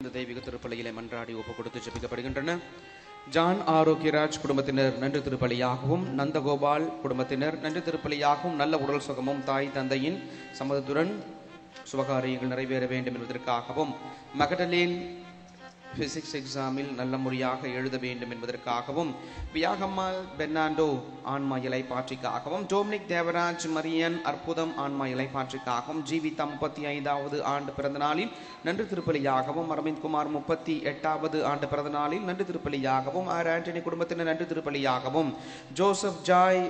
இந்த தெய்வீக திருப்பலியிலே மன்றாடி ஒப்பு கொடுத்து ஜெபிக்கப்படுகின்றன. ஜான் ஆரோக்கியராஜ் குடும்பத்தினர் நன்றி திருப்பலியாகவும், நந்தகோபால் குடும்பத்தினர் நன்றி திருப்பலியாகவும், நல்ல உடல் சுகமும் தாய் தந்தையின் சம்மதத்துடன் சுபகாரியங்கள் நிறைவேற வேண்டும் என்பதற்காகவும், மகடலேன் பிசிக்ஸ் எக்ஸாமில் நல்ல முறையாக எழுத வேண்டும் என்பதற்காகவும், வியாகம்மாள் பெர்னாண்டோ ஆன்மா இலைப்பாற்றிக்காகவும், டோமினிக் தேவராஜ் மரியன் அற்புதம் ஆன்மா இலைப்பாற்றிக்காகவும், ஜீவிதா 35வது ஆண்டு பிறந்த நாளில் நன்றி திருப்பலியாகவும், அரவிந்த் குமார் 38வது ஆண்டு பிறந்த நாளில் நன்றி திருப்பலியாகவும், ஆர் ஆண்டனி குடும்பத்தினர் நன்றி திருப்பலியாகவும், ஜோசப் ஜாய்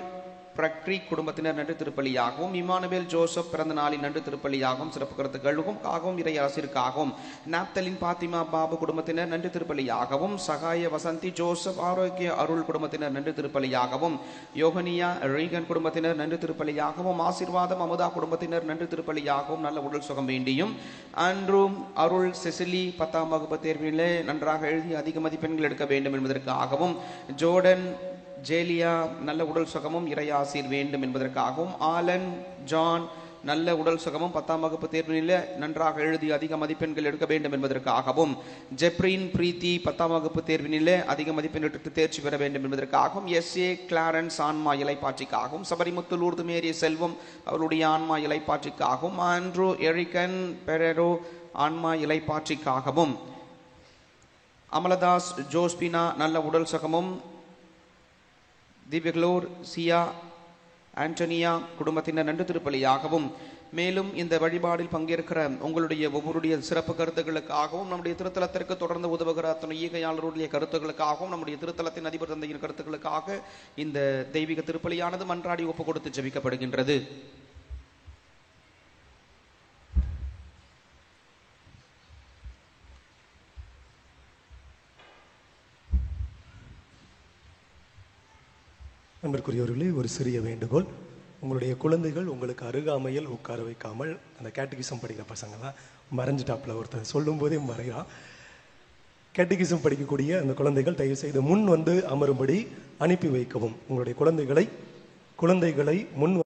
பிரக்ரி குடும்பத்தினர் நன்றி திருப்பலியாகவும், இமானுவேல் ஜோசப் பிறந்த நாளில் நன்றி திருப்பலியாகவும், சிறப்பு கருத்துக்களுக்காகவும், இறையாசிற்காகவும், நாப்தலின் பாத்திமா பாபு குடும்பத்தினர் நன்றி திருப்பலியாகவும், சகாய வசந்தி ஜோசப் ஆரோக்கிய அருள் குடும்பத்தினர் நன்றி திருப்பலியாகவும், யோகனியா ரீகன் குடும்பத்தினர் நன்றி திருப்பலியாகவும், ஆசீர்வாதம் அமுதா குடும்பத்தினர் நன்றி திருப்பலியாகவும், நல்ல உடல் சுகம் வேண்டியும், ஆண்ட்ரூ அருள் செசிலி 10ஆம் வகுப்பு தேர்விலே நன்றாக எழுதி அதிக மதிப்பெண்கள் எடுக்க வேண்டும் என்பதற்காகவும், ஜோர்டன் ஜேலியா நல்ல உடல் சுகமும் இறையாசீர் வேண்டும் என்பதற்காகவும், ஆலன் ஜான் நல்ல உடல் சுகமும் 10ஆம் வகுப்பு தேர்விலே நன்றாக எழுதி அதிக மதிப்பெண்கள் எடுக்க வேண்டும் என்பதற்காகவும், ஜெப்ரின் பிரீத்தி 10ஆம் வகுப்பு தேர்வினிலே அதிக மதிப்பெண் எடுத்து தேர்ச்சி பெற வேண்டும் என்பதற்காகவும், SA கிளாரன்ஸ் ஆன்மா இலைப்பாற்றிக்காகவும், சபரிமுத்து லூர்து மேரி செல்வம் அவருடைய ஆன்மா இலைப்பாற்றிக்காகவும், ஆண்ட்ரூ எரிகன் பெரேரோ ஆன்மா இலைப்பாற்றிக்காகவும், அமலதாஸ் ஜோஸ்பினா நல்ல உடல் சுகமும், திவ்யக்லோர் சியா ஆண்டனியா குடும்பத்தினர் நன்றி திருப்பலியாகவும், மேலும் இந்த வழிபாடில் பங்கேற்கிற உங்களுடைய ஒவ்வொருடைய சிறப்பு கருத்துக்களுக்காகவும், நம்முடைய திருத்தலத்திற்கு தொடர்ந்து உதவுகிற அத்தனை ஈகையாளருடைய கருத்துக்களுக்காகவும், நம்முடைய திருத்தலத்தின் அதிபர் தந்தையின் கருத்துக்களுக்காக இந்த தெய்வீக திருப்பலியானது மன்றாடி ஒப்பு கொடுத்து ஜெபிக்கப்படுகின்றது. அன்பிற்குரியவர்களே, ஒரு சிறிய வேண்டுகோள். உங்களுடைய குழந்தைகள் உங்களுக்கு அருகாமையில் உட்கார வைக்காமல், அந்த கேட்டகிசம் படிக்கிற பசங்க தான் மறைஞ்சிட்டாப்பில் ஒருத்தர் சொல்லும் போதே மறைகிறான். கேட்டகிசம் படிக்கக்கூடிய அந்த குழந்தைகள் தயவு செய்து முன் வந்து அமரும்படி அனுப்பி வைக்கவும். உங்களுடைய குழந்தைகளை முன்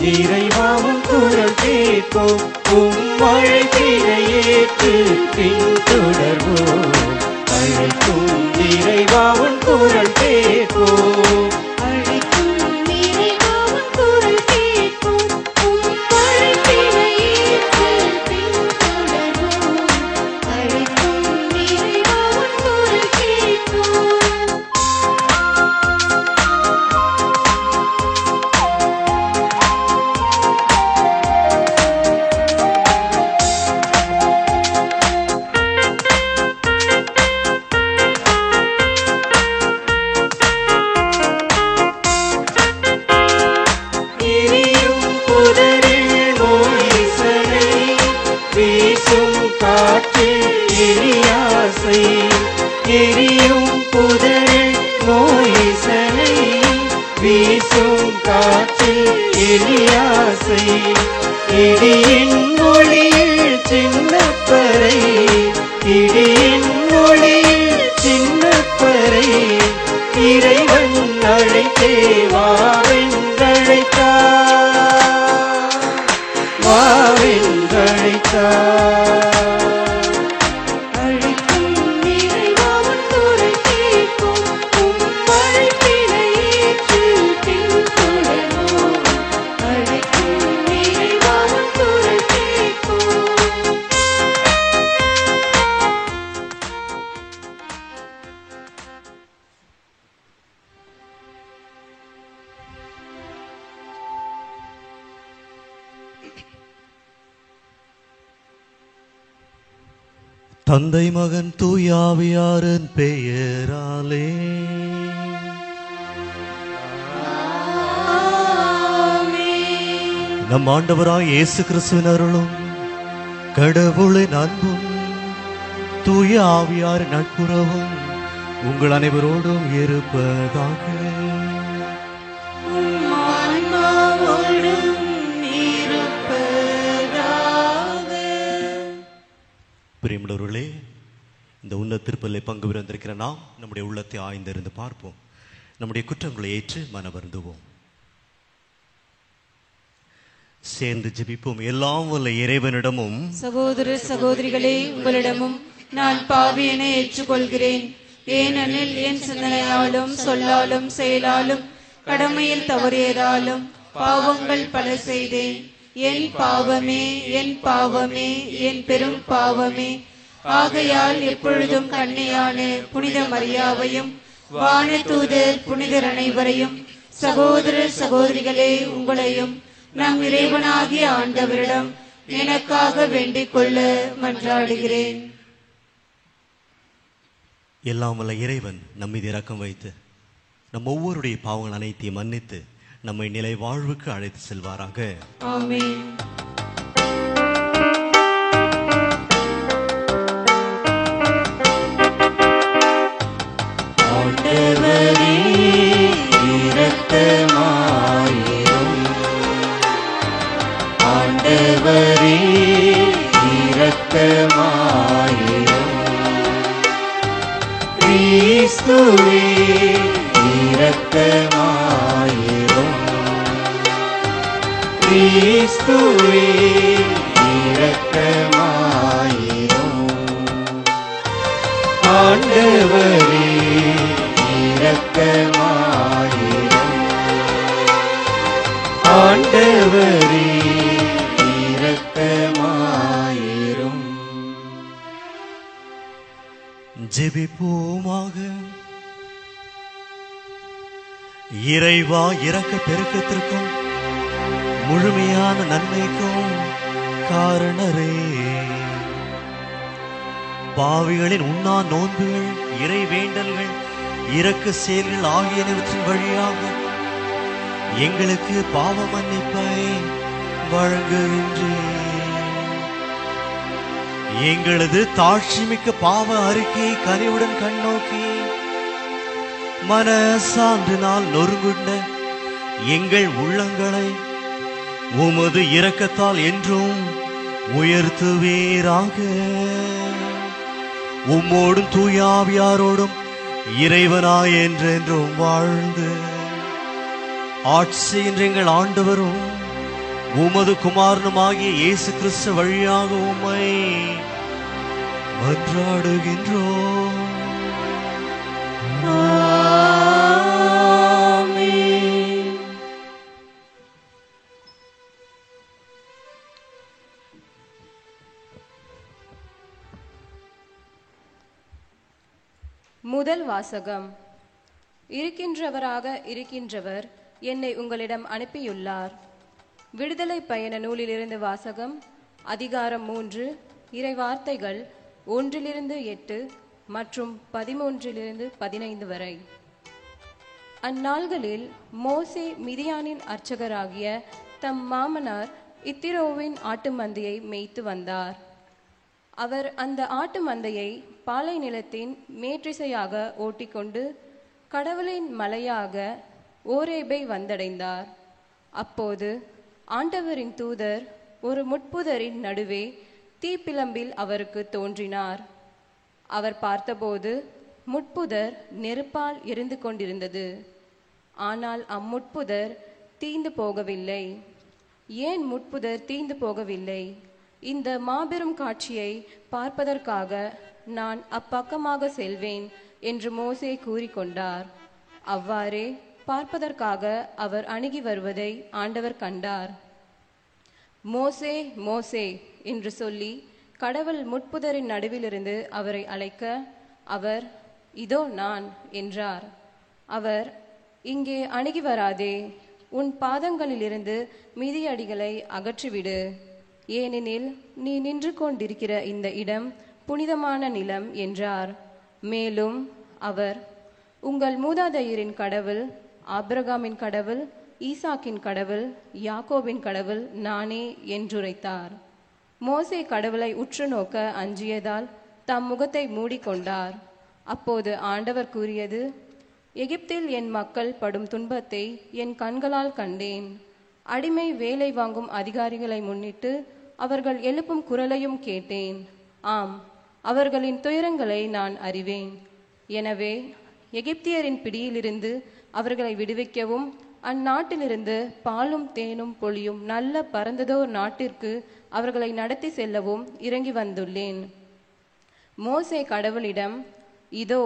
இறைவாவும் குரல் கேட்போம், அழைப்பினை ஏற்று பின்தொடர்வோம். அழைக்கும் இறைவாவும் குரல் கேட்போம், அழைக்கும் இறைவாவும் குரல் கேட்போம், அழைப்பினை வென்றழைத்தார். அழைக்கும் நிறைவா உன் குரல் கேட்போம், உம் அழைப்பினை ஏற்று பின்தொடர்வோம். அழைக்கும் நிறைவா உன் குரல் கேட்போம். தந்தை மகன் தூயாவியாரின் பெயராலே நம் ஆண்டவராய் இயேசு கிறிஸ்துவின் அருளும் கடவுளின் அன்பும் தூய ஆவியாரின் நட்புறவும் உங்கள் அனைவரோடும் இருப்பதாக. உம் ஆன்மாவோடும் இருப்பதாக. பிரியமுள்ளவர்களே, இந்த உன்னத திருப்பலிலே பங்கு பெற வந்திருக்கிற நாம் நம்முடைய உள்ளத்தை ஆய்ந்திருந்து பார்ப்போம். நம்முடைய குற்றங்களை ஏற்று மனவருந்துவோம். சேர்ந்து ஜெபிப்போம். எல்லாம் வல்ல இறைவனிடமும் சகோதர சகோதரிகளே, உங்களிடமும் நான் பாவியனை ஏற்றுக்கொள்கிறேன். ஏனெனில் என் சிந்தனையாலும் சொல்லாலும் செயலாலும் கடமையில் தவறியதாலும் பாவங்கள் பல செய்தேன். என் பாவமே, என் பாவமே, என் பெரும் பாவமே. ஆகையால் எப்பொழுதும் கன்னியான புனித மரியாவையும் வானதூதர் புனிதர் அனைவரையும் சகோதர சகோதரிகளே உங்களையும் நம் இறைவனாகிய ஆண்டவரிடம் எனக்காக வேண்டிக் கொள்ள மன்றாடுகிறேன். எல்லாம் வல்ல இறைவன் நம்மீது இரக்கம் வைத்து நம் ஒவ்வொருடைய பாவங்கள் அனைத்தையும் மன்னித்து நம்மை நிலை வாழ்வுக்கு அழைத்து செல்வாராக. ஆமென். ஆண்டவரே இரக்கமாயிரும். ஆண்டவரே இரக்கமாயிரும். கிறிஸ்துவே இரக்கமாயிரும். கிறிஸ்துவே இரக்கமாயிரும். ஆண்டவரே இரக்கமாயிரும். ஆண்டவரே இரக்கமாயிரும். ஜெபிப்போமாக. இறைவா, இரக்க பெருக்கத்திற்கும் முழுமையான நன்மைக்கும் காரணரே, பாவிகளின் உண்ணா நோன்புகள், இறை வேண்டல்கள், இரக்க செயல்கள் ஆகியனவற்றின் வழியாக எங்களுக்கு பாவ மன்னிப்பை வழங்குகின்றேன். எங்களது தாழ்ச்சிமிக்க பாவ அறிக்கையை கனிவுடன் கண்ணோக்கி மனசான்றினால் நொறுங்குண்ட எங்கள் உள்ளங்களை உமது இரக்கத்தால் என்றும் உயர்த்துவீராக. உம்மோடும் தூயாவியாரோடும் இறைவனாய் என்றென்றும் வாழ்ந்து ஆட்சி என்ற எங்கள் ஆண்டவரும் உமது குமாரனுமாகிய இயேசு கிறிஸ்து வழியாக உம்மை மன்றாடுகின்றோம். ஆமென். முதல் வாசகம். இருக்கின்றவராக இருக்கின்றவர் என்னை உங்களிடம் அனுப்பியுள்ளார். விடுதலை பயண நூலிலிருந்து வாசகம். அதிகாரம் 3, இறை வார்த்தைகள் 1-8 மற்றும் 13-15 வரை. அந்நாள்களில் மோசே மிதியானின் அர்ச்சகராகிய தம் மாமனார் இத்திரோவின் ஆட்டு மந்தையை மேய்த்து வந்தார். அவர் அந்த ஆட்டு மந்தையை பாலை நிலத்தின் மேற்றிசையாக ஓட்டிக்கொண்டு கடவுளின் மலையாக ஓரேபை வந்தடைந்தார். அப்போது ஆண்டவரின் தூதர் ஒரு முட்புதரின் நடுவே தீப்பிழம்பில் அவருக்கு தோன்றினார். அவர் பார்த்தபோது முட்புதர் நெருப்பால் எரிந்து கொண்டிருந்தது. ஆனால் அம்முட்புதர் தீந்து போகவில்லை. ஏன் முட்புதர் தீந்து போகவில்லை? இந்த மாபெரும் காட்சியை பார்ப்பதற்காக நான் அப்பக்கமாக செல்வேன் என்று மோசே கூறிக்கொண்டார். அவ்வாறே பார்ப்பதற்காக அவர் அணுகி வருவதை ஆண்டவர் கண்டார். மோசே, மோசே என்று சொல்லி கடவுள் முட்புதரின் நடுவிலிருந்து அவரை அழைக்க, அவர் இதோ நான் என்றார். அவர், இங்கே அணுகி வராதே, உன் பாதங்களிலிருந்து மிதியடிகளை அகற்றிவிடு, ஏனெனில் நீ நின்று கொண்டிருக்கிற இந்த இடம் புனிதமான நிலம் என்றார். மேலும் அவர், உங்கள் மூதாதையரின் கடவுள், ஆபிரகாமின் கடவுள், ஈசாக்கின் கடவுள், யாக்கோபின் கடவுள் நானே என்றுரைத்தார். மோசே கடவுளை உற்று நோக்க அஞ்சியதால் தம் முகத்தை மூடிக்கொண்டார். அப்போது ஆண்டவர் கூறியது, எகிப்தில் என் மக்கள் படும் துன்பத்தை என் கண்களால் கண்டேன். அடிமை வேலை வாங்கும் அதிகாரிகளை முன்னிட்டு அவர்கள் எழுப்பும் குரலையும் கேட்டேன். ஆம், அவர்களின் துயரங்களை நான் அறிவேன். எனவே எகிப்தியரின் பிடியிலிருந்து அவர்களை விடுவிக்கவும், அந்நாட்டிலிருந்து பாலும் தேனும் பொழியும் நல்ல பரந்ததோர் நாட்டிற்கு அவர்களை நடத்தி செல்லவும் இறங்கி வந்துள்ளேன். மோசே கடவுளிடம், இதோ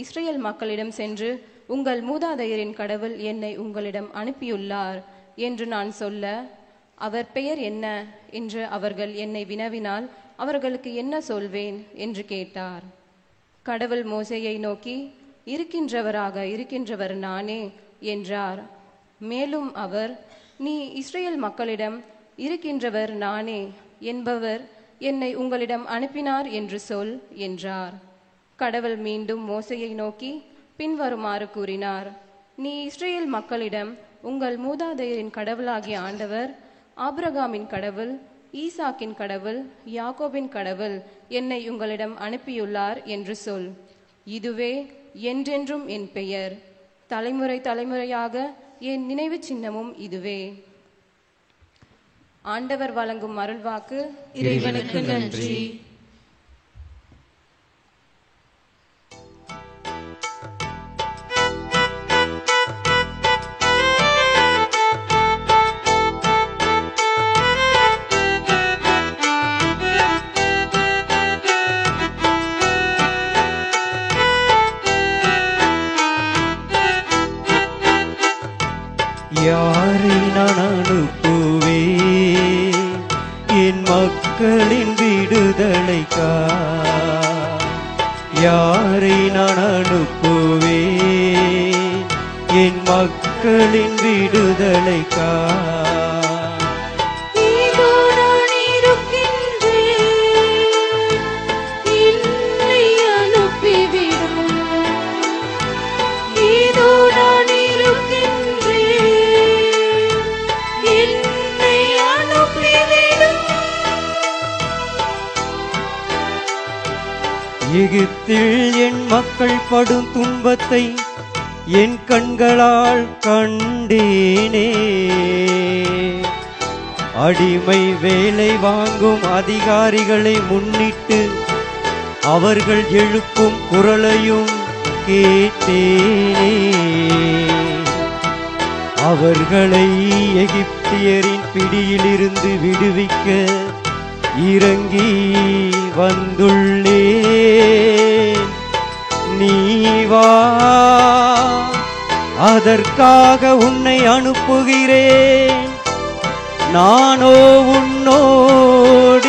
இஸ்ரேல் மக்களிடம் சென்று, உங்கள் மூதாதையரின் கடவுள் என்னை உங்களிடம் அனுப்பியுள்ளார் என்று நான் சொல்ல, அவர் பெயர் என்ன என்று அவர்கள் என்னை வினவினால் அவர்களுக்கு என்ன சொல்வேன் என்று கேட்டார். கடவுள் மோசேயை நோக்கி, இருக்கின்றவராக இருக்கின்றவர் நானே என்றார். மேலும் அவர், நீ இஸ்ரேல் மக்களிடம் இருக்கின்றவர் நானே என்பவர் என்னை உங்களிடம் அனுப்பினார் என்று சொல் என்றார். கடவுள் மீண்டும் மோசேயை நோக்கி பின்வருமாறு கூறினார். நீ இஸ்ரேல் மக்களிடம், உங்கள் மூதாதையரின் கடவுளாகிய ஆண்டவர், ஆபிரகாமின் கடவுள், ஈசாக்கின் கடவுள், யாக்கோபின் கடவுள் என்னை உங்களிடம் அனுப்பியுள்ளார் என்று சொல். இதுவே என்றென்றும் என் பெயர், தலைமுறை தலைமுறையாக என் நினைவு சின்னமும் இதுவே. ஆண்டவர் வழங்கும் அருள்வாக்கு. இறைவனுக்கு நன்றி. யாரை நான் அனுப்புவேன் என் மக்களின் விடுதலைக்காய்? யாரை நான் அனுப்புவேன் என் மக்களின் விடுதலைக்காய்? எகிப்தில் என் மக்கள் படும் துன்பத்தை என் கண்களால் கண்டேனே. அடிமை வேலை வாங்கும் அதிகாரிகளை முன்னிட்டு அவர்கள் எழுப்பும் குரலையும் கேட்டேனே. அவர்களை எகிப்தியரின் பிடியிலிருந்து விடுவிக்க இறங்கி வந்துள்ளேன். நீ வா, அதற்காக உன்னை அனுப்புகிறேன். நானோ உன்னோடிருப்பேன்.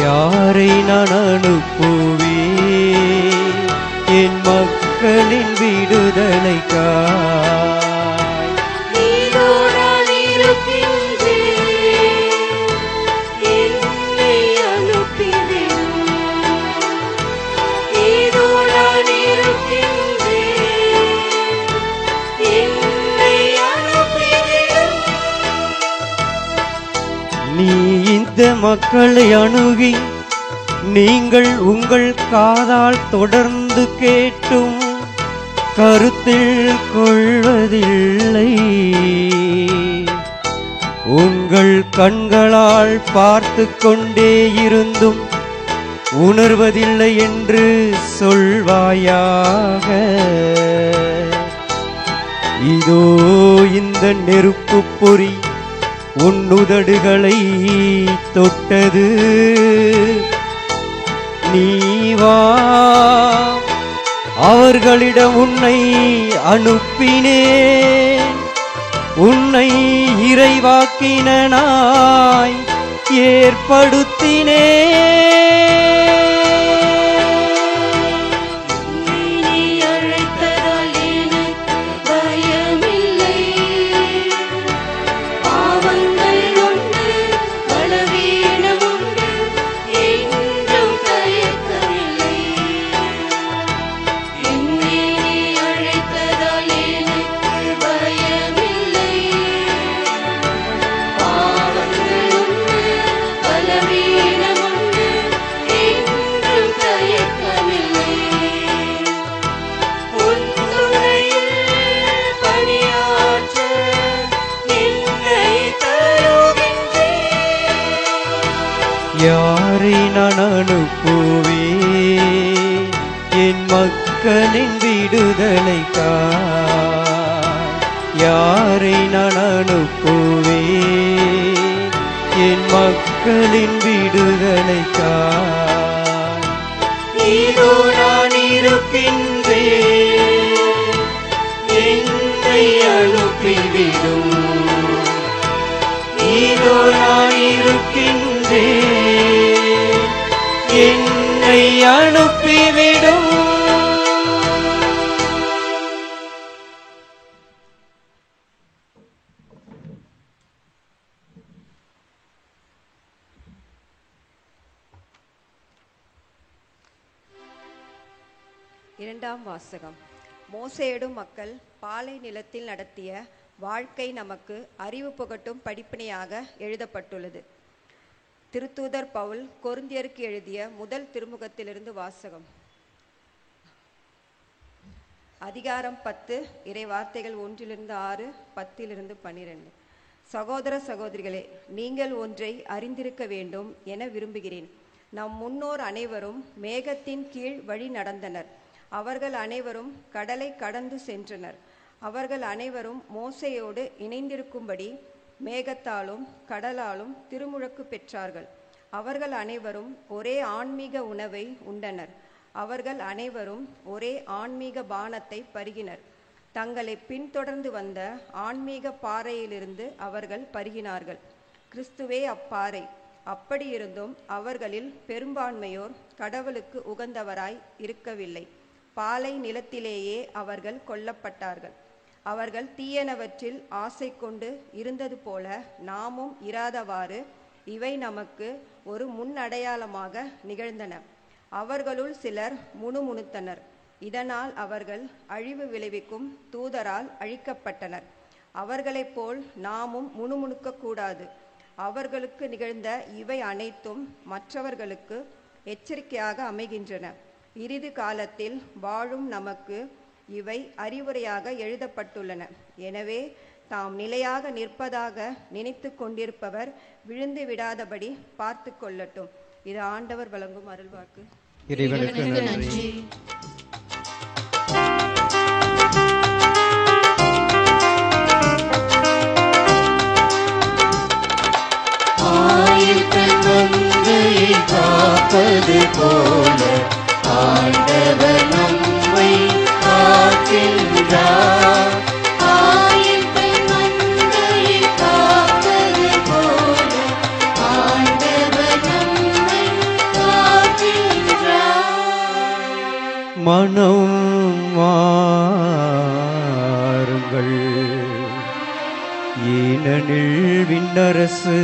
யாரை நான் அனுப்புவேன் என் மக்களின் விடுதலைக்காய்? நீதோ நான் இருக்கின்றேன். இந்த மக்களை அணுகி நீங்கள் உங்கள் காதால் தொடர்ந்து கேட்டும் கருத்தில் கொள்வதில்லை, உங்கள் கண்களால் பார்த்து கொண்டே இருந்தும் உணர்வதில்லை என்று சொல்வாயாக. இதோ இந்த நெருப்பு பொறி உன் உதடுகளை தொட்டது, நீ வா, அவர்களிடம் உன்னை அனுப்பினேன், உன்னை இறைவாக்கினனாய் ஏற்படுத்தினேன். யாரை நான் அனுப்புவேன் என் மக்களின் விடுதலைக்காய்? யாரை நான் அனுப்புவேன் என் மக்களின் விடுதலைக்காய்? இதோ நான் இருக்கின்றேன், என்னை அனுப்பிவிடும். இதோ நான் இருக்கின்றேன், என்னை அனுப்பிவிடும். இரண்டாம் வாசகம். மோசேயிடும் மக்கள் பாலை நிலத்தில் நடத்திய வாழ்க்கை நமக்கு அறிவு புகட்டும் படிப்பினையாக எழுதப்பட்டுள்ளது. திருத்தூதர் பவுல் கொரிந்தியருக்கு எழுதிய முதல் திருமுகத்திலிருந்து வாசகம். அதிகாரம் 10, இறை வார்த்தைகள் 1-6, 10-12. சகோதர சகோதரிகளே, நீங்கள் ஒன்றை அறிந்திருக்க வேண்டும் என விரும்புகிறேன். நம் முன்னோர் அனைவரும் மேகத்தின் கீழ் வழி நடந்தனர். அவர்கள் அனைவரும் கடலை கடந்து சென்றனர். அவர்கள் அனைவரும் மோசேயோடு இணைந்திருக்கும்படி மேகத்தாலும் கடலாலும் திருமுழக்கு பெற்றார்கள். அவர்கள் அனைவரும் ஒரே ஆன்மீக உணவை உண்டனர். அவர்கள் அனைவரும் ஒரே ஆன்மீக பானத்தை பருகினர். தங்களை பின்தொடர்ந்து வந்த ஆன்மீக பாறையிலிருந்து அவர்கள் பருகினார்கள். கிறிஸ்துவே அப்பாறை. அப்படியிருந்தும் அவர்களில் பெரும்பான்மையோர் கடவுளுக்கு உகந்தவராய் இருக்கவில்லை. பாலை நிலத்திலேயே அவர்கள் கொல்லப்பட்டார்கள். அவர்கள் தீயனவற்றில் ஆசை கொண்டு இருந்தது போல நாமும் இராதவாறு இவை நமக்கு ஒரு முன்னடையாளமாக நிகழ்ந்தன. அவர்களுள் சிலர் முணுமுணுத்தனர். இதனால் அவர்கள் அழிவு விளைவிக்கும் தூதரால் அழிக்கப்பட்டனர். அவர்களைப் போல் நாமும் முணுமுணுக்கக்கூடாது. அவர்களுக்கு நிகழ்ந்த இவை அனைத்தும் மற்றவர்களுக்கு எச்சரிக்கையாக அமைகின்றன. இறுதி காலத்தில் வாழும் நமக்கு இவை அறிவுரையாக எழுதப்பட்டுள்ளன. எனவே தாம் நிலையாக நிற்பதாக நினைத்து கொண்டிருப்பவர் விழுந்து விடாதபடி பார்த்து கொள்ளட்டும். இது ஆண்டவர் வழங்கும் அருள்வாக்கு. இறைவனுக்கு நன்றி. காப்பது போல ஆண்டவர் நம்மை காக்கின்றார். ஆயர்கள் மந்தையை காப்பது போல ஆண்டவர் நம்மை காக்கின்றார். மனம் மாறுங்கள், ஏனெனில் விண்ணரசு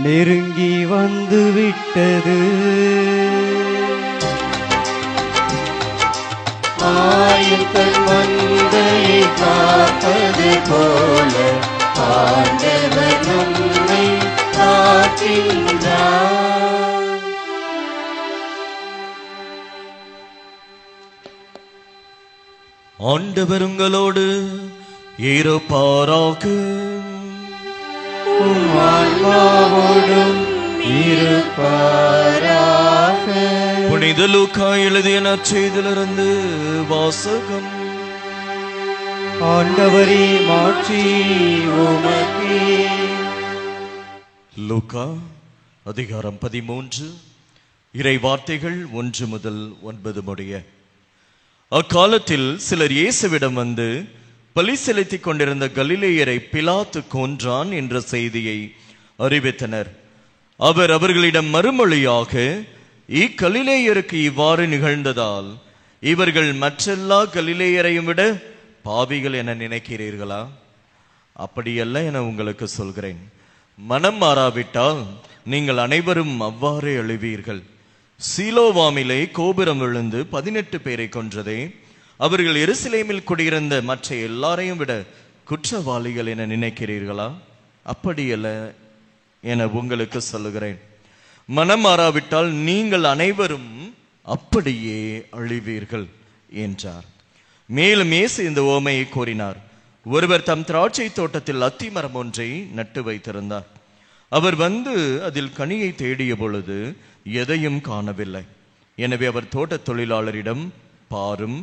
நெருங்கி வந்து விட்டது. ஆயர்கள் மந்தையை காப்பது போல ஆண்டவர் நம்மை பறைசாற்றுகின்றார். ஆண்டவர் உங்களோடு இருப்பாராக. உம் ஆன்மாவோடும் இருப்பாராக. புனித லூக்கா எழுதிய நற்செய்தியிலிருந்து வாசகம். ஆண்டவரே மாட்சி உமக்கே. லூக்கா அதிகாரம் 13 இறை வார்த்தைகள் 1 முதல் 9 முடிய. அக்காலத்தில் சிலர் இயேசுவிடம் வந்து பலி செலுத்திக் கொண்டிருந்த கலிலேயரை பிலாத்து கொன்றான் என்ற செய்தியை அறிவித்தனர். அவர் அவர்களிடம் மறுமொழியாக, இக்கலிலேயருக்கு இவ்வாறு நிகழ்ந்ததால் இவர்கள் மற்றெல்லா கலிலேயரையும் விட பாவிகள் என நினைக்கிறீர்களா? அப்படியல்ல என உங்களுக்கு சொல்கிறேன். மனம் மாறாவிட்டால் நீங்கள் அனைவரும் அவ்வாறே அழிவீர்கள். சீலோவாமிலே கோபுரம் விழுந்து 18 பேரை கொன்றதே அவர்கள் எருசலேமில் குடியிருந்த மற்ற எல்லாரையும் விட குற்றவாளிகள் என நினைக்கிறீர்களா? அப்படியல்ல என உங்களுக்கு சொல்லுகிறேன். மனம் மாறாவிட்டால் நீங்கள் அனைவரும் அப்படியே அழிவீர்கள் என்றார். மேலும் இயேசு இந்த உவமையை கூறினார். ஒருவர் தம் திராட்சை தோட்டத்தில் அத்தி மரம் ஒன்றை நட்டு வைத்திருந்தார். அவர் வந்து அதில் கனியை தேடிய பொழுது எதையும் காணவில்லை. எனவே அவர் தோட்ட தொழிலாளரிடம், பாரும்,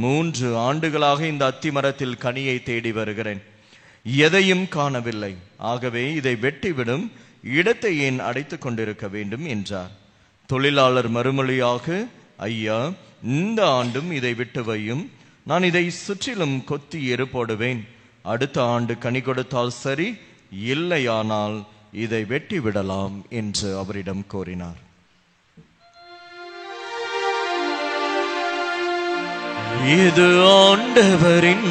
3 ஆண்டுகளாக இந்த அத்தி மரத்தில் கனியை தேடி வருகிறேன், எதையும் காணவில்லை. ஆகவே இதை வெட்டிவிடும், இடத்தை ஏன் அடைத்துக் கொண்டிருக்க வேண்டும் என்றார். தொழிலாளர் மறுமொழியாக, ஐயா, இந்த ஆண்டும் இதை விட்டு வையும், நான் இதை சுற்றிலும் கொத்தி எரு போடுவேன். அடுத்த ஆண்டு கனி கொடுத்தால் சரி, இல்லையானால் இதை வெட்டி விடலாம் என்று அவரிடம் கூறினார். இது ஆண்டவரின்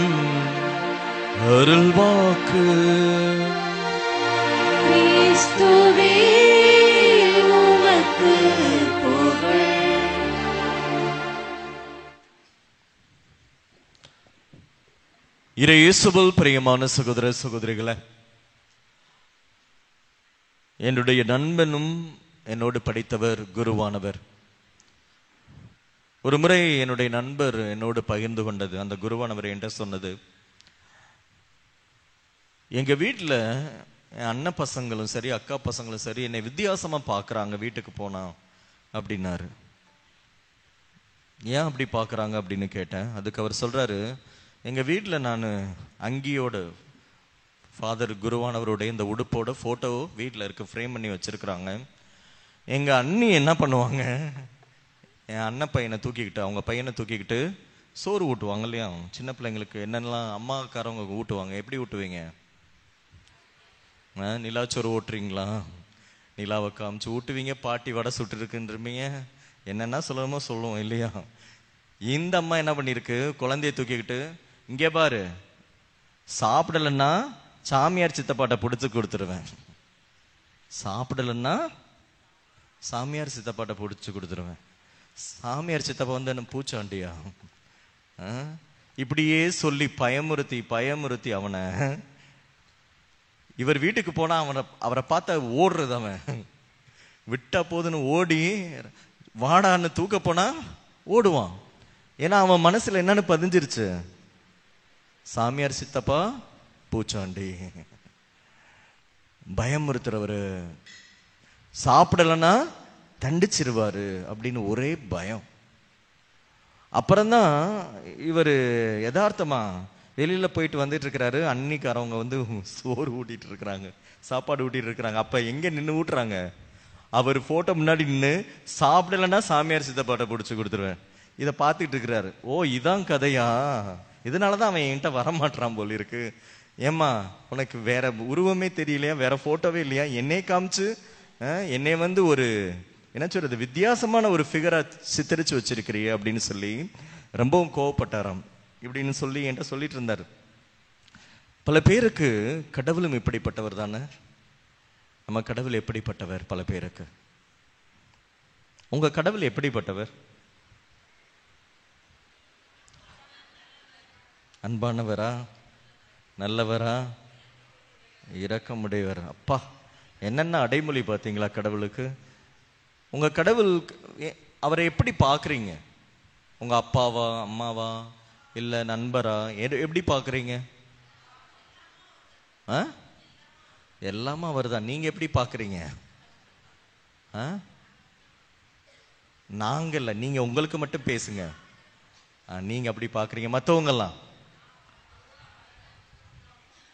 அருள்வாக்கு. கிறிஸ்துவே உமக்கு புகழ். இயேசுவில் பிரியமான சகோதர சகோதரிகளே, என்னுடைய நண்பனும் என்னோடு படித்தவர், குருவானவர். ஒரு முறை என்னுடைய நண்பர் என்னோடு பகிர்ந்து கொண்டது, அந்த குருவானவர் என்கிட்ட சொன்னது, எங்க வீட்டில் என் அண்ணன் பசங்களும் சரி அக்கா பசங்களும் சரி என்னை வித்தியாசமா பார்க்குறாங்க வீட்டுக்கு போனா அப்படின்னாரு. ஏன் அப்படி பார்க்குறாங்க அப்படின்னு கேட்டேன். அதுக்கு அவர் சொல்றாரு, எங்க வீட்டில் நான் அங்கியோட ஃபாதர் குருவானவரோட இந்த உடுப்போட ஃபோட்டோ வீட்டில் இருக்க ஃப்ரேம் பண்ணி வச்சிருக்கிறாங்க. எங்கள் அண்ணி என்ன பண்ணுவாங்க, என் அண்ணன் பையனை தூக்கிக்கிட்டு, அவங்க பையனை தூக்கிக்கிட்டு சோறு ஊட்டுவாங்க இல்லையா, சின்ன பிள்ளைங்களுக்கு என்னென்னலாம் அம்மாக்காரவங்க ஊட்டுவாங்க. எப்படி ஊட்டுவீங்க? நிலாச்சோறு ஓட்டுறீங்களா? நிலாவை காமிச்சு ஊட்டுவீங்க. பாட்டி வடை சுட்டுருக்குன்றீங்க. என்னென்னா சொல்லணுமோ சொல்லுவோம் இல்லையா? இந்த அம்மா என்ன பண்ணிருக்கு, குழந்தைய தூக்கிக்கிட்டு, இங்கே பாரு, சாப்பிடலன்னா சாமியார் சித்தப்பாட்டை பிடிச்சி கொடுத்துருவேன், சாப்பிடலன்னா சாமியார் சித்தப்பாட்டை பிடிச்சி கொடுத்துருவேன். சாமியார் சித்தப்பா வந்து என்ன பூச்சாண்டியா? இப்படியே சொல்லி பயமுறுத்தி பயமுறுத்தி அவனை, இவர் வீட்டுக்கு போனா அவரை பார்த்தா ஓடுறது, அவன் விட்டா போதுன்னு ஓடி வாடான்னு தூக்க போனா ஓடுவான். ஏன்னா அவன் மனசுல என்னன்னு பதிஞ்சிருச்சு, சாமியார் சித்தப்பா பூச்சாண்டி, பயமுறுத்துறவரு, சாப்பிடலன்னா தண்டிச்சிருவாரு அப்படின்னு ஒரே பயம். அப்புறம்தான் இவர் யதார்த்தமா வெளியில போயிட்டு வந்துட்டு இருக்கிறாரு. அன்னிக்காரவங்க வந்து சோறு ஊட்டிட்டு இருக்கிறாங்க, சாப்பாடு ஊட்டிட்டு இருக்கிறாங்க. அப்ப எங்க நின்று ஊட்டுறாங்க, அவர் போட்டோ முன்னாடி நின்று, சாப்பிடலன்னா சாமியார் சித்தப்பாட்டை பிடிச்சி கொடுத்துருவேன். இதை பார்த்துட்டு இருக்கிறாரு. ஓ, இதான் கதையா, இதனாலதான் அவன் என்கிட்ட வரமாட்டான் போல இருக்கு. ஏம்மா, உனக்கு வேற உருவமே தெரியலையா, வேற போட்டோவே இல்லையா, என்னை காமிச்சு என்னை வந்து ஒரு என்ன சொல்றது வித்தியாசமான ஒரு ஃபிகரா சித்தரிச்சு வச்சிருக்கிறியே அப்படின்னு சொல்லி ரொம்பவும் கோவப்பட்டாராம். இப்படின்னு சொல்லி என்கிட்ட சொல்லிட்டு இருந்தார். பல பேருக்கு கடவுளும் இப்படிப்பட்டவர் தானே. நம்ம கடவுள் எப்படிப்பட்டவர்? பல பேருக்கு உங்க கடவுள் எப்படிப்பட்டவர்? அன்பானவரா, நல்லவரா, இரக்கமுடையவர்? அப்பா, என்னென்ன அடைமொழி பார்த்தீங்களா கடவுளுக்கு? உங்க கடவுள் அவரை எப்படி பார்க்குறீங்க? உங்க அப்பாவா, அம்மாவா, இல்லை நண்பரா, எப்படி பார்க்குறீங்க? எல்லாமே அவர் தான். நீங்க எப்படி பார்க்குறீங்க? நாங்க இல்லை, நீங்க உங்களுக்கு மட்டும் பேசுங்க. நீங்க அப்படி பார்க்குறீங்க. மற்றவங்கெல்லாம்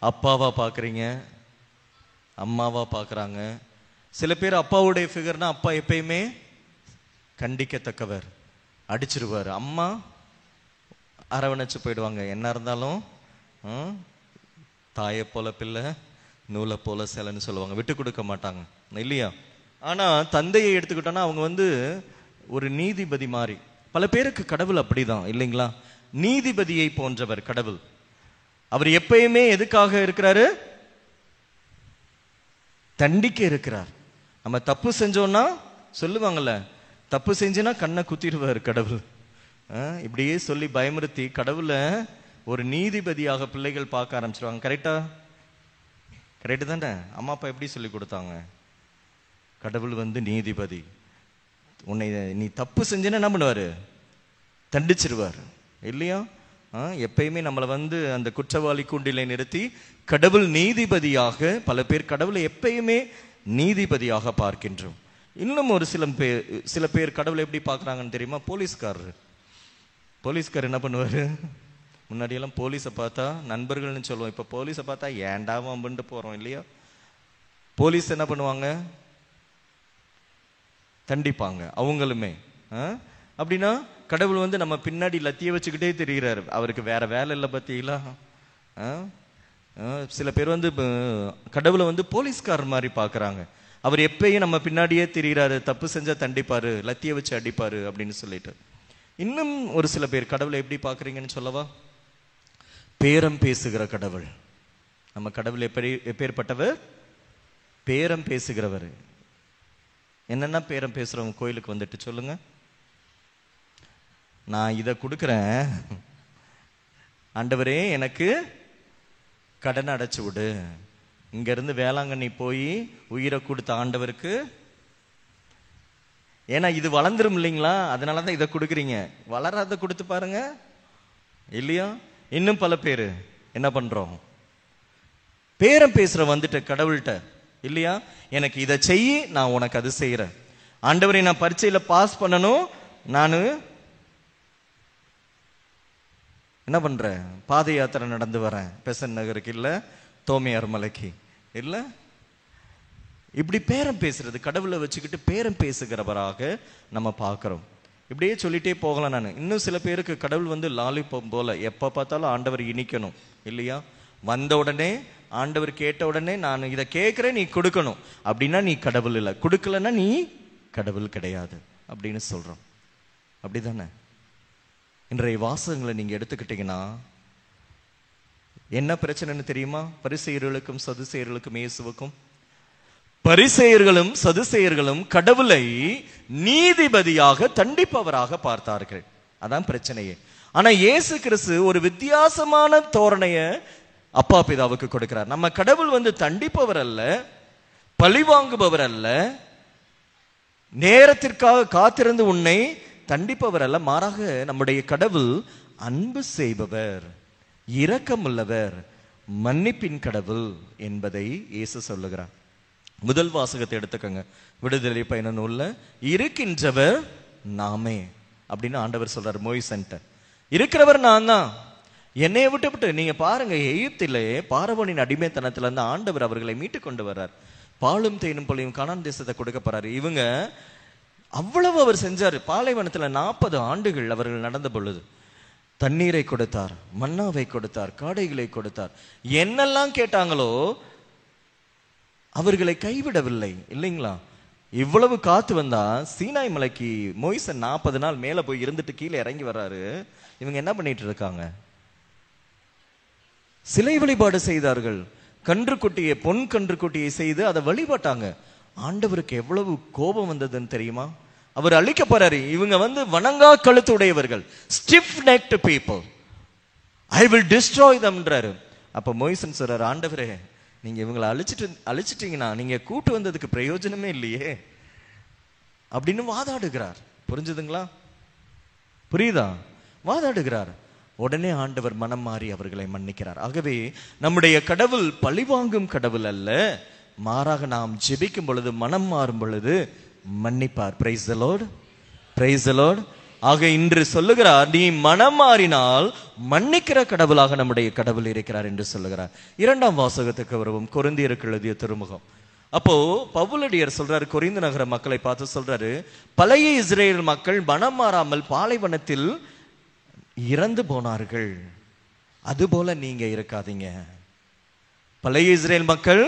அப்பாவா பார்க்குறீங்க, அம்மாவா பார்க்குறாங்க. சில பேர் அப்பாவுடைய ஃபிகர்னா அப்பா எப்பயுமே கண்டிக்கத்தக்கவர், அடிச்சிருவார். அம்மா அரவணைச்சு போயிடுவாங்க. என்ன இருந்தாலும் தாயை போல பிள்ளை, நூலை போல சிலைன்னு சொல்லுவாங்க, விட்டு கொடுக்க மாட்டாங்க இல்லையா? ஆனா தந்தையை எடுத்துக்கிட்டோன்னா அவங்க வந்து ஒரு நீதிபதி மாதிரி. பல பேருக்கு கடவுள் அப்படிதான் இல்லைங்களா? நீதிபதியை போன்றவர் கடவுள். அவர் எப்பயுமே எதுக்காக இருக்கிறாரு? தண்டிக்க இருக்கிறார். நம்ம தப்பு செஞ்சோம்னா சொல்லுவாங்கல்ல, தப்பு செஞ்சுனா கண்ணை குத்திடுவார் கடவுள். இப்படியே சொல்லி பயமுறுத்தி கடவுளை ஒரு நீதிபதியாக பிள்ளைகள் பார்க்க ஆரம்பிச்சிருவாங்க. கரெக்டா? கரெக்டு தானே? அம்மா அப்பா எப்படி சொல்லி கொடுத்தாங்க? கடவுள் வந்து நீதிபதி. உன்னை நீ தப்பு செஞ்சேன்னா என்ன பண்ணுவாரு? தண்டிச்சிருவார் இல்லையா? எப்பயுமே நம்மளை வந்து அந்த குற்றவாளி கூண்டிலை நிறுத்தி கடவுள் நீதிபதியாக, பல பேர் கடவுளை எப்பயுமே நீதிபதியாக பார்க்கின்றோம். இன்னும் ஒரு சில பேர் கடவுளை எப்படி பார்க்குறாங்கன்னு தெரியுமா? போலீஸ்கார் என்ன பண்ணுவார்? முன்னாடியெல்லாம் போலீஸை பார்த்தா நண்பர்கள்னு சொல்லுவோம், இப்போ போலீஸை பார்த்தா ஏண்டாவும் அப்படின்ட்டு போகிறோம் இல்லையா? போலீஸ் என்ன பண்ணுவாங்க? தண்டிப்பாங்க அவங்களுமே. அப்படின்னா கடவுள் வந்து நம்ம பின்னாடி லத்திய வச்சுக்கிட்டே தெரிகிறாரு. அவருக்கு வேற வேலை இல்லை பார்த்தீங்களா? சில பேர் வந்து கடவுளை வந்து போலீஸ்காரர் மாதிரி பார்க்குறாங்க. அவர் எப்பயும் நம்ம பின்னாடியே தெரிகிறாரு, தப்பு செஞ்சா தண்டிப்பாரு, லத்திய வச்சு அடிப்பாரு அப்படின்னு சொல்லிட்டு. இன்னும் ஒரு சில பேர் கடவுளை எப்படி பார்க்குறீங்கன்னு சொல்லவா? பேரம் பேசுகிற கடவுள். நம்ம கடவுள் எப்பேற்பட்டவர்? பேரம் பேசுகிறவர். என்னென்ன பேரம் பேசுறவங்க கோயிலுக்கு வந்துட்டு சொல்லுங்க. நான் இதை கொடுக்குறேன் ஆண்டவரே, எனக்கு கடன் அடைச்சு விடு. இங்க இருந்து வேளாங்கண்ணி போய் உயிரை கொடுத்த ஆண்டவருக்கு, ஏன்னா இது வளர்ந்துரும் இல்லைங்களா, அதனாலதான் இதை கொடுக்குறீங்க. வளராத கொடுத்து பாருங்க இல்லையா? இன்னும் பல பேரு என்ன பண்றோம்? பேரம் பேசுற வந்துட்டு கடவுள்கிட்ட இல்லையா? எனக்கு இதை செய்ய, நான் உனக்கு அது செய்யறேன். ஆண்டவரை நான் பரீட்சையில பாஸ் பண்ணணும், நான் என்ன பண்றேன்? பாத யாத்திரை நடந்து வரேன், பெசன் நகருக்கு இல்ல தோமையார் மலைக்கு இல்ல. இப்படி பேரம் பேசுறது, கடவுளை வச்சுக்கிட்டு பேரம் பேசுகிறவராக நம்ம பார்க்கிறோம். இப்படியே சொல்லிட்டே போகலாம். நான் இன்னும் சில பேருக்கு கடவுள் வந்து லாலிபம் போல, எப்ப பார்த்தாலும் ஆண்டவர் இனிக்கணும் இல்லையா? வந்த உடனே ஆண்டவர் கேட்ட உடனே நான் இதை கேட்கிறேன், நீ கொடுக்கணும். அப்படின்னா நீ கடவுள் இல்லை, கொடுக்கலன்னா நீ கடவுள் கிடையாது அப்படின்னு சொல்றோம். அப்படிதானே? இன்றைய வாசகங்களை நீங்க எடுத்துக்கிட்டீங்கன்னா என்ன பிரச்சனைன்னு தெரியுமா? பரிசேயர்களுக்கும் சதுசேயர்களுக்கும் இயேசுவுக்கும். பரிசேயர்களும் சதுசேயர்களும் கடவுளை நீதிபதியாக தண்டிப்பவராக பார்த்தார்கள். அதான் பிரச்சனையே. ஆனா இயேசு கிறிஸ்து ஒரு வித்தியாசமான தோரணைய அப்பா பிதாவுக்கு கொடுக்கிறார். நம்ம கடவுள் வந்து தண்டிப்பவர் அல்ல, பழி வாங்குபவர் அல்ல, நேரத்திற்காக காத்திருந்து உன்னை தண்டிப்பவர் அல்ல. மாறாக நம்முடைய கடவுள் அன்பு செய்பவர், இரக்கமுள்ளவர், மன்னிப்பின் கடவுள் என்பதை இயேசு சொல்லுகிறார். முதல் வாசகத்தை எடுத்துக்கங்க. விடுதலை பயண நூல்ல இருக்கின்றவர் நாமே அப்படின்னு ஆண்டவர் சொல்றார். மோய்சன்ட்ட இருக்கிறவர் நான் தான், என்னைய விட்டு நீங்க பாருங்க, எகிப்திலே பார்வோனின் அடிமைத்தனத்துல இருந்து ஆண்டவர் அவர்களை மீட்டு கொண்டு வர்றார். பாலும் தேனும் பொழியும் கானான் தேசத்தை கொடுக்க போறாரு. இவங்க அவ்வளவு அவர் செஞ்சாரு. பாலைவனத்துல 40 ஆண்டுகள் அவர்கள் நடந்த பொழுது தண்ணீரை கொடுத்தார், மன்னாவை கொடுத்தார், காடைகளை கொடுத்தார். என்னெல்லாம் கேட்டாங்களோ அவர்களை கைவிடவில்லை இல்லைங்களா? இவ்வளவு காத்து வந்தா சீனாய் மலைக்கு மோய்சன் 40 நாள் மேல போய் இருந்துட்டு கீழே இறங்கி வர்றாரு. இவங்க என்ன பண்ணிட்டு இருக்காங்க? சிலை வழிபாடு செய்தார்கள். கன்றுக்குட்டியை, பொன் கன்றுக்குட்டியை செய்து அதை வழிபட்டாங்க. ஆண்டவருக்கு எவ்வளவு கோபம் வந்ததுன்னு தெரியுமா? அவர் அழிக்க போறாரு. இவங்க வந்து வணங்கா கழுத்து உடையவர்கள், stiff necked people, I will destroy தம்ன்றாரு. அப்ப மோய்சன் சொல்றாரு, ஆண்டவரே நீங்க இவங்களை அழிச்சிட்டீங்கன்னா நீங்க கூட்டு வந்ததுக்கு பிரயோஜனமே இல்லையே அப்படின்னு வாதாடுகிறார். புரிஞ்சுதுங்களா? புரியுதா? வாதாடுகிறார். உடனே ஆண்டவர் மனம் மாறி அவர்களை மன்னிக்கிறார். ஆகவே நம்முடைய கடவுள் பழிவாங்கும் கடவுள் அல்ல, மாறாக நாம் ஜெபிக்கும் பொழுது மனம் மாறும் பொழுது மன்னிப்பார். Praise the lord, praise the lord. ஆக இன்று சொல்லுகிறார், நீ மனம் மாறினால் மன்னிக்கிற கடவுளாக நம்முடைய கடவுள் இருக்கிறார் என்று சொல்லுகிறார். இரண்டாம் வாசகத்துக்கு வருவோம். கொரிந்தியருக்கு எழுதிய திருமுகம். அப்போ பவுலடியார் சொல்றாரு, கொரிந்து நகர மக்களை பார்த்து சொல்றாரு, பழைய இஸ்ரேல் மக்கள் மனம் மாறாமல் பாலைவனத்தில் இறந்து போனார்கள், அதுபோல நீங்க இருக்காதீங்க. பழைய இஸ்ரேல் மக்கள்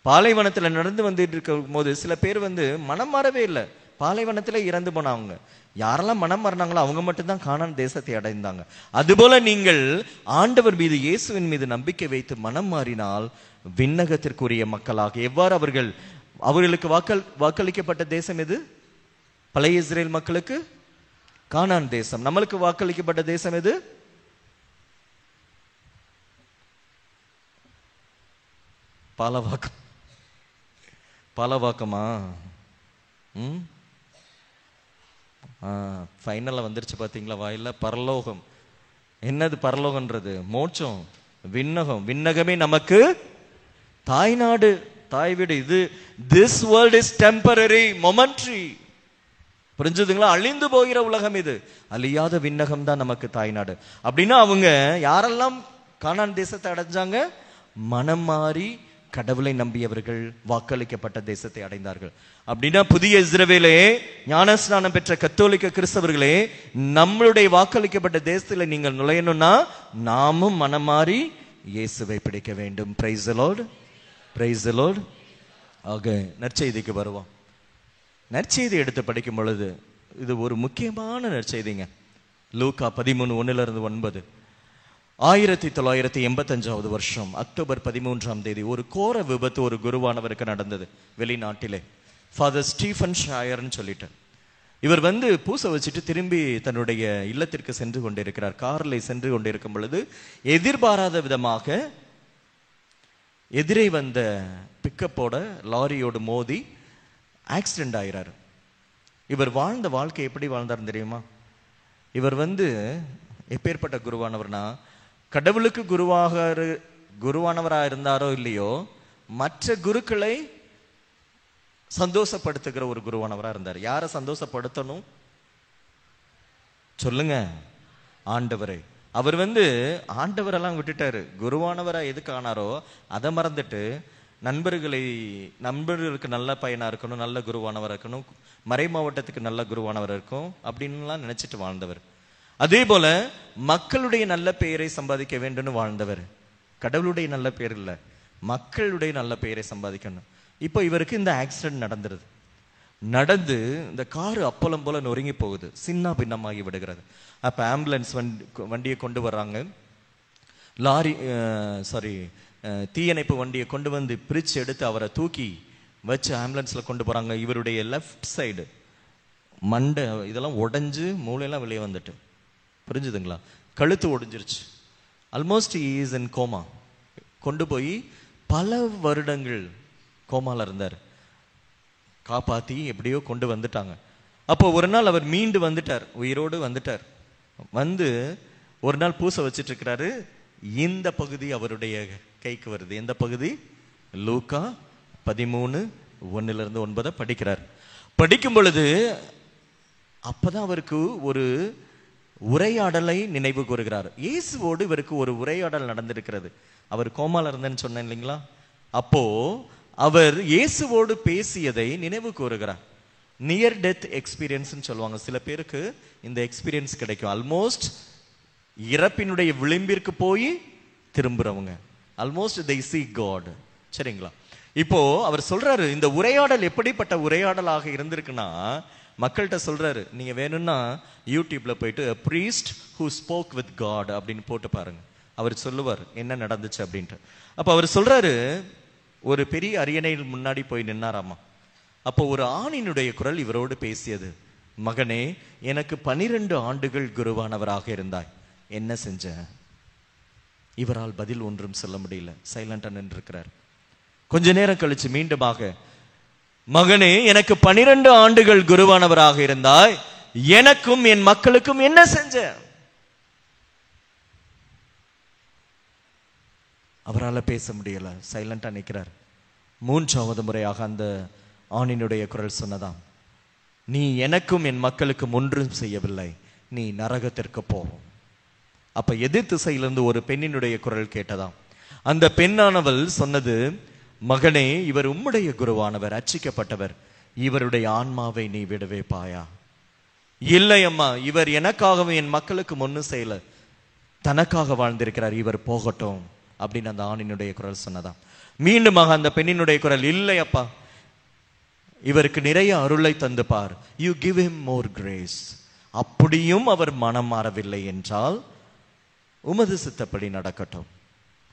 பாலைவனத்துல நடந்து வந்துட்டு இருக்கும் போது சில பேர் மனம் மாறவே இல்லை, பாலைவனத்துல இறந்து போனவங்க. யாரெல்லாம் மனம் மாறினாங்களோ அவங்க மட்டும்தான் கானான் தேசத்தை அடைந்தாங்க. அதுபோல நீங்கள் ஆண்டவர் மீது, இயேசுவின் மீது நம்பிக்கை வைத்து மனம் மாறினால் விண்ணகத்திற்குரிய மக்களாக எவ்வாறு அவர்களுக்கு வாக்களிக்கப்பட்ட தேசம் எது? பழைய இஸ்ரேல் மக்களுக்கு கானான் தேசம். நம்மளுக்கு வாக்களிக்கப்பட்ட தேசம் எது? பாலவாக்கமா? ஃபைனல்ல வந்துருச்சு பாத்தீங்களா வாயில. பரலோகம். என்னது பரலோகன்றது? மோட்சம், விண்ணகம். விண்ணகமே நமக்கு தாய்நாடு, தாய் வீடு. இது this world is temporary, momentary. புரிஞ்சுதுங்களா? அழிந்து போகிற உலகம் இது. அழியாத விண்ணகம் தான் நமக்கு தாய்நாடு. அப்படின்னா அவங்க யாரெல்லாம் கானான் தேசத்தை அடைஞ்சாங்க? மனம் மாறி கடவுளை நம்பியவர்கள் வாக்களிக்கப்பட்ட தேசத்தை அடைந்தார்கள். அப்படின்னா புதிய இஸ்ரவேலே, ஞானஸ்நானம் பெற்ற கத்தோலிக்க கிறிஸ்தவர்களே, நம்மளுடைய வாக்களிக்கப்பட்ட தேசத்துல நீங்கள் நுழையணும்னா நாமும் மனம் மாறி இயேசுவை பிடிக்க வேண்டும். Price the lord, praise the lord. ஆக நற்செய்திக்கு வருவோம். நற்செய்தி எடுத்து படிக்கும் பொழுது இது ஒரு முக்கியமான நற்செய்திங்க. லூக்கா 13:1-9. 1985 வருஷம் அக்டோபர் 13ஆம் தேதி ஒரு கோர விபத்து ஒரு குருவானவருக்கு நடந்தது வெளிநாட்டிலே. ஃபாதர் ஸ்டீஃபன் ஷாயர்னு சொல்லிட்டு இவர் பூசை வச்சுட்டு திரும்பி தன்னுடைய இல்லத்திற்கு சென்று கொண்டிருக்கிறார். காரில் சென்று கொண்டிருக்கும் பொழுது எதிர்பாராத விதமாக எதிரே வந்த பிக்கப்போட லாரியோடு மோதி ஆக்சிடென்ட் ஆகிறார். இவர் வாழ்ந்த வாழ்க்கை எப்படி வாழ்ந்தார் தெரியுமா? இவர் எப்பேற்பட்ட குருவானவர்னா, கடவுளுக்கு குருவானவராக இருந்தாரோ இல்லையோ, மற்ற குருக்களை சந்தோஷப்படுத்துகிற ஒரு குருவானவராக இருந்தார். யாரை சந்தோஷப்படுத்தணும் சொல்லுங்க? ஆண்டவரை. அவர் ஆண்டவரெல்லாம் விட்டுட்டாரு. குருவானவரா எதுக்கு ஆனாரோ அதை மறந்துட்டு நண்பர்களுக்கு நல்ல பையனா இருக்கணும், நல்ல குருவானவராக இருக்கணும், மறை மாவட்டத்துக்கு நல்ல குருவானவர் இருக்கும் அப்படின்லாம் நினைச்சிட்டு வாழ்ந்தவர். அதே போல மக்களுடைய நல்ல பெயரை சம்பாதிக்க வேண்டும் வாழ்ந்தவர். கடவுளுடைய நல்ல பெயர் இல்லை, மக்களுடைய நல்ல பெயரை சம்பாதிக்கணும். இப்போ இவருக்கு இந்த ஆக்சிடென்ட் நடந்து இந்த காரு அப்பளம் போல நொறுங்கி போகுது, சின்ன பின்னமாகி விடுகிறது. அப்ப ஆம்புலன்ஸ் வண்டியை கொண்டு வர்றாங்க. தீயணைப்பு வண்டியை கொண்டு பிரிச்சு எடுத்து அவரை தூக்கி வச்சு ஆம்புலன்ஸ்ல கொண்டு போறாங்க. இவருடைய லெஃப்ட் சைடு மண்டை இதெல்லாம் உடைஞ்சு மூளையெல்லாம் வெளியே வந்துட்டு, புரிஞ்சுதுங்களா? கழுத்து ஒடிஞ்சிருச்சு. Almost is in coma. கொண்டு போய் பல வருடங்கள் கோமால இருந்தார். காப்பாத்தி எப்படியோ கொண்டு வந்துட்டாங்க. அப்போ ஒரு நாள் அவர் மீண்டு வந்துட்டார், உயிரோடு வந்துட்டார். ஒரு நாள் பூசை வச்சிட்டு இருக்கிறாரு. இந்த பகுதி அவருடைய கைக்கு வருது. எந்த பகுதி? லூக்கா 13:1-9 படிக்கிறார். படிக்கும் பொழுது அப்பதான் அவருக்கு ஒரு உரையாடலை நினைவு கூறுகிறார். இயேசுவோடு இவருக்கு ஒரு உரையாடல் நடந்திருக்கிறது. அவர் கோமால இருந்தேன்னு சொன்னேன் இல்லைங்களா? அப்போ அவர் இயேசுவோடு பேசியதை நினைவு கூறுகிறார். நியர் டெத் எக்ஸ்பீரியன்ஸ் சொல்லுவாங்க. சில பேருக்கு இந்த எக்ஸ்பீரியன்ஸ் கிடைக்கும். ஆல்மோஸ்ட் இறப்பினுடைய விளிம்பிற்கு போய் திரும்புறவங்க, ஆல்மோஸ்ட் they see God. சரிங்களா? இப்போ அவர் சொல்றாரு, இந்த உரையாடல் எப்படிப்பட்ட உரையாடலாக இருந்திருக்குன்னா, மக்கள்கிட்ட சொல்றாரு, நீங்க வேணும்னா யூடியூப்ல போயிட்டு a priest who spoke with God அப்படின்னு போட்டு பாருங்க. அவர் சொல்லுவார் என்ன நடந்துச்சு அப்படின்ட்டு. அப்ப அவர் சொல்றாரு, ஒரு பெரிய அரியணையில் முன்னாடி போய் நின்னாராமா. அப்போ ஒரு ஆணினுடைய குரல் இவரோடு பேசியது, மகனே, எனக்கு 12 ஆண்டுகள் குருவானவராக இருந்தாய், என்ன செஞ்ச? இவரால் பதில் ஒன்றும் சொல்ல முடியல, சைலண்டா நின்றிருக்கிறார். கொஞ்ச நேரம் கழிச்சு மீண்டுமாக, மகனே, எனக்கு 12 ஆண்டுகள் குருவானவராக இருந்தாய், எனக்கும் என் மக்களுக்கும் என்ன செஞ்ச? அவரால் பேச முடியல, சைலண்டா நிற்கிறார். 3வது முறையாக அந்த ஆணினுடைய குரல் சொன்னதாம், நீ எனக்கும் என் மக்களுக்கும் ஒன்றும் செய்யவில்லை, நீ நரகத்திற்கு போ. அப்ப எதிர் திசையிலிருந்து ஒரு பெண்ணினுடைய குரல் கேட்டதாம். அந்த பெண்ணானவள் சொன்னது, மகனே, இவர் உம்முடைய குருவானவர், அர்ச்சிக்கப்பட்டவர், இவருடைய ஆன்மாவை நீ விடவே பாயா? இல்லை அம்மா, இவர் எனக்காகவும் என் மக்களுக்கு ஒன்றும் செய்யல, தனக்காக வாழ்ந்திருக்கிறார், இவர் போகட்டும் அப்படின்னு அந்த ஆணினுடைய குரல் சொன்னதாம். மீண்டுமாக அந்த பெண்ணினுடைய குரல், இல்லை அப்பா, இவருக்கு நிறைய அருளை தந்து பார், you give him more grace. அப்படியும் அவர் மனம் மாறவில்லை என்றால் உமது சித்தப்படி நடக்கட்டும்.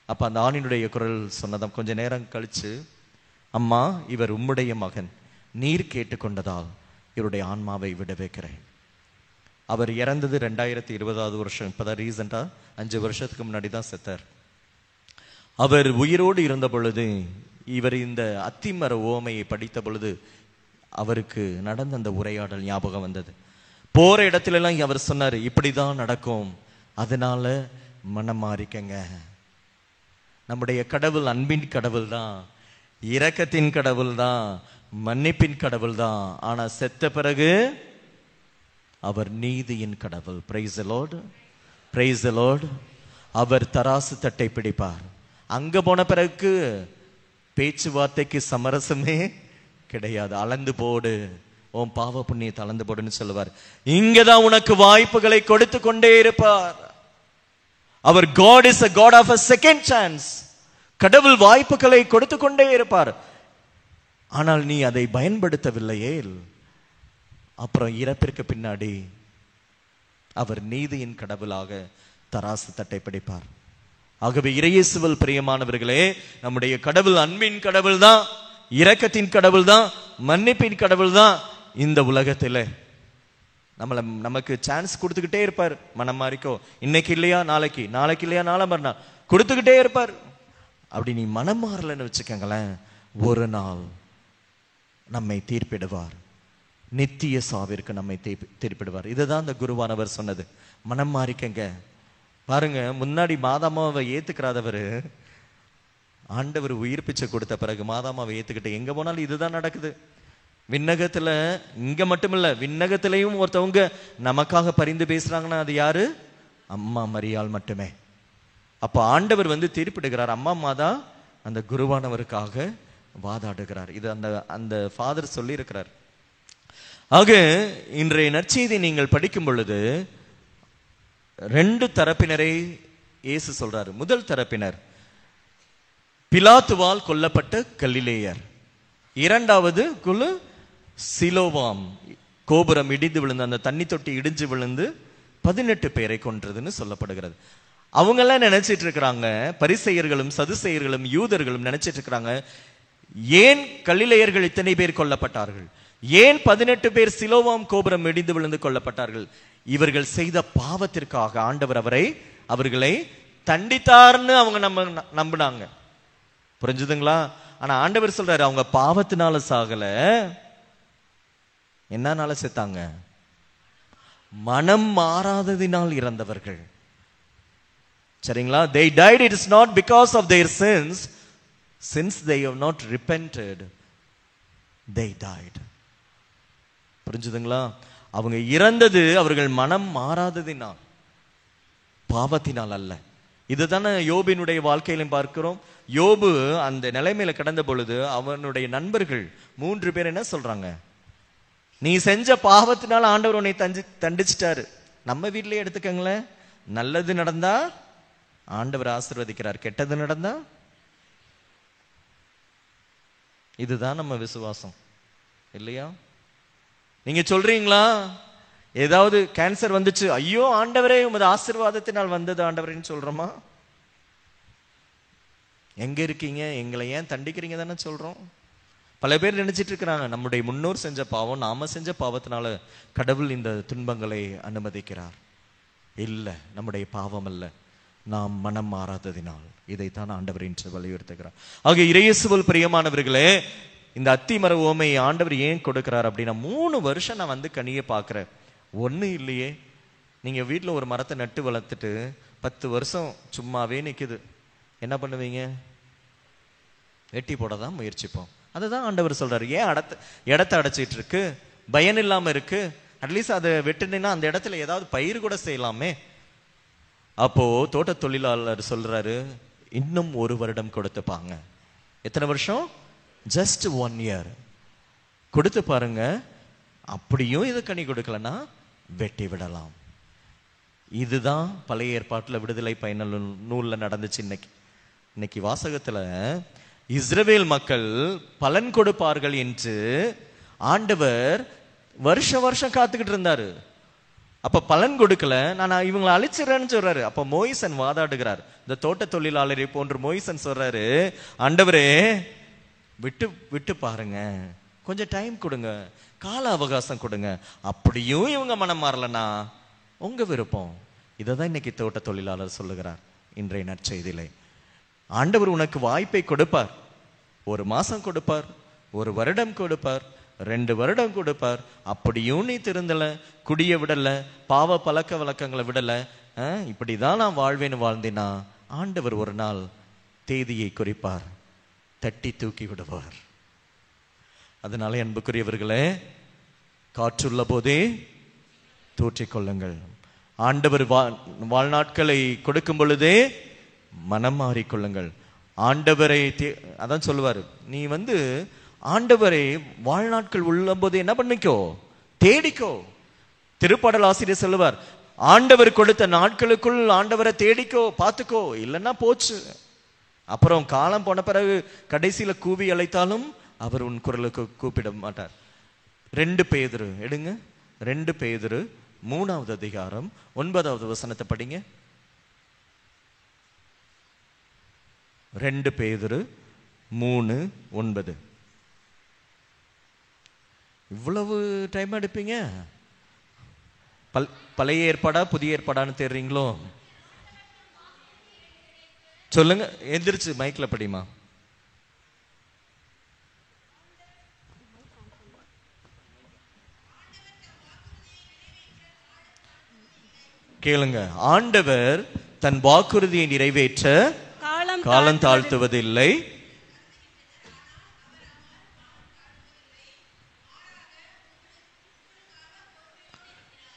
அப்ப அந்த ஆணினுடைய குரல் சொன்னதாம், கொஞ்ச நேரம் கழிச்சு, அம்மா, இவர் உம்முடைய மகன், நீர் கேட்டுக்கொண்டதால் இவருடைய ஆன்மாவை விட வைக்கிறேன். அவர் இறந்தது 2020வது வருஷம், இப்பதான் ரீசெண்டா 5 வருஷத்துக்கு முன்னாடி தான் செத்தார். அவர் உயிரோடு இருந்த பொழுது இவர் இந்த அத்திமர ஓமையை படித்த பொழுது அவருக்கு நடந்த அந்த உரையாடல் ஞாபகம் வந்தது. போற இடத்துல எல்லாம் அவர் சொன்னாரு, இப்படிதான் நடக்கும், அதனால மனம் மாறிக்கங்க. நம்முடைய கடவுள் அன்பின் கடவுள் தான், இரக்கத்தின் கடவுள் தான், மன்னிப்பின் கடவுள் தான். ஆனா செத்த பிறகு அவர் நீதியின் கடவுள். Praise the lord, praise the lord. அவர் தராசு தட்டை பிடிப்பார். அங்க போன பிறகு பேச்சுவார்த்தைக்கு சமரசமே கிடையாது. அளந்து போடு, உன் பாவ புண்ணியத்தை அளந்து போடுன்னு சொல்லுவார். இங்கதான் உனக்கு வாய்ப்புகளை கொடுத்து கொண்டே இருப்பார். அவர் God is a God of a second chance. கடவுள் வாய்ப்புகளை கொடுத்து கொண்டே இருப்பார். ஆனால் நீ அதை பயன்படுத்தவில்லையே, அப்புறம் இறப்பிற்கு பின்னாடி அவர் நீதியின் கடவுளாக தராசு தட்டை பிடிப்பார். ஆகவே இறையேசுவில் பிரியமானவர்களே, நம்முடைய கடவுள் அன்பின் கடவுள் தான், இரக்கத்தின் கடவுள் தான், மன்னிப்பின் கடவுள் தான். இந்த உலகத்தில் நமக்கு சான்ஸ் கொடுத்துக்கிட்டே இருப்பார். மனம் மாறிக்கோ, இன்னைக்கு இல்லையா நாளைக்கு, நாளைக்கு இல்லையா நாளை மறுநாள் கொடுத்துக்கிட்டே இருப்பார். அப்படி நீ மனம் மாறலன்னு வச்சுக்கங்களேன், ஒரு நாள் நம்மை தீர்ப்பிடுவார், நித்திய சாவிற்கு நம்மை தீர்ப்பிடுவார். இதுதான் அந்த குருவானவர் சொன்னது, மனம் மாறிக்கங்க. பாருங்க, முன்னாடி மாதாமாவை ஏத்துக்கிறாதவர் ஆண்டவர் உயிர் பிச்சை கொடுத்த பிறகு மாதாமாவை ஏத்துக்கிட்டு எங்க போனாலும் இதுதான் நடக்குது. விண்ணகத்துல, இங்க மட்டுமில்ல, விண்ணகத்திலையும் ஒருத்தவங்க நமக்காக பரிந்து பேசுறாங்கன்னா அது யாரு? அம்மா மரியாள் மட்டுமே. அப்ப ஆண்டவர் தீர்ப்பிடுகிறார். அம்மா மாதா அந்த குருவானவருக்காக வாதாடுகிறார். இது அந்த ஃபாதர் சொல்லி இருக்கிறார். ஆக இன்றைய நற்செய்தி நீங்கள் படிக்கும் பொழுது 2 தரப்பினரை இயேசு சொல்றாரு. முதல் தரப்பினர் பிலாத்துவால் கொல்லப்பட்ட கலிலேயர். இரண்டாவது குழு சிலோவாம் கோபுரம் இடிந்து விழுந்து, அந்த தண்ணி தொட்டி இடிஞ்சு விழுந்து 18 பேரை கொன்றதுன்னு சொல்லப்படுகிறது. அவங்க எல்லாம் நினைச்சிட்டு இருக்கிறாங்க, பரிசேயர்களும் சதுசேயர்களும் யூதர்களும் நினைச்சிட்டு இருக்கிறாங்க, ஏன் கலிலேயர்கள் இத்தனை பேர் கொல்லப்பட்டார்கள், ஏன் 18 பேர் சிலோவாம் கோபுரம் இடிந்து விழுந்து கொல்லப்பட்டார்கள்? இவர்கள் செய்த பாவத்திற்காக ஆண்டவர் அவர்களை தண்டித்தார்னு அவங்க நம்பினாங்க. புரிஞ்சுதுங்களா? ஆனா ஆண்டவர் சொல்றாரு, அவங்க பாவத்தினால சாகல, என்னனால செத்தாங்க? மனம் மாறாததினால் இறந்தவர்கள். சரிங்களா? they died, it is not because of their sins, since they have not repented, they died. புரிஞ்சுதுங்களா? அவங்க இறந்தது அவர்கள் மனம் மாறாததினால், பாவத்தினால் அல்ல. இதுதானே யோபினுடைய வாழ்க்கையிலும் பார்க்கிறோம். யோபு அந்த நிலைமையில கடந்த பொழுது அவனுடைய நண்பர்கள் 3 பேர் என்ன சொல்றாங்க? நீ செஞ்ச பாவத்தினால ஆண்டவர் உன்னை தண்டிச்சிட்டாரு. நம்ம வீட்டிலேயே எடுத்துக்கங்களேன், நல்லது நடந்தா ஆண்டவர் ஆசீர்வதிக்கிறார், கெட்டது நடந்தா. இதுதான் நம்ம விசுவாசம் இல்லையா? நீங்க சொல்றீங்களா, ஏதாவது கேன்சர் வந்துச்சு, ஐயோ ஆண்டவரே உமது ஆசீர்வாதத்தினால் வந்தது ஆண்டவரேன்னு சொல்றோமா? எங்க இருக்கீங்க, எங்களை ஏன் தண்டிக்கிறீங்க தானே சொல்றோம். பல பேர் நினைச்சிட்டு இருக்கிறாங்க, நம்முடைய முன்னோர் செஞ்ச பாவம், நாம செஞ்ச பாவத்தினால கடவுள் இந்த துன்பங்களை அனுமதிக்கிறார். இல்ல, நம்முடைய பாவம் அல்ல, நாம் மனம் மாறாததினால். இதைத்தான் ஆண்டவர் இன்று வலியுறுத்துகிறார். ஆக இறையேசுவில் பிரியமானவர்களே, இந்த அத்திமர ஓமையை ஆண்டவர் ஏன் கொடுக்கிறார் அப்படின்னா, 3 வருஷம் நான் வந்து கனியை பார்க்கிறேன், ஒன்றும் இல்லையே. நீங்க வீட்டில் ஒரு மரத்தை நட்டு வளர்த்துட்டு 10 வருஷம் சும்மாவே நிற்குது, என்ன பண்ணுவீங்க? வெட்டி போட தான் முயற்சிப்போம். அதுதான் ஆண்டவர் சொல்றாரு. ஏன் இடத்த அடைச்சிட்டு இருக்கு, பயன் இல்லாம இருக்கு, அட்லீஸ்ட் அதை வெட்டுனா அந்த இடத்துல ஏதாவது பயிர் கூட செய்யலாமே. அப்போ தோட்ட தொழிலாளர் சொல்றாரு, இன்னும் 1 வருடம் கொடுத்துப்பாங்க. எத்தனை வருஷம்? ஜஸ்ட் 1 இயர் கொடுத்து பாருங்க. அப்படியும் இது கனி கொடுக்கலன்னா வெட்டி விடலாம். இதுதான் பழைய ஏற்பாட்டில் விடுதலை பயண நூல்ல நடந்துச்சு. இன்னைக்கு வாசகத்துல இஸ்ரவேல் மக்கள் பலன் கொடுப்பார்கள் என்று ஆண்டவர் வருஷம் காத்துக்கிட்டு இருந்தாரு. அப்ப பலன் கொடுக்கல, நான் இவங்களை அழிச்சிடறேன்னு சொல்றாரு. அப்ப மோயிசன் வாதாடுகிறார். இந்த தோட்ட தொழிலாளரை போன்று மோயிசன் சொல்றாரு, ஆண்டவரே விட்டு பாருங்க, கொஞ்சம் டைம் கொடுங்க, கால அவகாசம் கொடுங்க. அப்படியும் இவங்க மனம் மாறலன்னா உங்க விருப்பம். இதைதான் இன்னைக்கு தோட்ட தொழிலாளர் சொல்லுகிறார். இன்றைய நற்செய்தியிலே ஆண்டவர் உனக்கு வாய்ப்பை கொடுப்பார். 1 மாசம் கொடுப்பார், 1 வருடம் கொடுப்பார், 2 வருடம் கொடுப்பார். அப்படியும் நீ திருந்தல, குடிய விடல, பாவ பழக்க வழக்கங்களை விடல, இப்படிதான் நான் வாழ்வேன்னு வாழ்ந்தேனா ஆண்டவர் ஒரு நாள் தேதியை குறிப்பார், தட்டி தூக்கி விடுவார். அதனால அன்புக்குரியவர்களே, காற்றுள்ள போதே தூற்றிக்கொள்ளுங்கள். ஆண்டவர் வாழ்நாட்களை கொடுக்கும் பொழுதே மனம் மாறிக்கொள்ளுங்கள். ஆண்டவரை அதான் சொல்லுவாரு, நீ வந்து ஆண்டவரை வாழ்நாட்கள் உள்ள போது என்ன பண்ணிக்கோ, தேடிக்கோ. திருப்பாடல் ஆசிரியர் சொல்லுவார், ஆண்டவர் கொடுத்த நாட்களுக்குள் ஆண்டவரை தேடிக்கோ, பார்த்துக்கோ, இல்லைன்னா போச்சு. அப்புறம் காலம் போன பிறகு கடைசியில கூவி அழைத்தாலும் அவர் உன் குரலுக்கு கூப்பிட மாட்டார். 2 பேதுரு எடுங்க, 2 பேதுரு 3வது அதிகாரம் 9வது வசனத்தை படிங்க. 2 பேதுரு 3:9. இவ்வளவு டைம் எடுப்பீங்க? பழைய ஏற்பாடா புதிய ஏற்பாடான்னு தேடுறீங்களோ? சொல்லுங்க, எந்திரிச்சு மைக்ல படிமா. கேளுங்க, ஆண்டவர் தன் வாக்குறுதியை நிறைவேற்ற காலம் தாழ்த்துவதில்லை.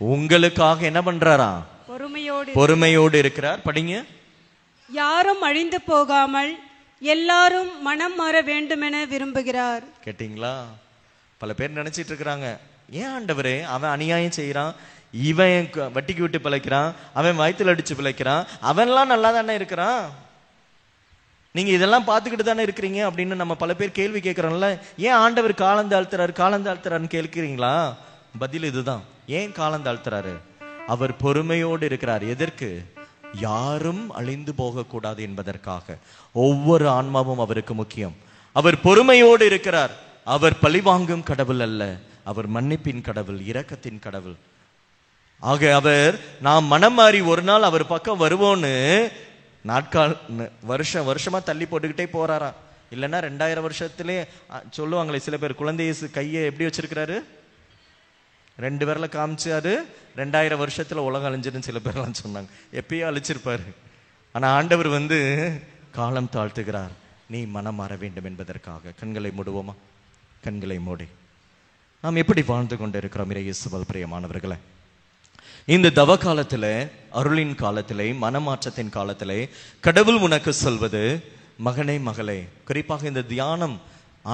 உங்களுக்காக என்ன பண்றாரா? பொறுமையோடு இருக்கிறார். படிங்க. யாரும் அழிந்து போகாமல் எல்லாரும் மனம் மாற வேண்டும் என விரும்புகிறார். கேட்டீங்களா? பல பேர் நினைச்சிட்டு இருக்கிறாங்க, ஏன் ஆண்டவரே அவன் அநியாயம் செய்யறான், இவன் வட்டிக்கு விட்டு பிழைக்கிறான், அவன் வயிற்றுல அடிச்சு பிழைக்கிறான், அவன்லாம் நல்லா தானே இருக்கிறான், நீங்க இதெல்லாம் பார்த்துக்கிட்டு தானே இருக்கிறீங்க அப்படின்னு நம்ம பல பேர் கேள்வி கேட்கறோம்ல. ஏன் ஆண்டவர் காலந்தாழ்த்துறாருன்னு கேட்கிறீங்களா? பதில் இதுதான். ஏன் காலந்தாழ்த்துறாரு? அவர் பொறுமையோடு இருக்கிறார். எதற்கு? யாரும் அழிந்து போக கூடாது என்பதற்காக. ஒவ்வொரு ஆன்மாவும் அவருக்கு முக்கியம். அவர் பொறுமையோடு இருக்கிறார். அவர் பழிவாங்கும் கடவுள் அல்ல, அவர் மன்னிப்பின் கடவுள், இரக்கத்தின் கடவுள். ஆக அவர் நாம் மனம் மாறி ஒரு நாள் அவர் பக்கம் வருவோன்னு நாட்கால் வருஷமா தள்ளி போட்டுக்கிட்டே போறாரா. இல்லைன்னா 2000 வருஷத்திலே சொல்லுவாங்களே சில பேர், குழந்தை இயேசு கையை எப்படி வச்சிருக்கிறாரு, 2 விரல காமிச்சாரு, 2000 வருஷத்துல உலகம் அழிஞ்சிருன்னு சில பேர்லாம் சொன்னாங்க. எப்பயோ அழிச்சிருப்பாரு. ஆனா ஆண்டவர் வந்து காலம் தாழ்த்துகிறார், நீ மனம் மாற வேண்டும் என்பதற்காக. கண்களை மூடுவோமா? கண்களை மூடி நாம் எப்படி வாழ்ந்து கொண்டு இருக்கிறோம் இயேசுவில் பிரியமானவர்களே? இந்த தவ காலத்திலே, அருளின் காலத்திலே, மனமாற்றத்தின் காலத்திலே கடவுள் உனக்கு சொல்வது, மகனே மகளே, குறிப்பாக இந்த தியானம்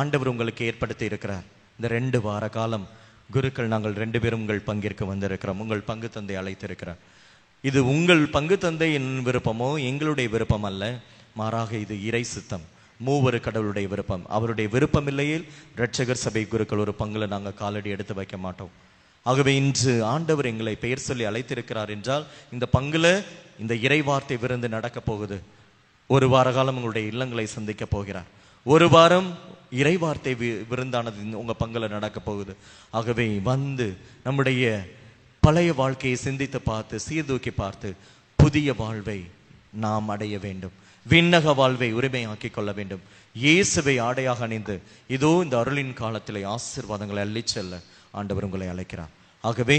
ஆண்டவர் உங்களுக்கு ஏற்படுத்தி இருக்கிறார். இந்த 2 வார காலம் குருக்கள் நாங்கள் 2 பேரும் உங்கள் பங்கிற்கு வந்திருக்கிறோம். உங்கள் பங்கு தந்தை அழைத்திருக்கிறார். இது உங்கள் பங்கு தந்தையின் விருப்பமோ எங்களுடைய விருப்பம் அல்ல, மாறாக இது இறை சித்தம், மூவரு கடவுளுடைய விருப்பம். அவருடைய விருப்பம் இல்லையில் இரட்சகர் சபை குருக்கள் ஒரு பங்குல நாங்கள் காலடி எடுத்து வைக்க மாட்டோம். ஆகவே இன்று ஆண்டவர் எங்களை பெயர் சொல்லி அழைத்திருக்கிறார் என்றால் இந்த பங்குல இந்த இறை வார்த்தை விருந்து நடக்க போகுது. 1 வார காலம் உங்களுடைய இல்லங்களை சந்திக்க போகிறார். 1 வாரம் இறை வார்த்தை விருந்தானது உங்க பங்குல நடக்க போகுது. ஆகவே வந்து நம்முடைய பழைய வாழ்க்கையை சிந்தித்து பார்த்து, சீர்தூக்கி பார்த்து, புதிய வாழ்வை நாம் அடைய வேண்டும். விண்ணக வாழ்வை உரிமையாக்கிக் கொள்ள வேண்டும். இயேசுவை ஆடையாக அணிந்து இதோ இந்த அருளின் காலத்திலே ஆசீர்வாதங்களை அள்ளிச் செல்ல ஆண்டவர் உங்களை அழைக்கிறார். ஆகவே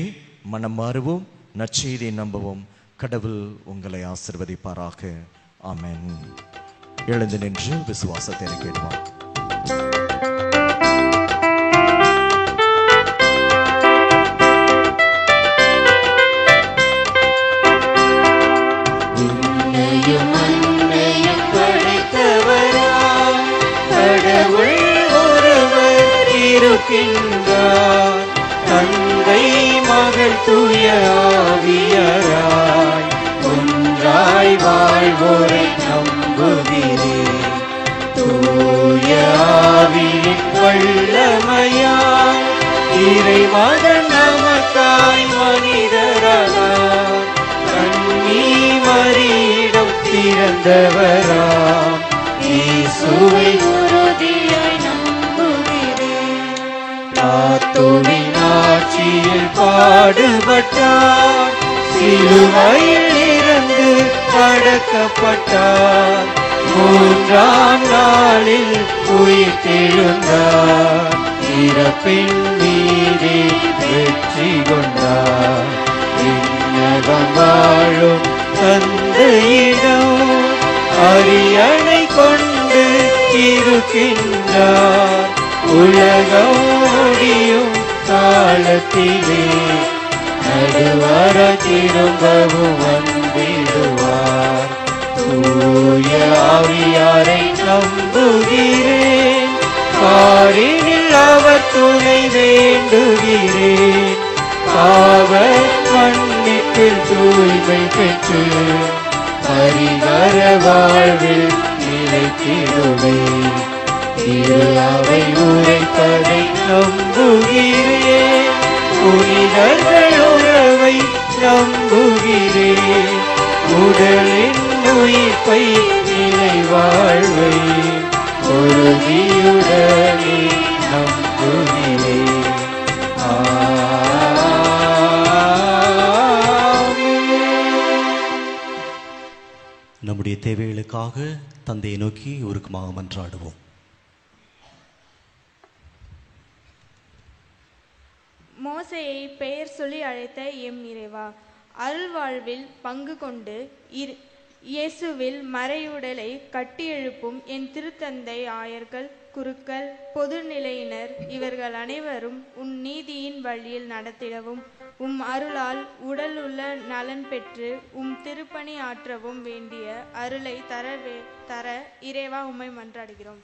மனம் மாறுவோம், நற்செய்தியை நம்புவோம். கடவுள் உங்களை ஆசீர்வதிப்பாராக. ஆமென். எழுந்து நின்று விசுவாசத்தை கேட்போம். கடவுள் ஒருவர் இருக்கின்றார், தந்தை மகள் தூய ஆவியராய் ஒன்றாய் வாழ்வோரை நம்புகிறேன். தூய ஆவியின் வல்லமையால் இறைமகன் நமக்காய் மனிதரானார். கன்னி மரியிடம் பிறந்தவராம் இயேசுவை உறுதியாய் நம்புகிறேன். பிலாத்துவின் ஆட்சியில் பாடுபட்டார், சிலுவையில் இறந்து அடக்கப்பட்டார், மூன்றாம் நாளில் உயிர்த்தெழுந்தார், இறப்பின் மீதே வெற்றி கொண்டார். விண்ணகம் வாழும் தந்தையிடம் அரியணை கொண்டு இருக்கின்றார். உலகம் முடியும் காலத்திலே நடுவர திரும்பவும் வந்திடுவார். தூய ஆவியாரை நம்புகிறேன், பாரினில் அவர் துணை வேண்டுகிறேன். பாவ மன்னிப்பில் தூய்மை பெற்று பரிகார வாழ்வில் நிலைத்திடுவேன். திரு அவை உரைப்பதை நம்புகிறேன், புனிதர்கள் உறவை நம்புகிறேன். உடலின் உயிர்ப்பை நிலை வாழ்வை உறுதியுடனே நம்புகிறேன். நம்முடைய தேவைகளுக்காக தந்தையை நோக்கி உருக்கமாக மன்றாடுவோம். மோசேயை பெயர் சொல்லி அழைத்த எம் இறைவா, அருள் வாழ்வில் பங்கு கொண்டு இயேசுவில் மறையுடலை கட்டியெழுப்பும் என் திருத்தந்தை ஆயர்கள், குருக்கள், பொதுநிலையினர் இவர்கள் அனைவரும் உன் நீதியின் வழியில் நடத்திடவும் உம் அருளால் உடல் உள்ள நலன் பெற்று உம் திருப்பணி ஆற்றவும் வேண்டிய அருளை தர இறைவா உம்மை மன்றாடுகிறோம்.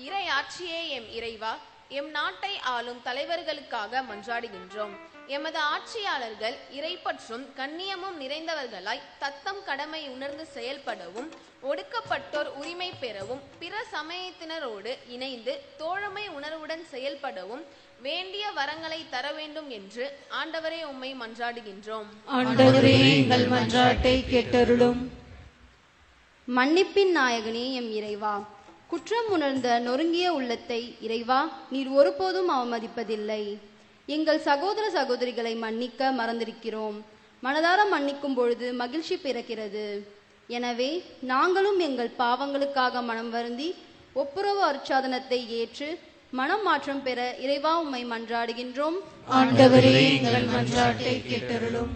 இறையாட்சியே எம் இறைவா, எம் நாட்டை ஆளும் தலைவர்களுக்காக மன்றாடுகின்றோம். எமது ஆட்சியாளர்கள் இறைப்பற்றும் கண்ணியமும் நிறைந்தவர்களாய் தத்தம் கடமை உணர்ந்து செயல்படவும், ஒடுக்கப்பட்டோர் உரிமை பெறவும், பிற சமயத்தினரோடு இணைந்து தோழமை உணர்வுடன் செயல்படவும் வேண்டிய வரங்களை தர வேண்டும் என்று ஆண்டவரே உம்மை மன்றாடுகின்றோம். ஆண்டவரே எங்கள் மன்றாட்டை கேட்டருளும். மன்னிப்பின் நாயகனே எம் இறைவா, குற்றம் உணர்ந்த நொறுங்கிய உள்ளத்தை இறைவா நீர் ஒருபோதும் அவமதிப்பதில்லை. எங்கள் சகோதர சகோதரிகளை மன்னிக்க மறந்திருக்கிறோம். மனதார மன்னிக்கும் பொழுது மகிழ்ச்சி பிறக்கிறது. எனவே நாங்களும் எங்கள் பாவங்களுக்காக மனம் வருந்தி ஒப்புரவு அருட்சாதனத்தை ஏற்று மனம் மாற்றம் பெற இறைவா உம்மை மன்றாடுகின்றோம். ஆண்டவரே எங்கள் மன்றாட்டை கேட்டருளும்.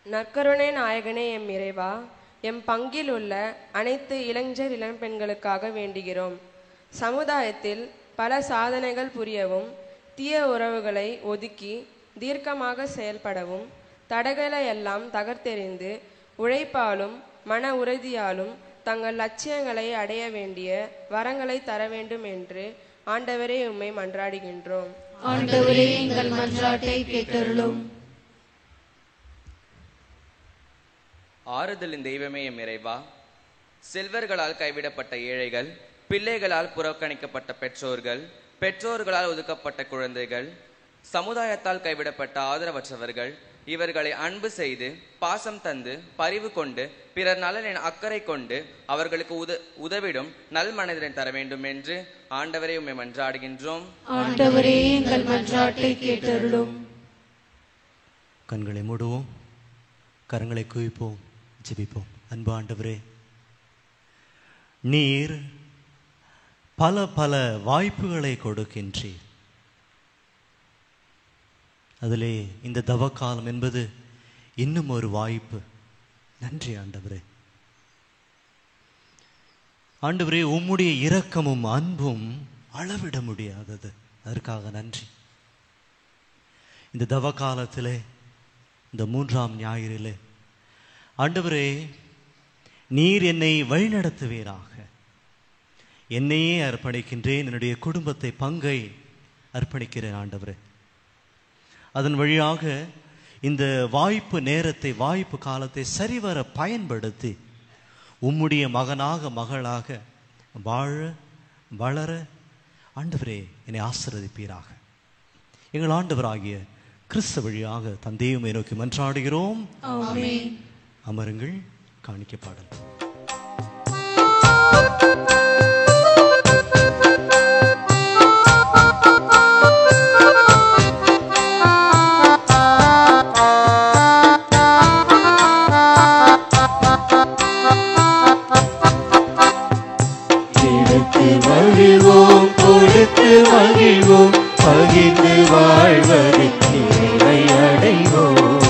நற்கருணை நாயகனே எம் இறைவா, எம் பங்கில் உள்ள அனைத்து இளைஞர் இளம்பெண்களுக்காக வேண்டுகிறோம். சமுதாயத்தில் பல சாதனைகள் புரியவும், தீய உறவுகளை ஒதுக்கி தீர்க்கமாக செயல்படவும், தடைகளை எல்லாம் தகர்த்தெறிந்து உழைப்பாலும் மன உறுதியாலும் தங்கள் லட்சியங்களை அடைய வேண்டிய வரங்களை தர வேண்டும் என்று ஆண்டவரே உம்மை மன்றாடுகின்றோம். ஆண்டவரே எங்கள் மன்றாட்டை கேட்டருளும். ஆறுதலின் தெய்வமே எம் இறைவா, செல்வர்களால் கைவிடப்பட்ட ஏழைகள், பிள்ளைகளால் புறக்கணிக்கப்பட்ட பெற்றோர்கள், பெற்றோர்களால் ஒதுக்கப்பட்ட குழந்தைகள், சமுதாயத்தால் கைவிடப்பட்ட ஆதரவற்றவர்கள், இவர்களை அன்பு செய்து பாசம் தந்து பரிவு கொண்டு பிறர் நலனின் அக்கறை கொண்டு அவர்களுக்கு உதவிடும் நல் மனதினை தர வேண்டும் என்று ஆண்டவரே உம்மை மன்றாடுகின்றோம். ஆண்டவரே எங்கள் மன்றாட்டை கேட்டருளும். கண்களை மூடுவோம், கரங்களை குவிப்போம், ஜெபிப்போம். அன்பு ஆண்டவரே, நீர் பல பல வாய்ப்புகளை கொடுக்கின்றீர். அதிலே இந்த தவக்காலம் என்பது இன்னும் ஒரு வாய்ப்பு. நன்றி ஆண்டவரே. ஆண்டவரே, உம்முடைய இரக்கமும் அன்பும் அளவிட முடியாதது. அதற்காக நன்றி. இந்த தவக்காலத்திலே, இந்த 3ஆம் ஞாயிறிலே ஆண்டவரே, நீர் என்னை வழிநடத்துவீராக. என்னையே அர்ப்பணிக்கின்றேன், என்னுடைய குடும்பத்தை பங்கை அர்ப்பணிக்கிறேன் ஆண்டவரே. அதன் வழியாக இந்த வாய்ப்பு நேரத்தை, வாய்ப்பு காலத்தை சரிவர பயன்படுத்தி உம்முடைய மகனாக மகளாக வாழ வளர ஆண்டவரே என்னை ஆசீர்வதிப்பீராக. எங்கள் ஆண்டவராகிய கிறிஸ்து வழியாக தந்தையுமை நோக்கி மன்றாடுகிறோம். ஆமென். அமருங்கள், காணிக்கை பாடல். மகிழ்வோம், கொடுத்து மகிழ்வோம், பகிர்ந்து வாழ்வது நிறைவை அடைவோம்.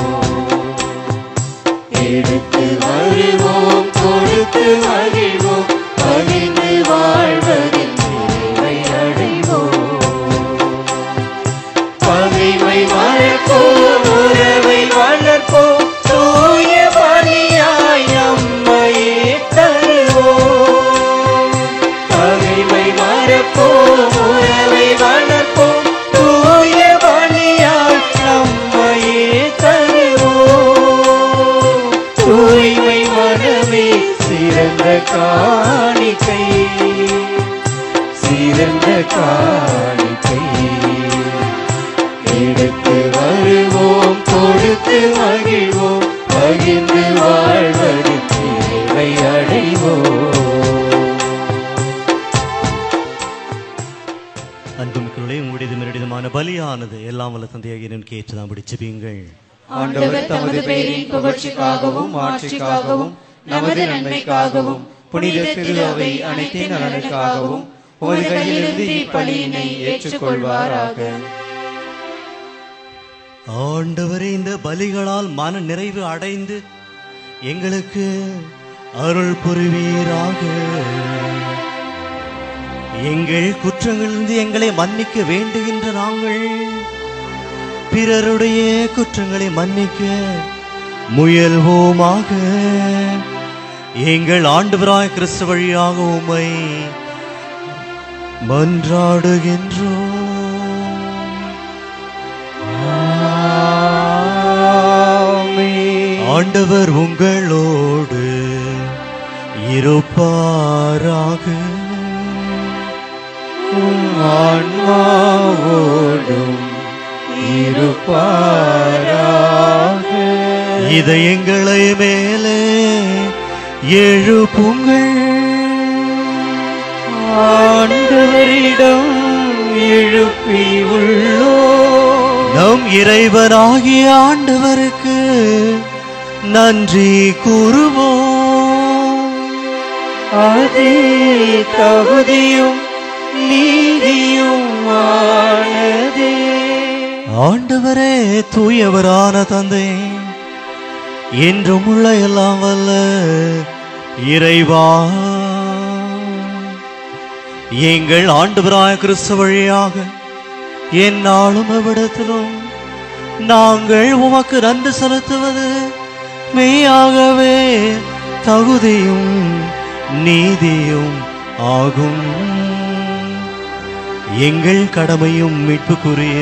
எடுத்து வருவோம், கொடுத்து மகிழ்வோம், பகிர்ந்து வாழ்வது நிறைவை அடைவோம். பகைமை மறப்போம், உறவை வளர்ப்போம், தூய பலியாய் நம்மையே தருவோம். பகைமை மறப்போம், உறவை வளர்ப்போம், தூய பலியாய் நம்மையே தருவோம். தூய்மை மனமே சிறந்த காணிக்கை, சிறந்த காணிக்கை. எடுத்து வருவோம், கொடுத்து மகிழ்வோம், பகிர்ந்து வாழ்வது தேவை அடைவோம். அன்புமிக்கவர்களே, உங்களுடைய மிருடிதமான பலியானது எல்லாம் வல்ல தந்தையாகிய எனக்கு ஏற்றதாம் ஜெபியுங்கள். ஆண்டவர் தமது பெயரின் புகழ்ச்சிக்காகவும் மாட்சிக்காகவும் நமது நன்மைக்காகவும் புனித திருவை அனைத்தின் நலனுக்காகவும் உமது கையிலிருந்து இப்பலியினை ஏற்றுக்கொள்வாராக. ஆண்டவரே, இந்த பலிகளால் மன நிறைவு அடைந்து எங்களுக்கு அருள் புரிவீராக. எங்கள் குற்றங்களிலிருந்து எங்களை மன்னிக்க வேண்டுகின்ற நாங்கள் பிறருடைய குற்றங்களை மன்னிக்க முயல்வோமாக. எங்கள் ஆண்டவராய் கிறிஸ்து வழியாக உம்மை மன்றாடுகின்றோம். ஆண்டவர் உங்களோடு இருப்பாராக. ஆன்மாவோடும் இருப்பாராக. இதயங்களை மேலே எழுப்புங்கள். ஆண்டவரிடம் எழுப்பி உள்ளோ. நம் இறைவனாகிய ஆண்டவருக்கு நன்றி கூறுவோம். அதே தகுதியும் நீதியும் ஆனதே. ஆண்டவரே, தூயவரான தந்தை, என்றும் உள்ள எல்லாம் வல்ல இறைவா, எங்கள் ஆண்டவராய கிறிஸ்து வழியாக எந்நாளும் எவ்விடத்திலும் நாங்கள் உமக்கு நன்றி செலுத்துவது மெய்யாகவே தகுதியும் நீதியும் ஆகும். எங்கள் கடமையும் மீட்புக்குரிய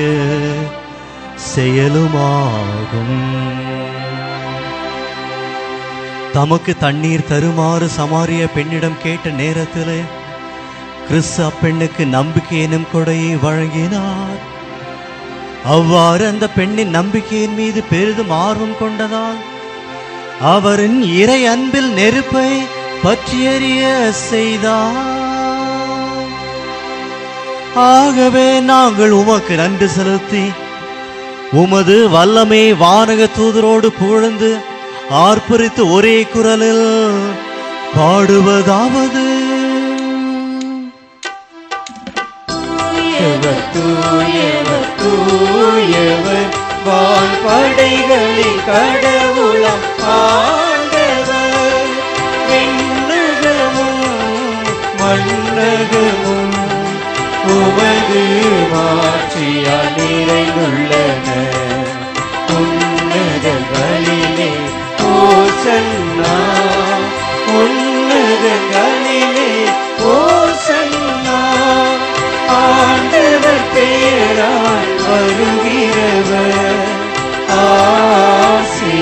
செயலுமாகும். தமக்கு தண்ணீர் தருமாறு சமாரிய பெண்ணிடம் கேட்ட நேரத்திலே கிறிஸ்து அப்பெண்ணுக்கு நம்பிக்கை எனும் கொடையை வழங்கினார். அவ்வாறு அந்த பெண்ணின் நம்பிக்கையின் மீது பெரிதும் ஆர்வம் கொண்டதால் அவரின் இறை அன்பில் நெருப்பை பற்றி எறிய செய்தார். ஆகவே நாங்கள் உமக்கு நன்றி செலுத்தி உமது வல்லமை வானக தூதரோடு புகழ்ந்து ஆர்ப்பரித்து ஒரே குரலில் பாடுவதாவது: தூயவர் தூயவர் தூயவர் வான்படைகளின் கடவுளாம் ஆண்டவர். விண்ணகமும் மண்ணகமும் உமது மாட்சியால் நிறைந்துள்ளன. உன்னதங்களிலே ஓசன்னா, உன்னதங்களிலே ஓசன்னா. ஆண்டவர் பேரால் வருகிறவர் ஆசி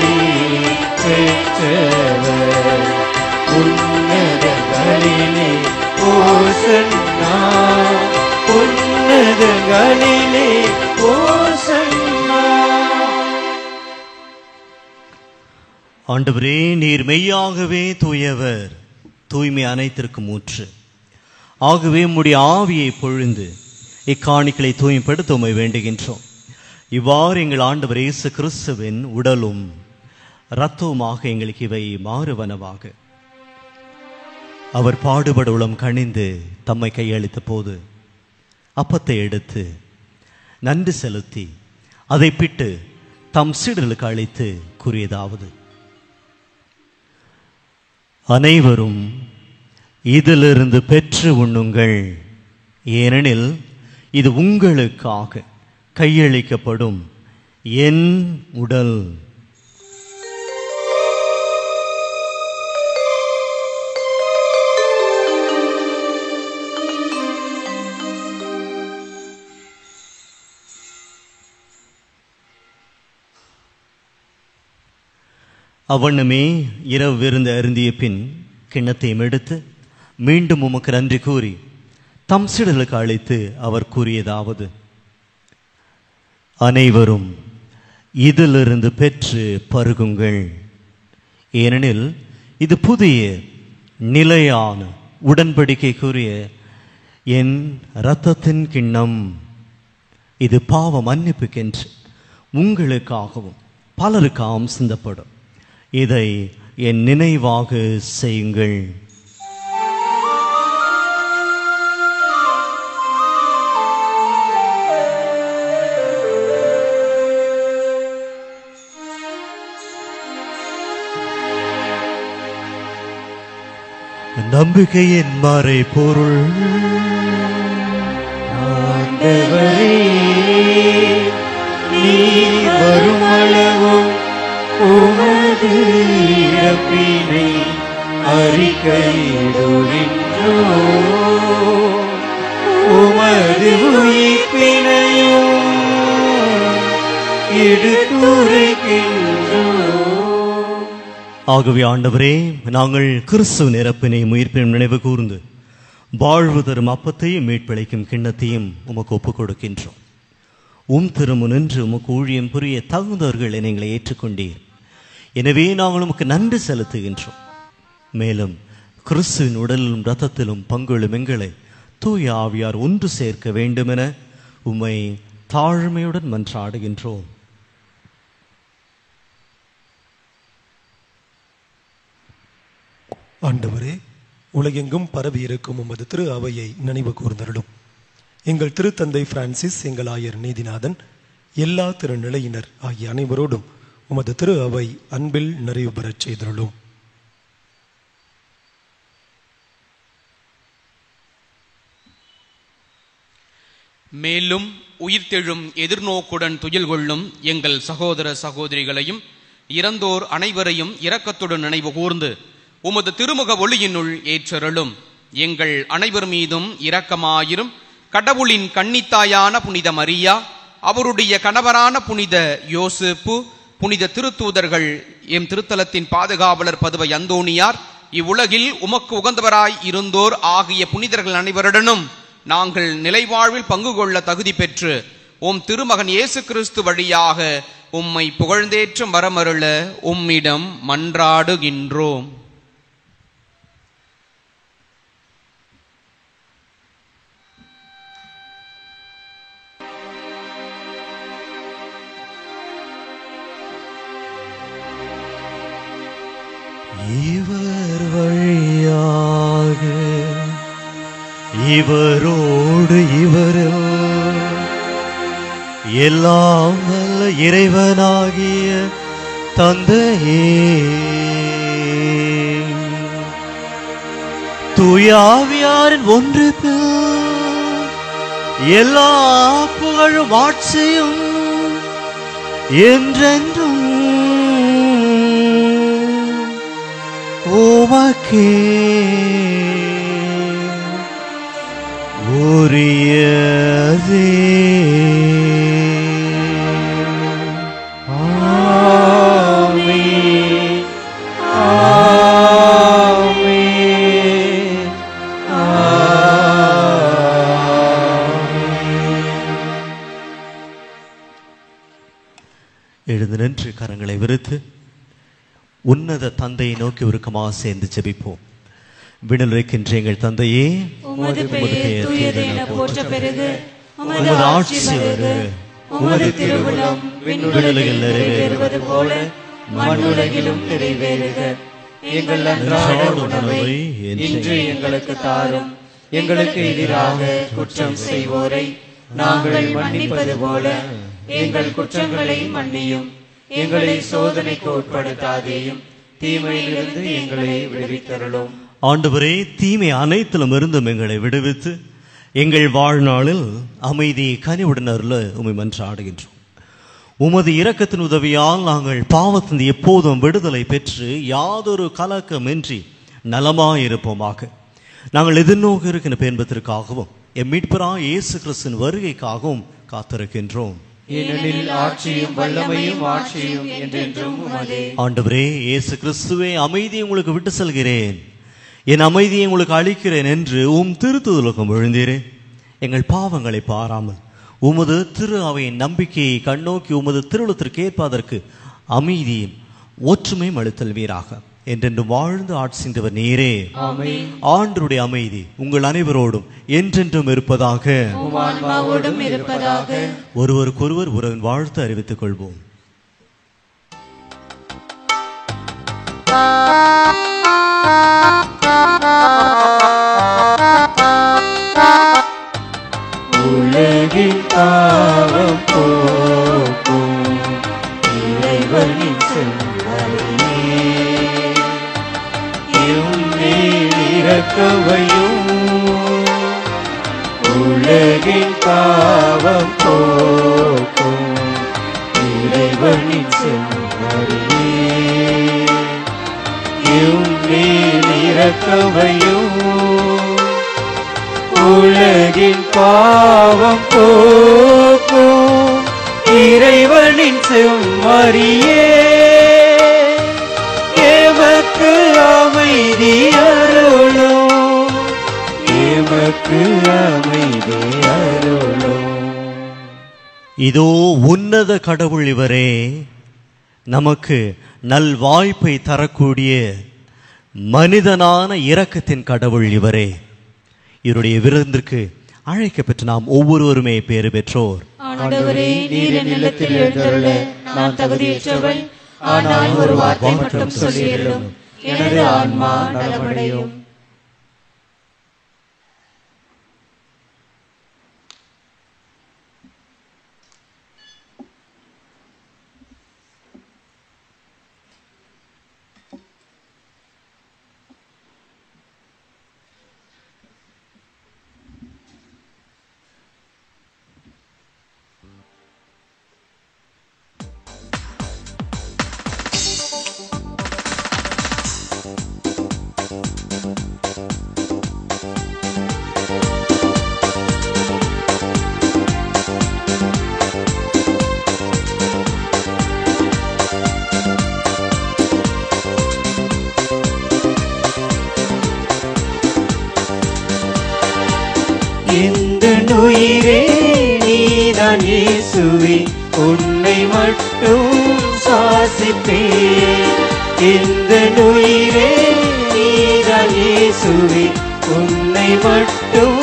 பெற்றவர். உன்னதங்களிலே ஓசன்னா, உன்னதங்களிலே ஓசன்னா. ஆண்டவரே, நீர் மெய்யாகவே தூயவர், தூய்மை அனைத்திற்கும் ஊற்று. ஆகவே உம்முடைய ஆவியை பொழிந்து இக்காணிகளை தூய்மைப்படுத்த உம்மை வேண்டுகின்றோம். இவ்வாறு எங்கள் ஆண்டவர் இயேசு கிறிஸ்துவின் உடலும் இரத்தவுமாக எங்களுக்கு இவை மாறுவனவாக. அவர் பாடுபட உளம் கனிந்து தம்மை கையளித்த போது அப்பத்தை எடுத்து நன்றி செலுத்தி அதை பிட்டு தம் சீடர்களுக்கு அளித்து கூறியதாவது: அனைவரும் இதிலிருந்து பெற்று உண்ணுங்கள், ஏனெனில் இது உங்களுக்காக கையளிக்கப்படும் என் உடல். அவ்வண்ணமே இரவு விருந்து அருந்திய பின் கிண்ணத்தையும் எடுத்து மீண்டும் உமக்கு நன்றி கூறி தம் சீடர்களுக்கு அழைத்து அவர் கூறியதாவது: அனைவரும் இதிலிருந்து பெற்று பருகுங்கள், ஏனெனில் இது புதிய நிலையான உடன்படிக்கைக்குரிய என் இரத்தத்தின் கிண்ணம். இது பாவ மன்னிப்புக்கென்று உங்களுக்காகவும் பலருக்காகவும் சிந்தப்படும். இதை என் நினைவாக செய்யுங்கள். நம்பிக்கையின் மறை பொருள். ஆண்டவரே, நீர் வருமளவும் உமது இறப்பினை அறிக்கையிடுகின்றோம், உமது உயிர்ப்பினையும் எடுத்துரைக்கின்றோம். ஆகவே ஆண்டவரே, நாங்கள் கிறிஸ்துவின் இறப்பினையும் உயிர்ப்பினையும் நினைவு கூர்ந்து வாழ்வு தரும் அப்பத்தையும் மீட்பிழைக்கும் கிண்ணத்தையும் உமக்கு ஒப்புக் கொடுக்கின்றோம். திருமு நின்று உமக்கு ஊழியம் புரிய தகுந்தவர்கள் எங்களை ஏற்றுக்கொண்டீர். எனவே நாங்கள் உமக்கு நன்றி செலுத்துகின்றோம். மேலும் கிறிஸ்துவின் உடலிலும் இரத்தத்திலும் பங்குகளும் எங்களை தூய ஆவியார் ஒன்று சேர்க்க வேண்டுமென உம்மை தாழ்மையுடன் மன்றாடுகின்றோம். ஆண்டவரே, உலகெங்கும் பரவி இருக்கும் உமது திரு அவையை நினைவு கூர்ந்தருளும். எங்கள் திருத்தந்தை பிரான்சிஸ், எங்கள் ஆயர் நீதிநாதன், எல்லா திருநிலையினர் ஆகிய அனைவரோடும் உமது திரு அவை அன்பில் நிறைவு பெறச் செய்தருளும். மேலும் உயிர்த்தெழும் எதிர்நோக்குடன் துயில் கொள்ளும் எங்கள் சகோதர சகோதரிகளையும் இறந்தோர் அனைவரையும் இரக்கத்துடன் நினைவு கூர்ந்து உமது திருமுக ஒளியினுள் ஏற்றருளும். எங்கள் அனைவர் மீதும் இரக்கமாயிரும். கடவுளின் கன்னித்தாயான புனித மரியா, அவருடைய கணவரான புனித யோசேப்பு, புனித திருத்தூதர்கள், எம் திருத்தலத்தின் பாதுகாவலர் பதுவை அந்தோணியார், இவ்வுலகில் உமக்கு உகந்தவராய் இருந்தோர் ஆகிய புனிதர்கள் அனைவருடனும் நாங்கள் நிலைவாழ்வில் பங்கு கொள்ள தகுதி பெற்று உம் திருமகன் இயேசு கிறிஸ்து வழியாக உம்மை புகழ்ந்தேற்றும் வரமருள உம்மிடம் மன்றாடுகின்றோம். இவர் வழியாக இவரோடு இவரில் எல்லாம் வல்ல இறைவனாகிய தந்தையே, தூயாவியாரின் ஒன்றிப்பில் எல்லா புகழும் ஆட்சியும் என்றென்றும் உமக்கே உரியதே. ஆமென், ஆமென், எழுந்து நின்று கரங்களை விரித்து உன்னத தந்தையை நோக்கி உருக்கமாக சேர்ந்து ஜெபிப்போம். விண்ணில் இருக்கின்ற எங்கள் தந்தையே, உமது பெயர் தூயது என போற்ற பெருகு. உமது ஆட்சி வருக. உமது திருவுளம் விண்ணுலகில் நிறைவேறுவது போல மண்ணுலகிலும் நிறைவேறுக. எங்கள் அன்றாட உணவை இன்று எங்களுக்கு தாரும். எங்களுக்கு எதிராக குற்றம் செய்வோரை நாங்கள் மன்னிப்பது போல எங்கள் குற்றங்களை மன்னியும். எங்களை சோதனைக்கு உட்படுத்தாதேயும், தீமையிலிருந்து எங்களை விடுவித்தருளும். ஆண்டவரே, தீமை அனைத்திலும் இருந்தும் எங்களை விடுவித்து எங்கள் வாழ்நாளில் அமைதியை கனிவுடன் அருள உம்மை மன்றாடுகின்றோம். உமது இரக்கத்தின் உதவியால் நாங்கள் பாவத்திலிருந்து எப்போதும் விடுதலை பெற்று யாதொரு கலக்கமின்றி நலமாயிருப்போமாக. நாங்கள் எதிர்நோக்கி இருக்கின்ற பேன்பத்திற்காகவும் எம் மீட்பராகிய இயேசு கிறிஸ்துவின் வருகைக்காகவும் காத்திருக்கின்றோம். ஏனெனில் ஆட்சியும் வல்லமையும் ஆட்சியும் என்றென்றும் உமதே. ஆண்டவரே இயேசு கிறிஸ்துவே, அமைதியை உங்களுக்கு விட்டு செல்கிறேன், என் அமைதியை உங்களுக்கு அளிக்கிறேன் என்று திருத்துதலுக்கும் விழுந்தீரே. எங்கள் பாவங்களை பாராமல் உமது திரு அவையின் நம்பிக்கையை கண்ணோக்கி உமது திருவுளத்திற்கு ஏற்பதற்கு அமைதியும் ஒற்றுமையும் அளித்தல்வீராக. என்றென்று வாழ்ந்து ஆட்சிந்தவர் நீரே. ஆண்டருடைய அமைதி உங்கள் அனைவரோடும் என்றென்றும் இருப்பதாக. ஒருவருக்கொருவர் உறவின் வாழ்த்து அறிவித்துக் கொள்வோம். உலகின் பாவம் போக்கும் இறைவனின் செம்மறியே, எம்மேல் இரக்கவையும். உலகின் பாவம் போக்கும் இறைவனின் செம்மறியே, எம்மேல் இரக்கவையும். உலகின் பாவம் போக்கும் இறைவனின் செம்மறியே, எமக்கு அமைதி அருளும், எமக்கு அமைதி அருளும். இதோ உன்னத கடவுள் இவரே, நமக்கு நல்வாய்ப்பை தரக்கூடிய மனிதனான இரக்கத்தின் கடவுள் இவரே. இவருடைய விருந்திற்கு அழைக்கப்பட்டு நாம் ஒவ்வொருவருமே பேறு பெற்றோர். ஆண்டவரே, நீர் என் இல்லத்தில் எழுந்தருள நான் தகுதியற்றவள். ஆனால் ஒரு வார்த்தை மட்டும் சொல்லியருளும், எனது ஆன்மா நலமடையும். இந்த உயிரே நீதான் நீதான் இயேசுவே உன்னை மட்டும் சுவாசிப்பேன். இந்த உயிரே நீதான் இயேசுவே உன்னை மட்டும்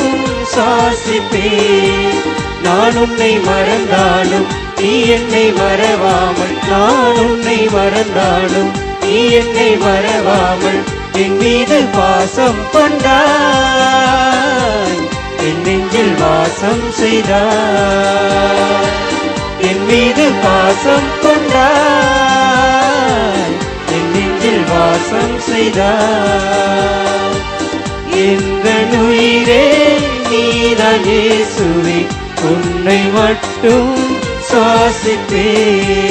சுவாசிப்பேன். நான் உன்னை மறந்தாலும் நீ என்னை மறவாமல், நான் உன்னை மறந்தாலும் நீ என்னை மறவாமல் என் மீது பாசம் கொண்டாய், என் நெஞ்சில் வாசம் செய்தாய். என் மீது பாசம் கொண்டாய், என் நெஞ்சில் வாசம் செய்தாய். இந்த உயிரே நீதான் இயேசுவே உன்னை மட்டும் சுவாசிப்பேன்.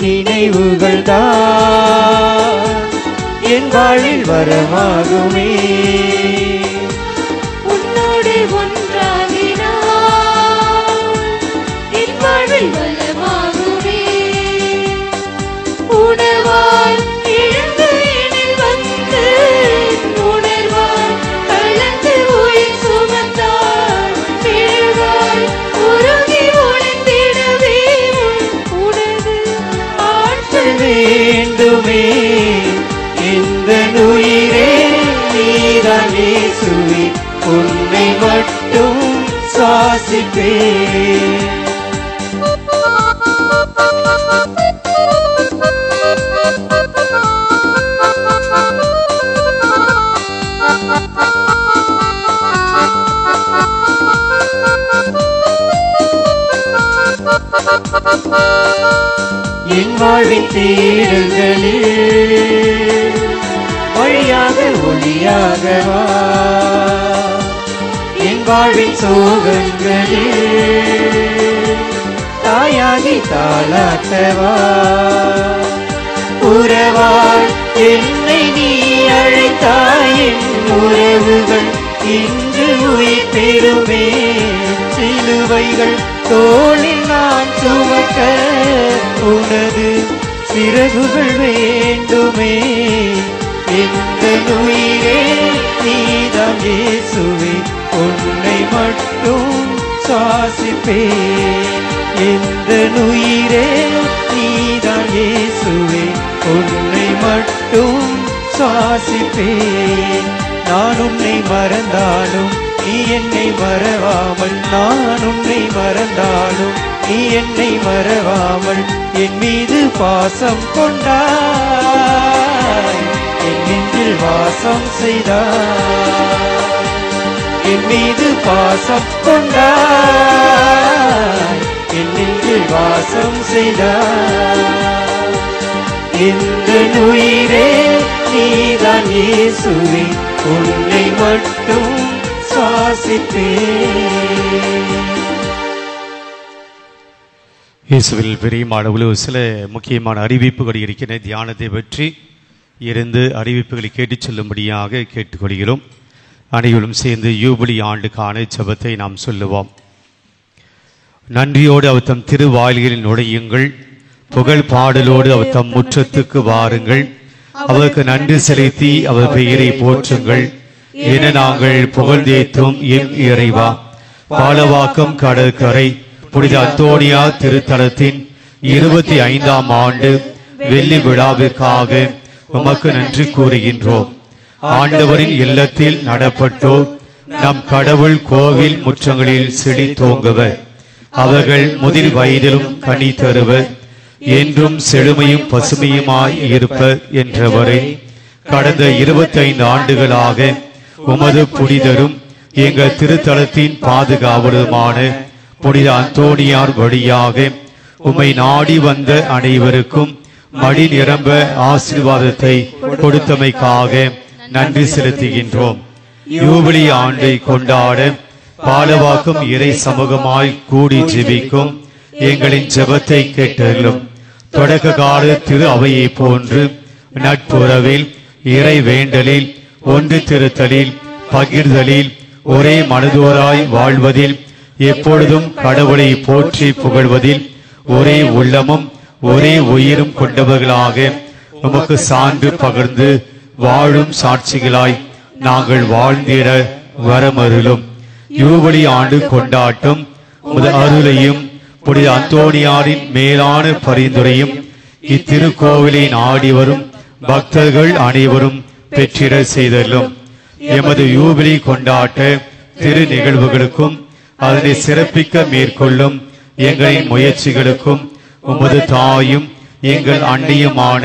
நினைவுகள் தான் என் வாழ்வில் வரமாகுமே, உன்னோடு ஒன்றாகினான் என் வாழ்வில் வளமாகுமே. உணவாய் எழுந்து எனில் வந்து உணர்வாய் கலந்து உயிர் சுமந்தாய். பிழவாய் உருகி ஒளிந்திடவே உனது ஆற்றல் வேண்டுமே. இந்த உயிரே நீதான் இயேசுவே உன்னை மட்டும் சுவாசிப்பேன். என் வாழ்வின் தேடல்களில் வழியாக ஒளியாகவா, என் வாழ்வின் சோகங்களில் தாயாகி தாளாட்டவா. உறவாய் என்னை நீ அழைத்தாய், என் உறவுகள் இன்று உயிர் பெறுமே. சிலுவைகள் தோளில் நான் சுமக்க உனது சிறகுகள் வேண்டுமே. இந்த உயிரே நீதான் இயேசுவே உன்னை மட்டும் சுவாசிப்பேன். இந்த உயிரே நீதான் இயேசுவே உன்னை மட்டும் சுவாசிப்பேன். நான் உன்னை மறந்தாலும் நீ என்னை மறவாமல், நான் உன்னை மறந்தாலும் நீ என்னை மறவாமல் என் மீது பாசம் கொண்டாய், என் நெஞ்சில் வாசம் செய்தாய். என் மீது பாசம் கொண்டாய், என் நெஞ்சில் வாசம் செய்தாய். இந்த உயிரே நீதான் இயேசுவே உன்னை மட்டும் இயேசுவில் பிரியமானவர்களே, சில முக்கியமான அறிவிப்புகள் இருக்கின்ற தியானத்தை பற்றி இருந்து அறிவிப்புகளை கேட்டுச் செல்லும்படியாக கேட்டுக்கொள்கிறோம். அனைவரும் சேர்ந்து யூபிலி ஆண்டுக்கான ஜெபத்தை நாம் சொல்லுவோம். நன்றியோடு அவர் தம் திருவாயில்களில் நுழையுங்கள், புகழ் பாடலோடு அவர் தம் முற்றத்துக்கு வாருங்கள். அவருக்கு நன்றி செலுத்தி அவர் பெயரை போற்றுங்கள் என நாங்கள் புகழ்ந்தேத்தும் எம் இறைவா. பாலவாக்கம் கடற்கரை புனித அந்தோனியா திருத்தலத்தின் 25ஆம் ஆண்டு வெள்ளி விழாவிற்காக உமக்கு நன்றி கூறுகின்றோம். ஆண்டவரின் இல்லத்தில் நடப்பட்டோர் நம் கடவுள் கோவில் முற்றங்களில் செழித்தோங்குவர். அவர்கள் முதிர் வயதிலும் கனி தருவர், என்றும் செழுமையும் பசுமையுமாய் இருப்பர் என்றவரை கடந்த 25 ஆண்டுகளாக உமது புனிதரும் எங்கள் திருத்தலத்தின் பாதுகாவலருமான புனித அந்தோனியார் வழியாக உம்மை நாடி வந்த அனைவருக்கும் மடி நிரம்ப ஆசீர்வாதத்தை கொடுத்தமைக்காக நன்றி செலுத்துகின்றோம். யூபிலி ஆண்டை கொண்டாட பாலவாக்கும் இறை சமூகமாய் கூடி ஜெபிக்கும் எங்களின் ஜெபத்தை கேட்டருளும். தொடக்க கால திரு அவையை போன்று நட்புறவில், இறை வேண்டலில், ஒன்று திருத்தலில், பகிர்தலில், ஒரே மனதோராய் வாழ்வதில், எப்பொழுதும் கடவுளை போற்றி புகழ்வதில் ஒரே உள்ளமும் ஒரே உயிரும் கொண்டவர்களாக உமக்கு சான்று பகிர்ந்து வாழும் சாட்சிகளாய் நாங்கள் வாழ்ந்திட வரமருளும். யூபிலி ஆண்டு கொண்டாட்டம் உமது அருளையும் புனித அந்தோணியாரின் மேலான பரிந்துரையும் இத்திருக்கோவிலை நாடி வரும் பக்தர்கள் அனைவரும் பெற்றிட செய்தலும். எமது யூபிலி கொண்டாட்ட திரு நிகழ்வுகளுக்கும் அதனை சிறப்பிக்க மேற்கொள்ளும் எங்களின் முயற்சிகளுக்கும் உமது தாயும் எங்கள் அன்னியுமான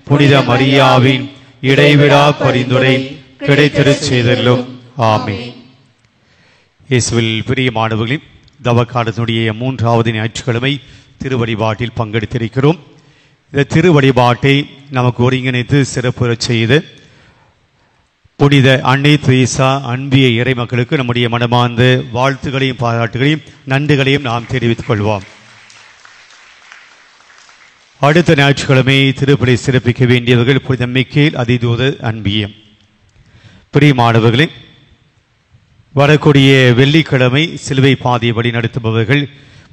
புனித மரியாவின் இடைவிடா பரிந்துரை கிடைத்திட செய்தலும். ஆமென். இயேசுவில் பிரியமானவர்களின் தவக்காலத்தினுடைய 3வது ஞாயிற்றுக்கிழமை திருவழிபாட்டில் பங்கெடுத்திருக்கிறோம். இந்த திருவழிபாட்டை நமக்கு ஒருங்கிணைத்து சிறப்புறச் செய்து புனித அன்னை தெரேசா அன்பிய இறைமக்களுக்கு நம்முடைய மனமார்ந்த வாழ்த்துகளையும் பாராட்டுகளையும் நன்றிகளையும் நாம் தெரிவித்துக் கொள்வோம். அடுத்த ஞாயிற்றுக்கிழமை திருப்பலி சிறப்பிக்க வேண்டியவர்கள் புனித மிக்கேல் அதிதூதர் அன்பியம். பிரியமானவர்களே, வரக்கூடிய வெள்ளிக்கிழமை சிலுவை பாதையை வழி நடத்துபவர்கள்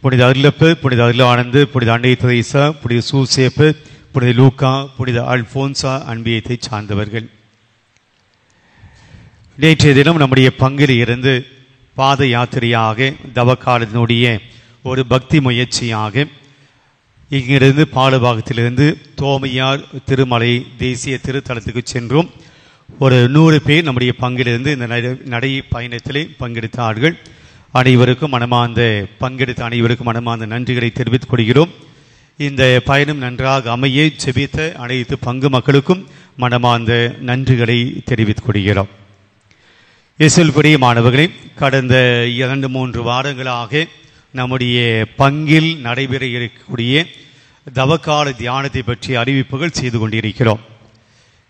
புனித அருளப்பு, புனித அருளானந்து, புனித அன்னை தெரேசா, புனித சூசேப்பு, புனித லூக்கா, புனித அல்போன்சா அன்பியத்தை சார்ந்தவர்கள். நேற்றைய தினம் நம்முடைய பங்கில் இருந்து பாத யாத்திரையாக தவக்காலத்தினுடைய ஒரு பக்தி முயற்சியாக இங்கிருந்து பாலபாகத்திலிருந்து தோமையார் திருமலை தேசிய திருத்தலத்துக்கு சென்றோம். ஒரு 100 பேர் நம்முடைய பங்கிலிருந்து இந்த நடை பயணத்திலே பங்கெடுத்தார்கள். அனைவருக்கும் பங்கெடுத்த அனைவருக்கும் மனமார்ந்த நன்றிகளை தெரிவித்துக் கொள்கிறோம். இந்த பயணம் நன்றாக அமைய செபித்த அனைத்து பங்கு மக்களுக்கும் மனமார்ந்த நன்றிகளை தெரிவித்துக் கொள்கிறோம். இயேசுவில் பிரியமானவர்களே, கடந்த 2-3 வாரங்களாக நம்முடைய பங்கில் நடைபெற இருக்கக்கூடிய தவக்கால தியானத்தை பற்றிய அறிவிப்புகள் செய்து கொண்டிருக்கிறோம்.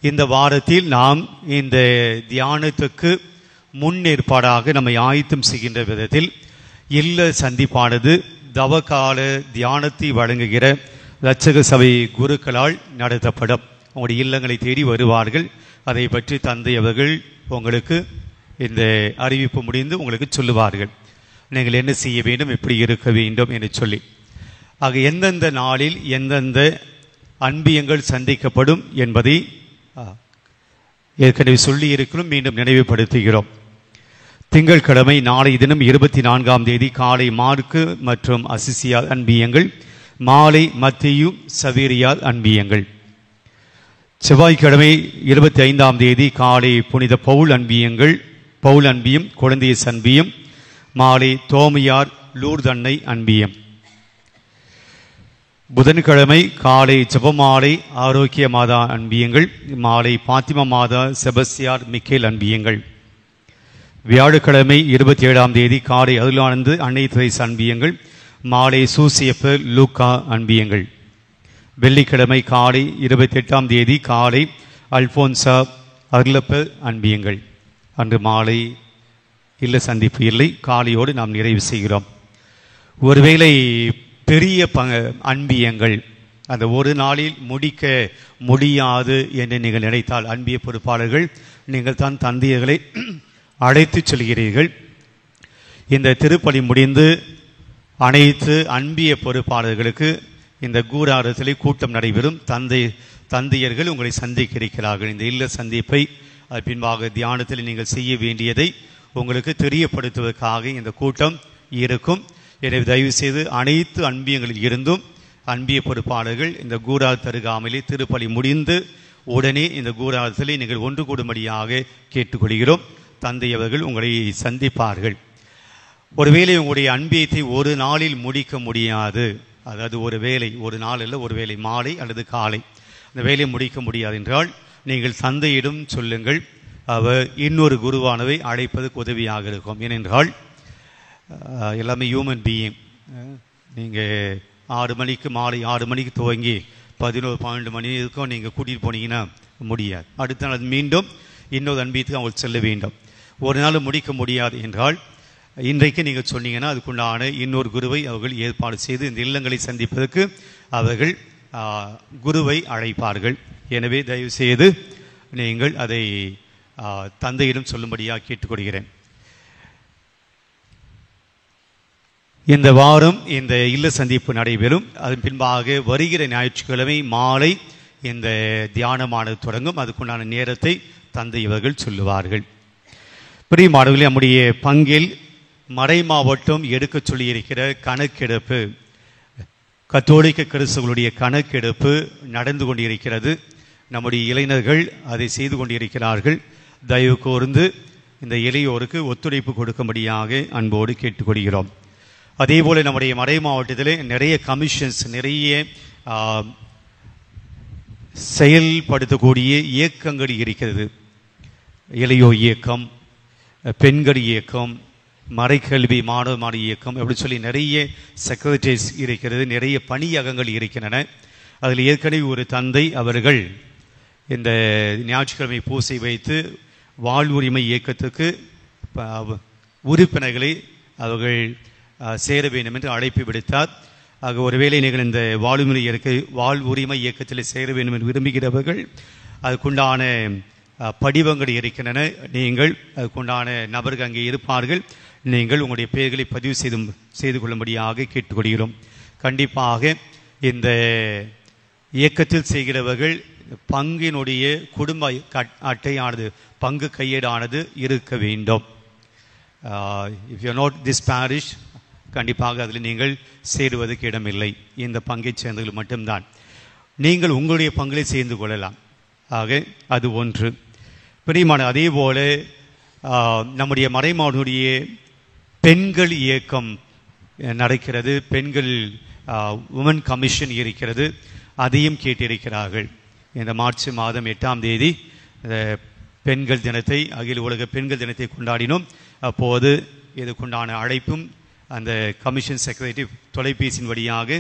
இந்த வாரத்தில் நாம் இந்த தியானத்துக்கு முன்னேற்பாடாக நம்மை ஆயத்தம் செய்கின்ற விதத்தில் இல்ல சந்திப்பானது தவக்கால தியானத்தை வழங்குகிற இரட்சக சபை குருக்களால் நடத்தப்படும். உங்களுடைய இல்லங்களை தேடி வருவார்கள். அதை பற்றி தந்தை அவர்கள் உங்களுக்கு இந்த அறிவிப்பு முடிந்து உங்களுக்கு சொல்லுவார்கள். நீங்கள் என்ன செய்ய வேண்டும், எப்படி இருக்க வேண்டும் என்று சொல்லி. ஆக எந்தெந்த நாளில் எந்தெந்த அன்பியங்கள் சந்திக்கப்படும் என்பதை ஏற்கனவே சொல்லி இருக்கிறோம், மீண்டும் நினைவுபடுத்துகிறோம். திங்கட்கிழமை நாளை தினம் 24ஆம் தேதி காலை மார்க்கு மற்றும் அசிசியா அன்பியங்கள், மாலை மத்தியு சவேரியால் அன்பியங்கள். செவ்வாய்க்கிழமை 25ஆம் தேதி காலை புனித பவுல் அன்பியம் குழந்தைய அன்பியம், மாலை தோமையார் லூர்தன்னை அன்பியம். புதன்கிழமை காலை ஜெபமாலை ஆரோக்கிய மாதா அன்பியங்கள், மாலை பாத்திமா மாதா செபஸ்தியார் மிக்கேல் அன்பியங்கள். வியாழக்கிழமை 27ஆம் தேதி காலை அருளானந்து அன்னை தெரேசா அன்பியங்கள், மாலை சூசியப்பு லூக்கா அன்பியங்கள். வெள்ளிக்கிழமை காலை 28ஆம் தேதி காலை அல்போன்சா அருளப்பு அன்பியங்கள். அன்று மாலை இல்ல சந்திப்பு இல்லை, காலையோடு நாம் நிறைவு செய்கிறோம். ஒருவேளை பெரிய அன்பியங்கள் அந்த ஒரு நாளில் முடிக்க முடியாது என்று நீங்கள் நினைத்தால், அன்பிய பொறுப்பாளர்கள் நீங்கள் தான் தந்தையர்களை அழைத்து செல்கிறீர்கள். இந்த திருப்பலி முடிந்து அனைத்து அன்பிய பொறுப்பாளர்களுக்கு இந்த கூடாரத்திலே கூட்டம் நடைபெறும். தந்தையர்கள் உங்களை சந்திக்க இருக்கிறார்கள். இந்த இல்ல சந்திப்பை பின்பாக தியானத்தில் நீங்கள் செய்ய வேண்டியதை உங்களுக்கு தெரியப்படுத்துவதற்காக இந்த கூட்டம் இருக்கும். எனவே தயவு செய்து அனைத்து அன்பியங்களில் இருந்தும் அன்பிய பொறுப்பாளர்கள் இந்த கூடாரத்து அருகாமையிலே திருப்பலி முடிந்து உடனே இந்த கூடாரத்திலே நீங்கள் ஒன்று கூடும்படியாக கேட்டுக்கொள்கிறோம். தந்தை அவர்கள் உங்களை சந்திப்பார்கள். ஒருவேளை உங்களுடைய அன்பியத்தை ஒரு நாளில் முடிக்க முடியாது, அதாவது ஒரு வேளை, ஒரு நாள் அல்ல, ஒரு வேளை மாலை அல்லது காலை அந்த வேலையை முடிக்க முடியாது என்றால் நீங்கள் தந்தையிடம் சொல்லுங்கள். அவர் இன்னொரு குருவானவை அழைப்பதற்கு உதவியாக இருக்கும். ஏனென்றால் எல்லாமே ஹியூமன் பீயிங். நீங்கள் 6 மணிக்கு மாலை 6 மணிக்கு துவங்கி 11-12 மணி இருக்கும் நீங்கள் கூட்டிகிட்டு போனீங்கன்னா முடியாது. அடுத்த நாள் மீண்டும் இன்னொரு அன்பியத்துக்கு அவங்க செல்ல வேண்டும். ஒரு நாள் முடிக்க முடியாது என்றால் இன்றைக்கு நீங்கள் சொன்னீங்கன்னா அதுக்குண்டான இன்னொரு குருவை அவர்கள் ஏற்பாடு செய்து இந்த இல்லங்களை சந்திப்பதற்கு அவர்கள் குருவை அழைப்பார்கள். எனவே தயவு செய்து நீங்கள் அதை தந்தையிடம் சொல்லும்படியாக கேட்டுக்கொள்கிறேன். இந்த வாரம் இந்த இல்ல சந்திப்பு நடைபெறும். அதன் பின்பாக வருகிற ஞாயிற்றுக்கிழமை மாலை இந்த தியானமானது தொடங்கும். அதுக்குண்டான நேரத்தை தந்தை இவர்கள் சொல்லுவார்கள். பிரியமானவர்களே, நம்முடைய பங்கில் மறை மாவட்டம் எடுக்க சொல்லியிருக்கிற கணக்கெடுப்பு, கத்தோலிக்க கிறிஸ்தவர்களுடைய கணக்கெடுப்பு நடந்து கொண்டிருக்கிறது. நம்முடைய இளைஞர்கள் அதை செய்து கொண்டிருக்கிறார்கள். தயவு கூர்ந்து இந்த இளையோருக்கு ஒத்துழைப்பு கொடுக்கும்படியாக அன்போடு கேட்டுக்கொள்கிறோம். அதே போல் நம்முடைய மறை மாவட்டத்தில் நிறைய கமிஷன்ஸ், நிறைய செயல்படுத்தக்கூடிய இயக்கங்கள் இருக்கிறது. இளையோர் இயக்கம், பெண்கள் இயக்கம், மறைக்கல்வி மாணவ மாணவி இயக்கம், அப்படி சொல்லி நிறைய செக்ரட்டரிஸ் இருக்கிறது, நிறைய பணியகங்கள் இருக்கின்றன. அதில் ஏற்கனவே ஒரு தந்தை அவர்கள் இந்த ஞாயிற்றுக்கிழமை பூசை வைத்து வாழ்வுரிமை இயக்கத்துக்கு உறுப்பினர்களை அவர்கள் சேர வேண்டும் என்று அழைப்பு விடுத்தார். ஆக ஒருவேளை நீங்கள் இந்த வாழ்வுரிமை இயக்கத்தில் சேர வேண்டும் என்று விரும்புகிறவர்கள் அதுக்குண்டான படிவங்கள் இருக்கின்றன. நீங்கள் அதுக்குண்டான நபர்கள் அங்கே இருப்பார்கள். நீங்கள் உங்களுடைய பெயர்களை பதிவு செய்து கொள்ளும்படியாக கேட்டுக்கொள்கிறோம். கண்டிப்பாக இந்த இயக்கத்தில் செய்கிறவர்கள் பங்கினுடைய குடும்ப அட்டையானது, பங்கு கையேடானது இருக்க வேண்டும். If you not this parish, கண்டிப்பாக அதில் நீங்கள் சேருவதற்கு இடமில்லை. இந்த பங்கை சேர்ந்தவர்கள் மட்டும்தான். நீங்கள் உங்களுடைய பங்களை சேர்ந்து கொள்ளலாம். ஆக அது ஒன்று. பிரியமான, அதே போல நம்முடைய மறைமாவனுடைய பெண்கள் இயக்கம் நடக்கிறது. பெண்கள் உமன் கமிஷன் இருக்கிறது. அதையும் கேட்டிருக்கிறார்கள். இந்த மார்ச் மாதம் 8ஆம் தேதி பெண்கள் தினத்தை, அகில உலக பெண்கள் தினத்தை கொண்டாடினோம். அப்போது இதுக்குண்டான அழைப்பும் அந்த கமிஷன் செக்ரட்டரி தொலைபேசியின் வழியாக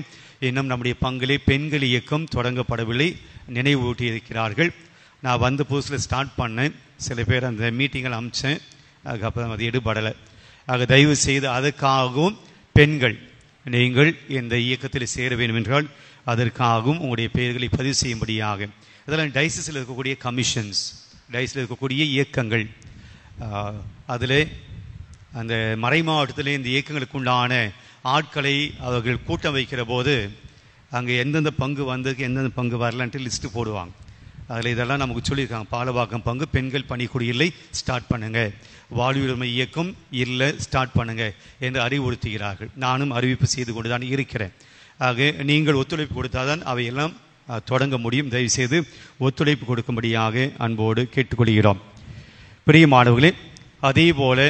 இன்னும் நம்முடைய பங்கிலே பெண்கள் இயக்கம் தொடங்கப்படவில்லை, நினைவூட்டி இருக்கிறார்கள். நான் வந்த புதுசில் ஸ்டார்ட் பண்ணேன். சில பேர் அந்த மீட்டிங்கில் அமிச்சேன், அதுக்கப்புறம் அது எடுபடலை. ஆக தயவு செய்து அதற்காகவும் பெண்கள் நீங்கள் இந்த இயக்கத்தில் சேர வேண்டும் என்றால் அதற்காகவும் உங்களுடைய பெயர்களை பதிவு செய்யும்படியாக, அதெல்லாம் டைசிஸில் இருக்கக்கூடிய கமிஷன்ஸ், டைஸில் இருக்கக்கூடிய இயக்கங்கள், அதில் அந்த மறை மாவட்டத்தில் இந்த இயக்கங்களுக்கு உண்டான ஆட்களை அவர்கள் கூட்டம் வைக்கிற போது அங்கே எந்தெந்த பங்கு வந்ததுக்கு எந்தெந்த பங்கு வரலான்ட்டு லிஸ்ட்டு போடுவாங்க. அதில் இதெல்லாம் நமக்கு சொல்லியிருக்காங்க. பாலவாக்கம் பங்கு பெண்கள் பணிக்குடி இல்லை, ஸ்டார்ட் பண்ணுங்க. வாழ்வுரிமை இயக்கம் இல்லை, ஸ்டார்ட் பண்ணுங்க என்று அறிவுறுத்துகிறார்கள். நானும் அறிவிப்பு செய்து கொண்டு தான் இருக்கிறேன். ஆக நீங்கள் ஒத்துழைப்பு கொடுத்தால்தான் அவையெல்லாம் தொடங்க முடியும். தயவுசெய்து ஒத்துழைப்பு கொடுக்கும்படியாக அன்போடு கேட்டுக்கொள்கிறோம். பிரியமானவர்களே, அதே போல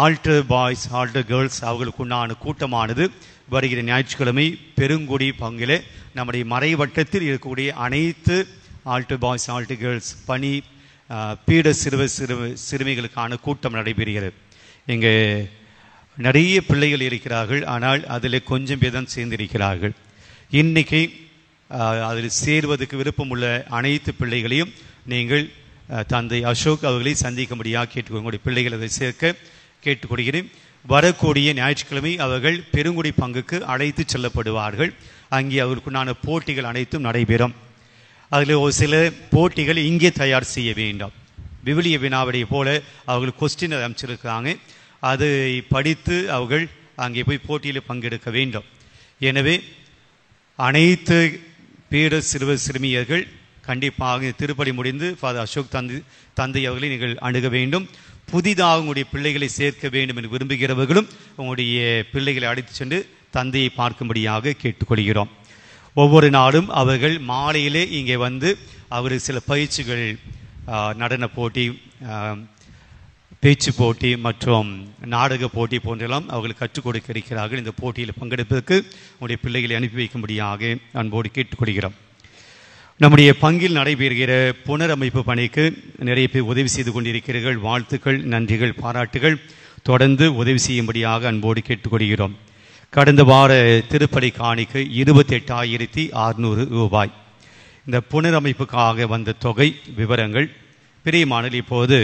ஆல்டர் பாய்ஸ், ஆல்டர் கேர்ள்ஸ் அவர்களுக்குண்டான கூட்டமானது வருகிற ஞாயிற்றுக்கிழமை பெருங்குடி பங்கிலே நம்முடைய மறைவட்டத்தில் இருக்கக்கூடிய அனைத்து ஆல்டர் பாய்ஸ், ஆல்டர் கேர்ள்ஸ் பணி பீட சிறுமிகளுக்கான கூட்டம் நடைபெறுகிறது. இங்கே நிறைய பிள்ளைகள் இருக்கிறார்கள், ஆனால் அதில் கொஞ்சம் பேர் தான் சேர்ந்திருக்கிறார்கள். இன்னைக்கு அதில் சேர்வதற்கு விருப்பம் உள்ள அனைத்து பிள்ளைகளையும் நீங்கள் தந்தை அசோக் அவர்களை சந்திக்கும்படியாக கேட்டுக்கொள்ள, உங்களுடைய பிள்ளைகள் அதை சேர்க்க கேட்டுக்கொள்கிறேன். வரக்கூடிய ஞாயிற்றுக்கிழமை அவர்கள் பெருங்குடி பங்குக்கு அழைத்து செல்லப்படுவார்கள். அங்கே அவர்களுக்குண்டான போட்டிகள் அனைத்தும் நடைபெறும். அதில் ஒரு சில போட்டிகள் இங்கே தயார் செய்ய வேண்டும். விவிலிய வினாவிடை போல அவர்கள் கொஸ்டின் அமைச்சிருக்காங்க. அதை படித்து அவர்கள் அங்கே போய் போட்டியில் பங்கெடுக்க வேண்டும். எனவே அனைத்து பீட சிறுமியர்கள் கண்டிப்பாக திருப்பலி முடிந்து ஃபாதர் அசோக் தந்தை அவர்களை நீங்கள் அணுக வேண்டும். புதிதாக உங்களுடைய பிள்ளைகளை சேர்க்க வேண்டும் என்று விரும்புகிறவர்களும் உங்களுடைய பிள்ளைகளை அழைத்து சென்று தந்தையை பார்க்கும்படியாக கேட்டுக்கொள்கிறோம். ஒவ்வொரு நாளும் அவர்கள் மாலையிலே இங்கே வந்து அவருக்கு சில பயிற்சிகள், நடன போட்டி, பேச்சு போட்டி மற்றும் நாடக போட்டி போன்றெல்லாம் அவர்கள் கற்றுக் கொடுக்க இருக்கிறார்கள். இந்த போட்டியில் பங்கெடுப்பதற்கு உங்களுடைய பிள்ளைகளை அனுப்பி வைக்கும்படியாக அன்போடு கேட்டுக்கொள்கிறோம். நம்முடைய பங்கில் நடைபெறுகிற புனரமைப்பு பணிக்கு நிறைய பேர் உதவி செய்து கொண்டிருக்கிறீர்கள். வாழ்த்துக்கள், நன்றிகள், பாராட்டுகள். தொடர்ந்து உதவி செய்யும்படியாக அன்போடு கேட்டுக்கொள்கிறோம். கடந்த வார திருப்பலி காணிக்கு 28,600 ரூபாய். இந்த புனரமைப்புக்காக வந்த தொகை விவரங்கள் பிரியமானல் இப்போது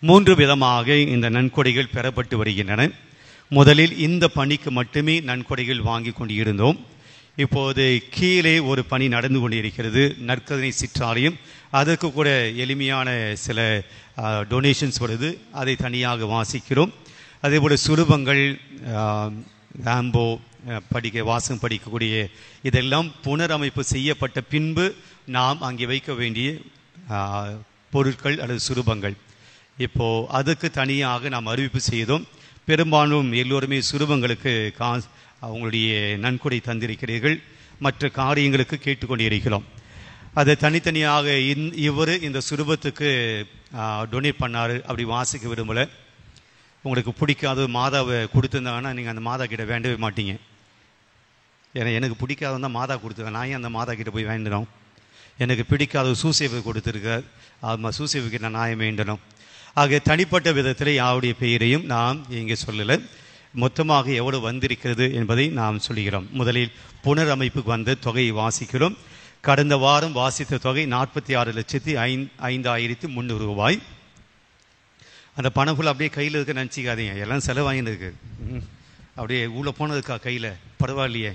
3 விதமாக இந்த நன்கொடைகள் பெறப்பட்டு வருகின்றன. முதலில் இந்த பணிக்கு மட்டுமே நன்கொடைகள் வாங்கி கொண்டு இருந்தோம். இப்போது கீழே ஒரு பணி நடந்து கொண்டிருக்கிறது, நற்கருணை சிற்றாலயம். அதற்கு கூட எளிமையான சில டொனேஷன்ஸ் வருது, அதை தனியாக வாசிக்கிறோம். அதேபோல் சுரூபங்கள், ஆம்போ வாசம் படிக்கக்கூடிய இதெல்லாம் புனரமைப்பு செய்யப்பட்ட பின்பு நாம் அங்கே வைக்க வேண்டிய பொருட்கள் அல்லது சுரூபங்கள். இப்போது அதுக்கு தனியாக நாம் அறிவிப்பு செய்தோம். பெரும்பாலும் எல்லோருமே சுரூபங்களுக்கு அவங்களுடைய நன்கொடை தந்திருக்கிறீர்கள், மற்ற காரியங்களுக்கு கேட்டுக்கொண்டிருக்கிறோம். அதை தனித்தனியாக இவர் இந்த சுரூபத்துக்கு டொனேட் பண்ணார் அப்படி வாசிக்க விரும்பலை. உங்களுக்கு பிடிக்காத மாதாவை கொடுத்துருந்தாங்கன்னா நீங்கள் அந்த மாதா கிட்ட வேண்டவே மாட்டீங்க. ஏன்னா எனக்கு பிடிக்காத மாதா கொடுத்துருக்கேன், நான் ஏன் அந்த மாதா கிட்ட போய் வேண்டணும்? எனக்கு பிடிக்காத சூசேவை கொடுத்துருக்கார், சூசேவு கிட்ட நான் வேண்டணும். ஆக தனிப்பட்ட விதத்தில் யாருடைய பெயரையும் நாம் இங்கே சொல்லலை. மொத்தமாக எவ்வளவு வந்திருக்கிறது என்பதை நாம் சொல்கிறோம். முதலில் புனரமைப்புக்கு வந்த தொகையை வாசிக்கிறோம். கடந்த வாரம் வாசித்த தொகை 46,05,300 ரூபாய். அந்த பணம் ஃபுல்லாக அப்படியே கையில் இருக்க நினச்சிக்காதீங்க, எல்லாம் செலவாகின்னு இருக்கு. அப்படியே உள்ளே போனதுக்கா கையில் பரவாயில்லையே,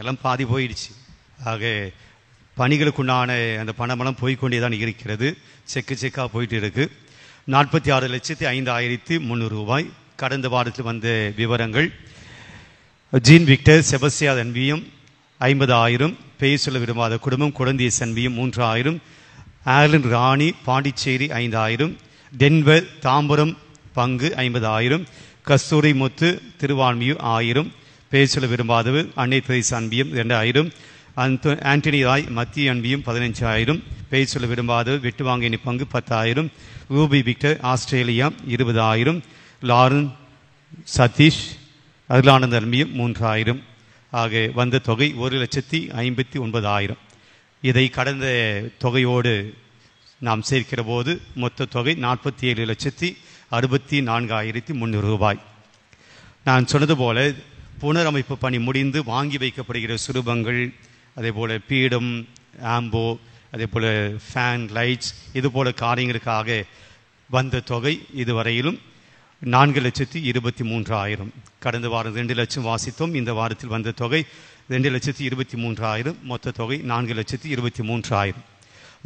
எல்லாம் பாதி போயிடுச்சு. ஆக பணிகளுக்குண்டான அந்த பணமெல்லாம் போய்கொண்டே தான் இருக்கிறது, செக்காக போயிட்டு இருக்கு. 46,05,300 ரூபாய். கடந்த வாரத்தில் வந்த விவரங்கள்: ஜீன் விக்டர் செபஸ்டியா அன்பியும் 50,000, பெயர் சொல்ல விரும்பாத குடும்பம் குழந்தைய சன்பியும் 3,000, ஆலன் ராணி பாண்டிச்சேரி 5,000, டென்வர் தாம்பரம் பங்கு 50,000, கஸ்தூரி முத்து திருவான்மியூர் 1000, பெயர் சொல்ல விரும்பாதவர் அன்னை தெரேசா அன்பியும் 2,000, ஆண்டனி ராய் மத்திய அன்பியும் 15,000, பெயர் சொல்ல விரும்பாதவர் வெட்டுவாங்கினி பங்கு 10,000, Ruby Victor Australia 20,000, Lauren Satish Arulananda அன்பியும் 3,000. ஆக வந்த தொகை 1,59,000. இதை கடந்த தொகையோடு நாம் சேர்க்கிற போது மொத்த தொகை 47,64,300 ரூபாய். நான் சொன்னது போல புனரமைப்பு பணி முடிந்து வாங்கி வைக்கப்படுகிற சுரூபங்கள், அதே போல் பீடம், ஆம்போ, அதே போல் ஃபேன், லைட்ஸ், இது போல காரியங்களுக்காக வந்த தொகை இதுவரையிலும் 4,23,000. கடந்த வாரம் 2 லட்சம் வாசித்தோம். இந்த வாரத்தில் வந்த தொகை 2,23,000. மொத்த தொகை 4,23,000.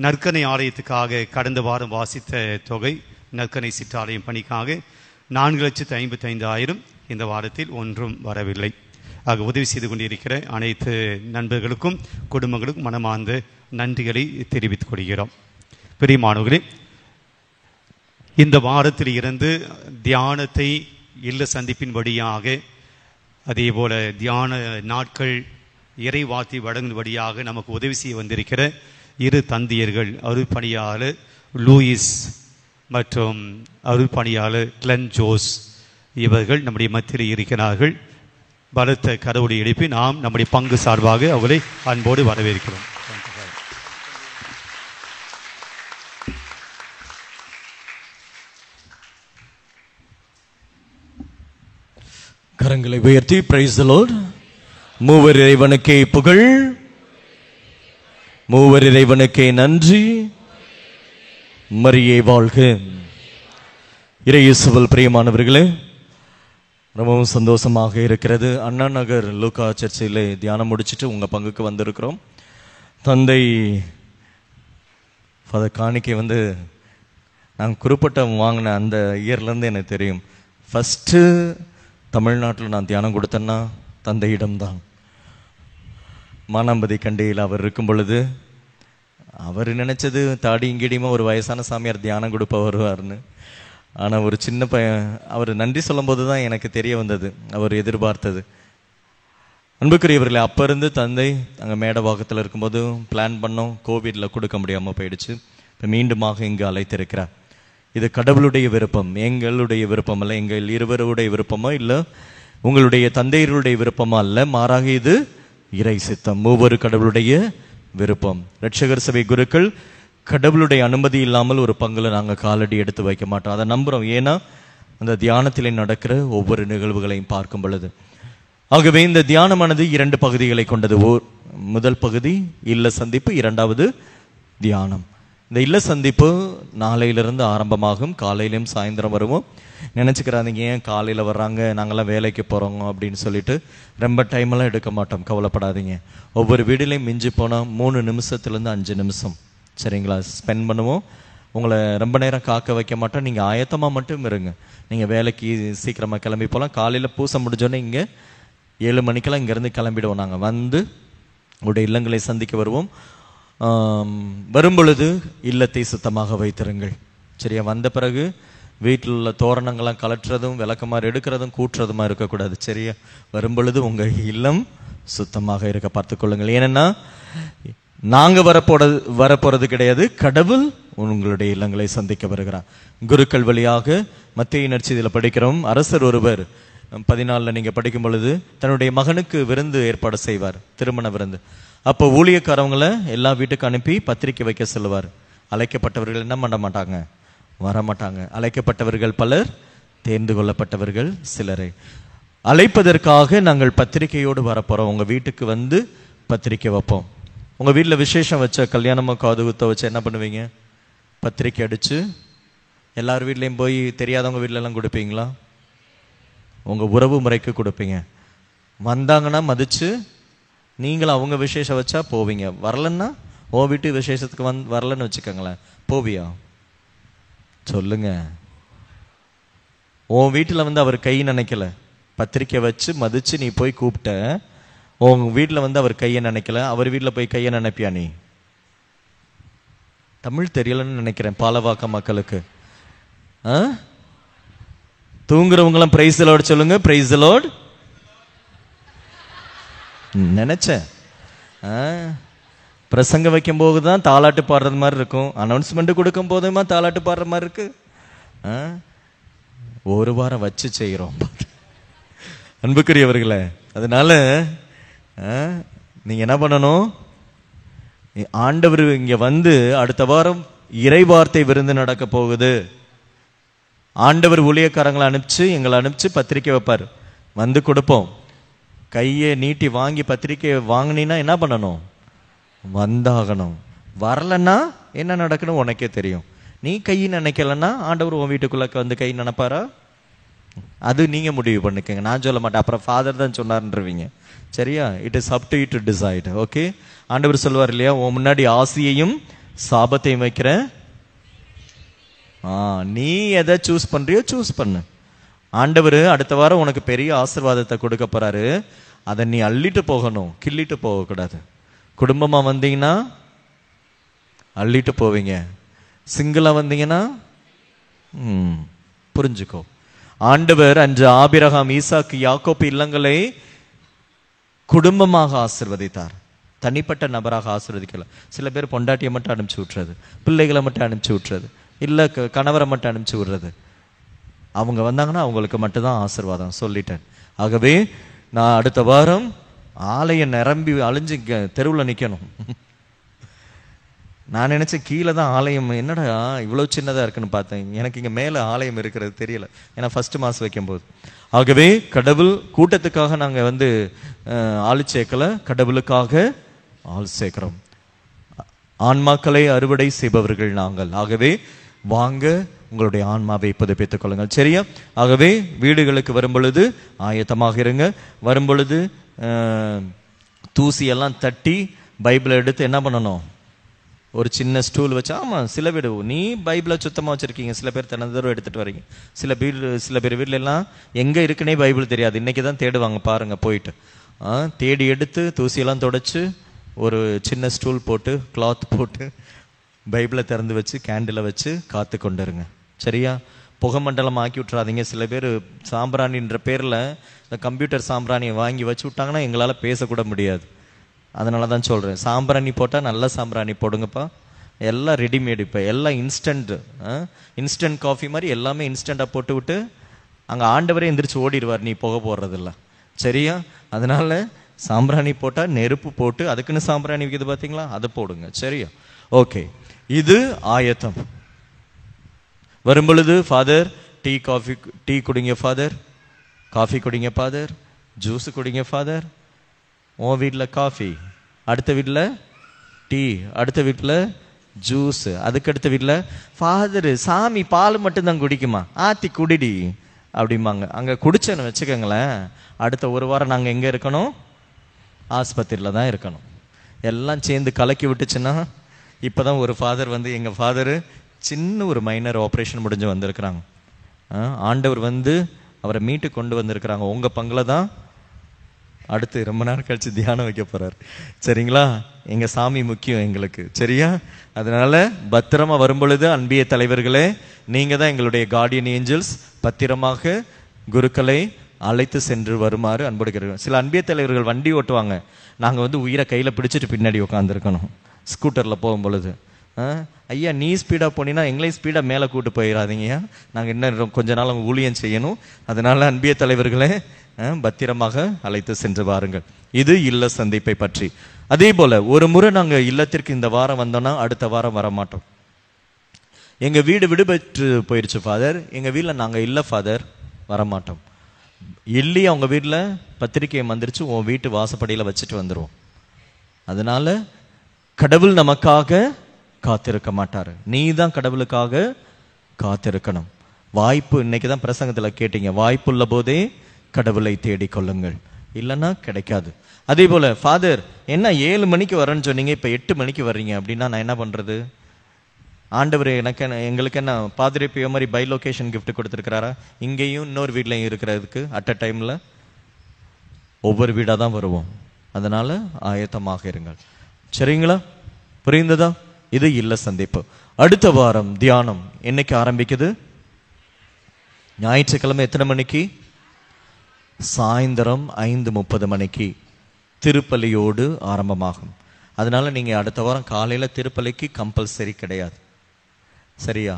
நற்கனை ஆலயத்துக்காக கடந்த வாரம் வாசித்த தொகை நற்கனை சிற்றாலயம் பணிக்காக 4,55,000. இந்த வாரத்தில் ஒன்றும் வரவில்லை. ஆக உதவி செய்து கொண்டிருக்கிற அனைத்து நண்பர்களுக்கும் குடும்பங்களுக்கும் மனமார்ந்த நன்றிகளை தெரிவித்துக் கொள்கிறோம். பிரியமானவர்களே, இந்த வாரத்தில் இருந்து தியானத்தை இல்ல சந்திப்பின் வழியாக, அதே போல தியான நாட்கள் இறைவார்த்தை வழங்கும்படியாக நமக்கு உதவி செய்ய வந்திருக்கிற 2 தந்தையர்கள், அருள்பணியாளர் லூயிஸ் மற்றும் அருள்பணியாளர் கிளன் ஜோஸ், இவர்கள் நம்முடைய மத்தியில் இருக்கிறார்கள். பலத்த கரவொலி எழுப்பி நாம் நம்முடைய பங்கு சார்பாக அவரை அன்போடு வரவேற்கிறோம். கரங்களை உயர்த்தி பிரைஸ் தி லார்ட். மூவர் இறைவனுக்கே புகழ், மூவர் இறைவனுக்கே நன்றி, மரியே வாழ்க. இறையேசுவில் பிரியமானவர்களே, ரொம்பவும் சந்தோஷமாக இருக்கிறது. அண்ணா நகர் லூக்கா சர்ச்சில் தியானம் முடிச்சுட்டு உங்கள் பங்குக்கு வந்திருக்கிறோம். தந்தை ஃபாதர் காணிக்கை நான் குறிப்பிட்ட வாங்கின அந்த இயர்லேருந்து எனக்கு தெரியும். ஃபஸ்ட்டு தமிழ்நாட்டில் நான் தியானம் கொடுத்தேன்னா தந்தையிடம்தான். மானாம்பதி கண்டியில் அவர் இருக்கும் பொழுது அவர் நினச்சது தாடி இங்கிடியுமா ஒரு வயசான சாமியார் தியானம் கொடுப்ப வருவார்னு. ஆனால் ஒரு சின்ன பையன் அவர் நன்றி சொல்லும் போது தான் எனக்கு தெரிய வந்தது அவர் எதிர்பார்த்தது. அன்புக்குரியவர்களே, அப்போ இருந்து தந்தை அங்கே மேடவாக்கத்தில் இருக்கும்போது பிளான் பண்ணோம். கோவிடில் கொடுக்க முடியாமல் போயிடுச்சு. இப்போ மீண்டுமாக இங்கு அழைத்திருக்கிறார். இது கடவுளுடைய விருப்பம், எங்களுடைய விருப்பம் அல்ல, எங்கள் இருவருடைய விருப்பமோ இல்லை, உங்களுடைய தந்தையருடைய விருப்பமா அல்ல, மாறாக இது இறை சித்தம், ஒவ்வொரு கடவுளுடைய விருப்பம். இரட்சகர் சபை குருக்கள் கடவுளுடைய அனுமதி இல்லாமல் ஒரு பங்குல நாங்கள் காலடி எடுத்து வைக்க மாட்டோம். அதை நம்புகிறோம். ஏன்னா அந்த தியானத்திலே நடக்கிற ஒவ்வொரு நிகழ்வுகளையும் பார்க்கும் பொழுது. ஆகவே இந்த தியானமானது 2 பகுதிகளை கொண்டது. முதல் பகுதி இல்ல சந்திப்பு, 2வது தியானம். இந்த இல்ல சந்திப்பு நாளையிலிருந்து ஆரம்பமாகும். காலையிலும் சாயந்தரம் வருவோம். நினச்சிக்கிறாதீங்க ஏன் காலையில் வர்றாங்க, நாங்களாம் வேலைக்கு போகிறோங்க அப்படின்னு சொல்லிட்டு ரொம்ப டைமெல்லாம் எடுக்க மாட்டோம், கவலைப்படாதீங்க. ஒவ்வொரு வீடுலையும் மிஞ்சி போனால் 3 நிமிஷத்துலேருந்து 5 நிமிஷம் சரிங்களா ஸ்பெண்ட் பண்ணுவோம். உங்களை ரொம்ப நேரம் காக்க வைக்க மாட்டோம். நீங்கள் ஆயத்தமாக மட்டும் இருங்க. நீங்கள் வேலைக்கு சீக்கிரமாக கிளம்பி போகலாம். காலையில் பூசை முடிஞ்சோன்னே இங்கே 7 மணிக்கெல்லாம் இங்கேருந்து கிளம்பிடுவோம். நாங்கள் வந்து உங்களுடைய இல்லங்களை சந்திக்க வருவோம். வரும்பொழுது இல்லத்தை சுத்தமாக வைத்திருங்கள். சரியா? வந்த பிறகு வீட்டில் உள்ள தோரணங்கள்லாம் கலட்டுறதும் விளக்கமாறு எடுக்கிறதும் கூட்டுறதுமா இருக்கக்கூடாது. சரியா? வரும்பொழுது உங்கள் இல்லம் சுத்தமாக இருக்க பார்த்துக்கொள்ளுங்கள். ஏன்னா நாங்கள் வரப்போறது கிடையாது, கடவுள் உங்களுடைய இல்லங்களை சந்திக்க வருகிறார். குருக்கள் வழியாக மத்தேயு நற்செய்தியில் படிக்கிறோம். அரசர் ஒருவர் 14 நீங்கள் படிக்கும் பொழுது தன்னுடைய மகனுக்கு விருந்து ஏற்பாடு செய்வார், திருமண விருந்து. அப்போ ஊழியக்காரவங்களை எல்லா வீட்டுக்கு அனுப்பி பத்திரிக்கை வைக்க சொல்லுவார். அழைக்கப்பட்டவர்கள் என்ன பண்ண மாட்டாங்க? வரமாட்டாங்க. அழைக்கப்பட்டவர்கள் பலர், தேர்ந்து கொள்ளப்பட்டவர்கள் சிலரை. அழைப்பதற்காக நாங்கள் பத்திரிகையோடு வரப்போறோம். உங்க வீட்டுக்கு வந்து பத்திரிக்கை வைப்போம். உங்க வீட்டில் விசேஷம் வச்ச, கல்யாணமா காது குத்த வச்ச என்ன பண்ணுவீங்க? பத்திரிக்கை அடிச்சு எல்லார் வீட்லையும் போய் தெரியாதவங்க வீட்டில எல்லாம் கொடுப்பீங்களா? உங்க உறவு முறைக்கு கொடுப்பீங்க. வந்தாங்கன்னா மதிச்சு நீங்களும் அவங்க விசேஷம் வச்சா போவீங்க. வரலன்னா ஓ வீட்டு விசேஷத்துக்கு வரலன்னு வச்சுக்கோங்களேன், போவியா? சொல்லுங்க. உன் வீட்டில் வந்து அவர் கை நினைக்கல, பத்திரிக்கை வச்சு மதிச்சு நீ போய் கூப்பிட்ட. உங்க வீட்டில் வந்து அவர் கையை நினைக்கல, அவர் வீட்டில் போய் கையை நினைப்பியா நீ? தமிழ் தெரியலன்னு நினைக்கிறேன் பாலவாக்க மக்களுக்கு. தூங்குறவங்களாம் பிரைஸ் தி லார்ட் சொல்லுங்க. Price the Lord. நினைச்சேன் பிரசங்க வைக்கும் போது தான் தாலாட்டு பாடுறது மாதிரி இருக்கும், அனௌன்ஸ்மெண்ட் கொடுக்கும் போதுமா தாலாட்டு பாடுற மாதிரி இருக்கு. ஒரு வாரம் வச்சு செய்கிறோம் அன்புக்குரியவர்களே. அதனால நீங்க என்ன பண்ணணும்? ஆண்டவர் இங்க வந்து அடுத்த வாரம் இறைவார்த்தை விருந்து நடக்க போகுது. ஆண்டவர் ஊழியக்காரங்களை அனுப்பிச்சு எங்களை அனுப்பிச்சு பத்திரிக்கை வைப்பார். வந்து கொடுப்போம். கையை நீட்டி வாங்கி பத்திரிக்கையை வாங்கினா என்ன பண்ணணும்? வந்தாகணும். வரலன்னா என்ன நடக்கணும் உனக்கே தெரியும். நீ கை நினைக்கலன்னா ஆண்டவர் உன் வீட்டுக்குள்ள வந்து கை நினைப்பாரா? அது நீங்க முடிவு பண்ணிக்கங்க, நான் சொல்ல மாட்டேன். அப்புறம் ஃபாதர் தான் சொன்னார்ன்றவீங்க. சரியா? It is up to you to decide. Okay? ஆண்டவர் சொல்லுவார் இல்லையா, உன் முன்னாடி ஆசியையும் சாபத்தையும் வைக்கிறேன், நீ எதை சூஸ் பண்றியோ சூஸ் பண்ணு. ஆண்டவர் அடுத்த வாரம் உனக்கு பெரிய ஆசீர்வாதத்தை கொடுக்க போறாரு. அதை நீ அள்ளிட்டு போகணும், கிள்ளிட்டு போகக்கூடாது. குடும்பமா வந்தீங்கன்னா அள்ளிட்டு போவீங்க, சிங்கிளா வந்தீங்கன்னா புரிஞ்சுக்கோ. ஆண்டவர் அன்று ஆபிரகாம், ஈசாக்கு, யாக்கோப்பு இல்லங்களை குடும்பமாக ஆசீர்வதித்தார், தனிப்பட்ட நபராக ஆசீர்வதிக்கல. சில பேர் பொண்டாட்டியை மட்டும் அனுப்பிச்சு விட்டுறது, பிள்ளைகளை மட்டும் அனுப்பிச்சு விட்டுறது, இல்ல கணவரை மட்டும் அனுப்பிச்சு விடுறது. அவங்க வந்தாங்கன்னா அவங்களுக்கு மட்டும்தான் ஆசீர்வாதம் சொல்லிட்டேன். ஆகவே நான் அடுத்த வாரம் ஆலயம் நிரம்பி அழிஞ்சு தெருவில் நிற்கணும். நான் நினைச்சேன் கீழே தான் ஆலயம், என்னடா இவ்வளோ சின்னதாக இருக்குன்னு பார்த்தேன். எனக்கு இங்கே மேலே ஆலயம் இருக்கிறது தெரியல, ஏன்னா ஃபர்ஸ்ட் மாதம் வைக்கும்போது. ஆகவே கடவுள் கூட்டத்துக்காக நாங்கள் வந்து ஆள் சேர்க்கல, கடவுளுக்காக ஆள் சேர்க்கிறோம். ஆன்மாக்களை அறுவடை செய்பவர்கள் நாங்கள். ஆகவே வாங்க, உங்களுடைய ஆன்மாவை புதுப்பித்துக் கொள்ளுங்கள். சரியா? ஆகவே வீடுகளுக்கு வரும்பொழுது ஆயத்தமாக இருங்க. வரும்பொழுது தூசியெல்லாம் தட்டி பைபிளை எடுத்து என்ன பண்ணணும்? ஒரு சின்ன ஸ்டூல் வச்சு. ஆமாம், சில வீடு நீ பைபிளை சுத்தமாக வச்சுருக்கீங்க, சில பேர் தினந்தோறும் எடுத்துகிட்டு வரீங்க. சில பேர் வீட்டில எல்லாம் எங்கே இருக்குன்னே பைபிள் தெரியாது, இன்னைக்கு தான் தேடுவாங்க பாருங்க. போயிட்டு தேடி எடுத்து தூசியெல்லாம் தொடச்சி ஒரு சின்ன ஸ்டூல் போட்டு கிளாத் போட்டு பைபிளை திறந்து வச்சு கேண்டிலை வச்சு காத்து கொண்டுருங்க. சரியா? புகை மண்டலம் ஆக்கி விட்றாதீங்க. சில பேர் சாம்பிராணின்ற பேரில் இந்த கம்ப்யூட்டர் சாம்பிராணியை வாங்கி வச்சு விட்டாங்கன்னா எங்களால் பேசக்கூட முடியாது. அதனால தான் சொல்கிறேன், சாம்பிராணி போட்டால் நல்ல சாம்பிராணி போடுங்கப்பா. எல்லாம் ரெடிமேடு, இப்போ எல்லாம் இன்ஸ்டன்ட் காஃபி மாதிரி எல்லாமே இன்ஸ்டண்ட்டாக போட்டு விட்டு அங்கே ஆண்டவரே எந்திரிச்சு ஓடிடுவார், நீ புகை போடுறதில்ல. சரியா? அதனால சாம்பிராணி போட்டால் நெருப்பு போட்டு அதுக்குன்னு சாம்பிராணி விற்கிது பார்த்தீங்களா, அதை போடுங்க. சரியா? ஓகே, இது ஆயத்தம். வரும்பொழுது ஃபாதர் டீ குடிங்க ஃபாதர், காஃபி குடிங்க ஃபாதர், ஜூஸ் குடிங்க ஃபாதர். உன் வீட்டில் காஃபி, அடுத்த வீட்டில் டீ, அடுத்த வீட்டில் ஜூஸ், அதுக்கடுத்த வீட்டில் ஃபாதர் சாமி பால் மட்டும்தான் குடிக்குமா, ஆத்தி குடிடி அப்படிம்பாங்க. அங்கே குடிச்சேன்னு வச்சுக்கோங்களேன், அடுத்த ஒரு வாரம் நாங்கள் எங்கே இருக்கணும்? ஆஸ்பத்திரியில் தான் இருக்கணும். எல்லாம் சேர்ந்து கலக்கி விட்டுச்சுன்னா. இப்போ தான் ஒரு ஃபாதர் வந்து, எங்கள் ஃபாதரு சின்ன ஒரு மைனர் ஆப்ரேஷன் முடிஞ்சு வந்திருக்கிறாங்க. ஆண்டவர் வந்து அவரை மீட்டு கொண்டு வந்திருக்கிறாங்க. உங்கள் பங்கில் தான் அடுத்து ரொம்ப நேரம் கழிச்சு தியானம் வைக்க போறாரு. சரிங்களா? எங்க சாமி முக்கியம் எங்களுக்கு, சரியா? அதனால பத்திரமா வரும்பொழுது அன்பிய தலைவர்களே, நீங்க தான் எங்களுடைய கார்டியன் ஏஞ்சல்ஸ். பத்திரமாக குருக்களை அழைத்து சென்று வருமாறு அன்புடுகிறோம். சில அன்பிய தலைவர்கள் வண்டி ஓட்டுவாங்க, நாங்க வந்து உயிரை கையில பிடிச்சிட்டு பின்னாடி உட்காந்துருக்கணும் ஸ்கூட்டர்ல போகும் பொழுது. ஐயா நீ ஸ்பீடா போனீங்கன்னா எங்களையும் ஸ்பீடா மேலே கூட்டு போயிடாதீங்கய்யா, நாங்க இன்னும் கொஞ்ச நாள் ஊழியம் செய்யணும். அதனால அன்பிய தலைவர்களே பத்திரமாக அழைத்து சென்று வாருங்கள். இது இல்ல சந்திப்பை பற்றி. அதே போல ஒரு முறை நாங்க இல்லத்திற்கு இந்த வாரம் வந்தோம்னா அடுத்த வாரம் வர மாட்டோம். எங்க வீடு விடுபெற்று போயிடுச்சு ஃபாதர், எங்க வீட்டில் நாங்க இல்ல ஃபாதர், வரமாட்டோம். இல்லையே அவங்க வீட்டில் பத்திரிக்கையை வந்துருச்சு, உன் வீட்டு வாசப்படியில் வச்சுட்டு வந்துடுவோம். அதனால கடவுள் நமக்காக காத்திருக்க மாட்டாரு, நீ தான் கடவுளுக்காக காத்திருக்கணும். வாய்ப்பு, இன்னைக்கு தான் பிரசங்கத்தில் கேட்டீங்க, வாய்ப்புள்ள போதே கடவுளை தேடிக்கொள்ளுங்கள், இல்லைன்னா கிடைக்காது. அதே போல ஃபாதர் என்ன 7 மணிக்கு வரேன்னு சொன்னீங்க, இப்போ 8 மணிக்கு வர்றீங்க அப்படின்னா நான் என்ன பண்றது? ஆண்டவர் எங்களுக்கு என்ன பாதிரி பியோ மாதிரி பை லொகேஷன் கிஃப்ட் கொடுத்துருக்கிறாரா? இங்கேயும் இன்னொரு வீட்லையும் இருக்கிறதுக்கு அட் அ டைம்ல ஒவ்வொரு வீடாக தான் வருவோம். அதனால ஆயத்தமாக இருங்கள், சரிங்களா? புரிந்ததா? இது இல்ல சந்திப்பு. அடுத்த வாரம் தியானம் என்னைக்கு ஆரம்பிக்குது? ஞாயிற்றுக்கிழமை எத்தனை மணிக்கு? சாயந்தரம் 5:30 மணிக்கு திருப்பலியோடு ஆரம்பமாகும். அதனால நீங்க அடுத்த வாரம் காலையில திருப்பலிக்கு கம்பல்சரி கிடையாது, சரியா?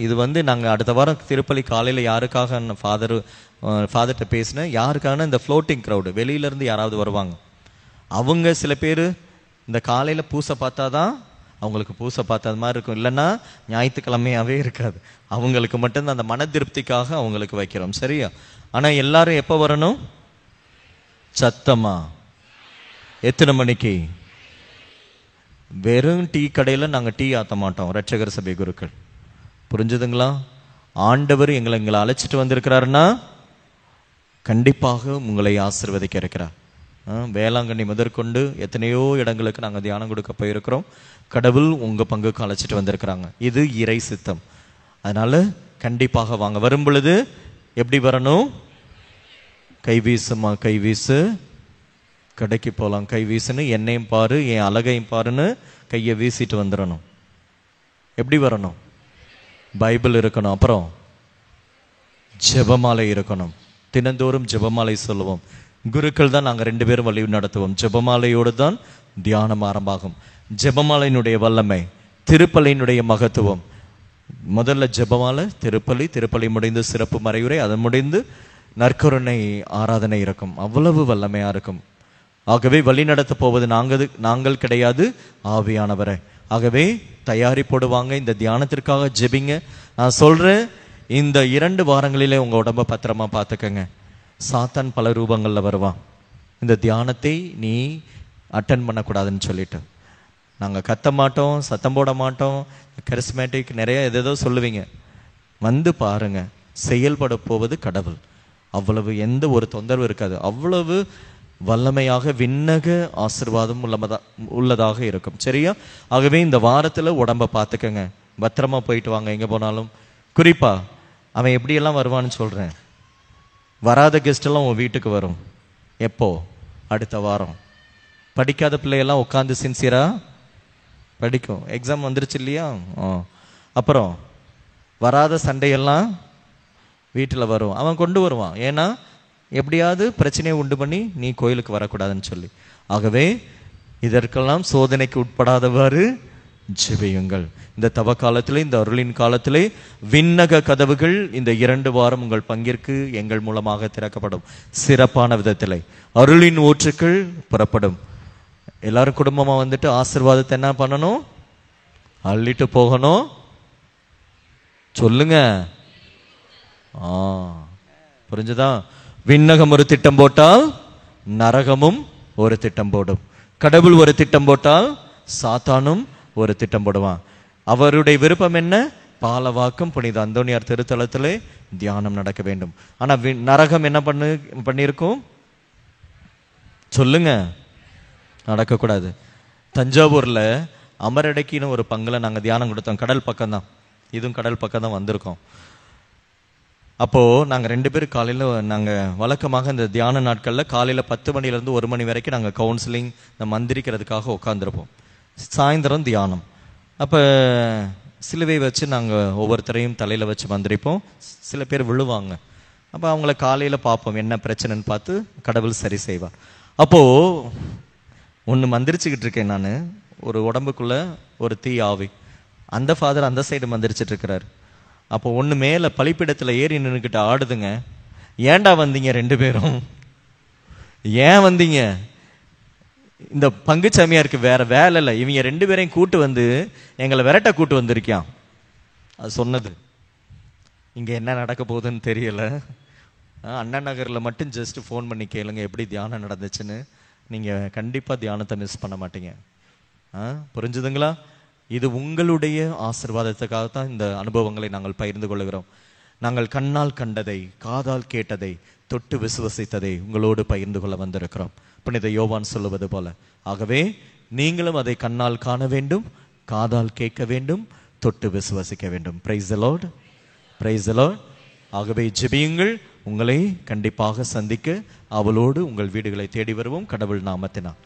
இது வந்து நாங்க அடுத்த வாரம் திருப்பலி காலையில யாருக்காக ஃபாதர்கிட்ட பேசினேன், யாருக்கான இந்த ஃப்ளோட்டிங் க்ரௌடு வெளியில இருந்து யாராவது வருவாங்க, அவங்க சில பேர் இந்த காலையில பூசை பார்த்தாதான் அவங்களுக்கு பூசை பார்த்தது மாதிரி இருக்கும், இல்லைன்னா ஞாயிற்றுக்கிழமையாவே இருக்காது. அவங்களுக்கு மட்டும்தான் அந்த மன திருப்திக்காக அவங்களுக்கு வைக்கிறோம், சரியா? ஆனா எல்லாரும் எப்ப வரணும்? சத்தமா எத்தனை மணிக்கு? வெறும் டீ கடையில நாங்க டீ ஆத்த மாட்டோம், இரட்சகர் சபை குருக்கள், புரிஞ்சுதுங்களா? ஆண்டவர் எங்களை அழைச்சிட்டு வந்திருக்கிறாருன்னா கண்டிப்பாக உங்களை ஆசீர்வதிக்க இருக்கிறார். வேளாங்கண்ணி முதற்கொண்டு எத்தனையோ இடங்களுக்கு நாங்கள் தியானம் கொடுக்க போயிருக்கிறோம். கடவுள் உங்க பங்குக்கு அழைச்சிட்டு வந்திருக்கிறாங்க. இது இறை சித்தம். அதனால கண்டிப்பாக வாங்க. வரும் பொழுது எப்படி வரணும்? கைவீசுமா கைவீசு, கடைக்கு போகலாம் கைவீசுன்னு, என்னையும் பாரு என் அழகையும் பாருன்னு கையை வீசிட்டு வந்துடணும். எப்படி வரணும்? பைபிள் இருக்கணும், அப்புறம் ஜெபமாலை இருக்கணும். தினந்தோறும் ஜெபமாலை சொல்லுவோம். குருக்கள் தான் நாங்கள் 2 பேரும் வழி நடத்துவோம். ஜெபமாலையோடு தான் தியானம் ஆரம்பமாகும். ஜெபமாலையினுடைய வல்லமை, திருப்பலியினுடைய மகத்துவம். முதல்ல ஜெபமாலை, திருப்பலி, திருப்பலி முடிந்து சிறப்பு மறையுரை, அதன் முடிந்து நற்கருணை ஆராதனை இருக்கும். அவ்வளவு வல்லமையா இருக்கும். ஆகவே வழி நடத்த போவது நாங்கள் கிடையாது, ஆவியானவரை. ஆகவே தயாரிப்போடு வாங்க, இந்த தியானத்திற்காக ஜெபிங்க. நான் சொல்றேன், இந்த 2 வாரங்களிலே உங்க உடம்ப பத்திரமா பார்த்துக்கங்க. சாத்தான் பல ரூபங்கள்ல வருவான். இந்த தியானத்தை நீ அட்டன் பண்ணக்கூடாதுன்னு சொல்லிட்டு நாங்க கத்த மாட்டோம், சத்தம் போட மாட்டோம், கரிஸ்மேட்டிக் நிறைய எதோ சொல்லுவீங்க. வந்து பாருங்க, செயல்பட போவது கடவுள். அவ்வளவு எந்த ஒரு தொந்தரவு இருக்காது. அவ்வளவு வல்லமையாக விண்ணக ஆசீர்வாதம் உள்ளதாக இருக்கும், சரியா? ஆகவே இந்த வாரத்துல உடம்ப பார்த்துக்கங்க, பத்திரமா போயிட்டு வாங்க எங்க போனாலும். குறிப்பா அவன் எப்படியெல்லாம் வருவான்னு சொல்றேன். வராத கெஸ்ட் எல்லாம் உன் வீட்டுக்கு வரும். எப்போ? அடுத்த வாரம். படிக்காத பிள்ளையெல்லாம் உட்காந்து சின்சியரா படிக்கும். எக்ஸாம் வந்துருச்சு இல்லையா? அப்புறம் வராத சண்டையெல்லாம் வீட்டில் வரும். அவன் கொண்டு வருவான். ஏன்னா எப்படியாவது பிரச்சனையை உண்டு பண்ணி நீ கோயிலுக்கு வரக்கூடாதுன்னு சொல்லி. ஆகவே இதற்கெல்லாம் சோதனைக்கு உட்படாதவாறு ஜெபியுங்கள். இந்த தவ காலத்திலே, இந்த அருளின் காலத்திலே விண்ணக கதவுகள் இந்த 2 வாரம் உங்கள் பங்கிற்கு எங்கள் மூலமாக திறக்கப்படும். சிறப்பான விதத்திலே அருளின் ஊற்றுக்கள் புறப்படும். எல்லாரும் குடும்பமா வந்துட்டு ஆசீர்வாதத்தை என்ன பண்ணணும்? அள்ளிட்டு போகணும். சொல்லுங்க. புரிஞ்சுதா? விண்ணகம் ஒரு திட்டம் போட்டால் நரகமும் ஒரு திட்டம் போடும். கடவுள் ஒரு திட்டம் போட்டால் சாத்தானும் ஒரு திட்டம் போடுவான். அவருடைய விருப்பம் என்ன? பாலவாக்கும் புனித அந்தோனியார் திருத்தலத்திலே தியானம் நடக்க வேண்டும். ஆனா நரகம் என்ன பண்ணிருக்கும்? சொல்லுங்க. நடக்கக்கூடாது. தஞ்சாவூர்ல அமரடைக்கின்னு ஒரு பங்குல நாங்க தியானம் கொடுத்தோம். கடல் பக்கம்தான். இதுவும் கடல் பக்கம் தான் வந்திருக்கோம். அப்போது நாங்கள் 2 பேரும் காலையில் நாங்கள் வழக்கமாக இந்த தியான நாட்களில் காலையில் 10 மணிலேருந்து 1 மணி வரைக்கும் நாங்கள் கவுன்சிலிங் இந்த மந்திரிக்கிறதுக்காக உட்காந்துருப்போம். சாயந்தரம் தியானம். அப்போ சிலுவை வச்சு நாங்கள் ஒவ்வொருத்தரையும் தலையில் வச்சு மந்திரிப்போம். சில பேர் விழுவாங்க. அப்போ அவங்கள காலையில் பார்ப்போம், என்ன பிரச்சனைன்னு பார்த்து கடவுள் சரி செய்வார். அப்போது ஒன்று மந்திரிச்சுக்கிட்டு இருக்கேன் நான், ஒரு உடம்புக்குள்ளே ஒரு தீ ஆவி. அந்த ஃபாதர் அந்த சைடு மந்திரிச்சிட்டு இருக்கிறார். அப்போ ஒன்று மேலே பலிப்பிடத்தில் ஏறி நின்றுக்கிட்டு ஆடுதுங்க. ஏன்டா வந்தீங்க 2 பேரும்? ஏன் வந்தீங்க? இந்த பங்குச்சாமியாருக்கு வேற வேலை இல்லை, இவங்க 2 பேரையும் கூட்டு வந்து எங்களை விரட்ட கூட்டு வந்திருக்கான். அது சொன்னது. இங்கே என்ன நடக்க போகுதுன்னு தெரியல. அண்ணா நகரில் மட்டும் ஜஸ்ட் ஃபோன் பண்ணி கேளுங்க எப்படி தியானம் நடந்துச்சுன்னு. நீங்கள் கண்டிப்பாக தியானத்தை மிஸ் பண்ண மாட்டீங்க. புரிஞ்சுதுங்களா? இது உங்களுடைய ஆசீர்வாதத்துக்காக தான் இந்த அனுபவங்களை நாங்கள் பகிர்ந்து கொள்கிறோம். நாங்கள் கண்ணால் கண்டதை, காதால் கேட்டதை, தொட்டு விசுவசித்ததை உங்களோடு பகிர்ந்து கொள்ள வந்திருக்கிறோம். புனித யோவான் சொல்லுவது போல. ஆகவே நீங்களும் அதை கண்ணால் காண வேண்டும், காதால் கேட்க வேண்டும், தொட்டு விசுவசிக்க வேண்டும். Price the lord, praise the Lord. ஆகவே ஜெபியுங்கள். உங்களை கண்டிப்பாக சந்திக்க அவளோடு உங்கள் வீடுகளை தேடி வருவோம் கடவுள் நாமத்தினால்.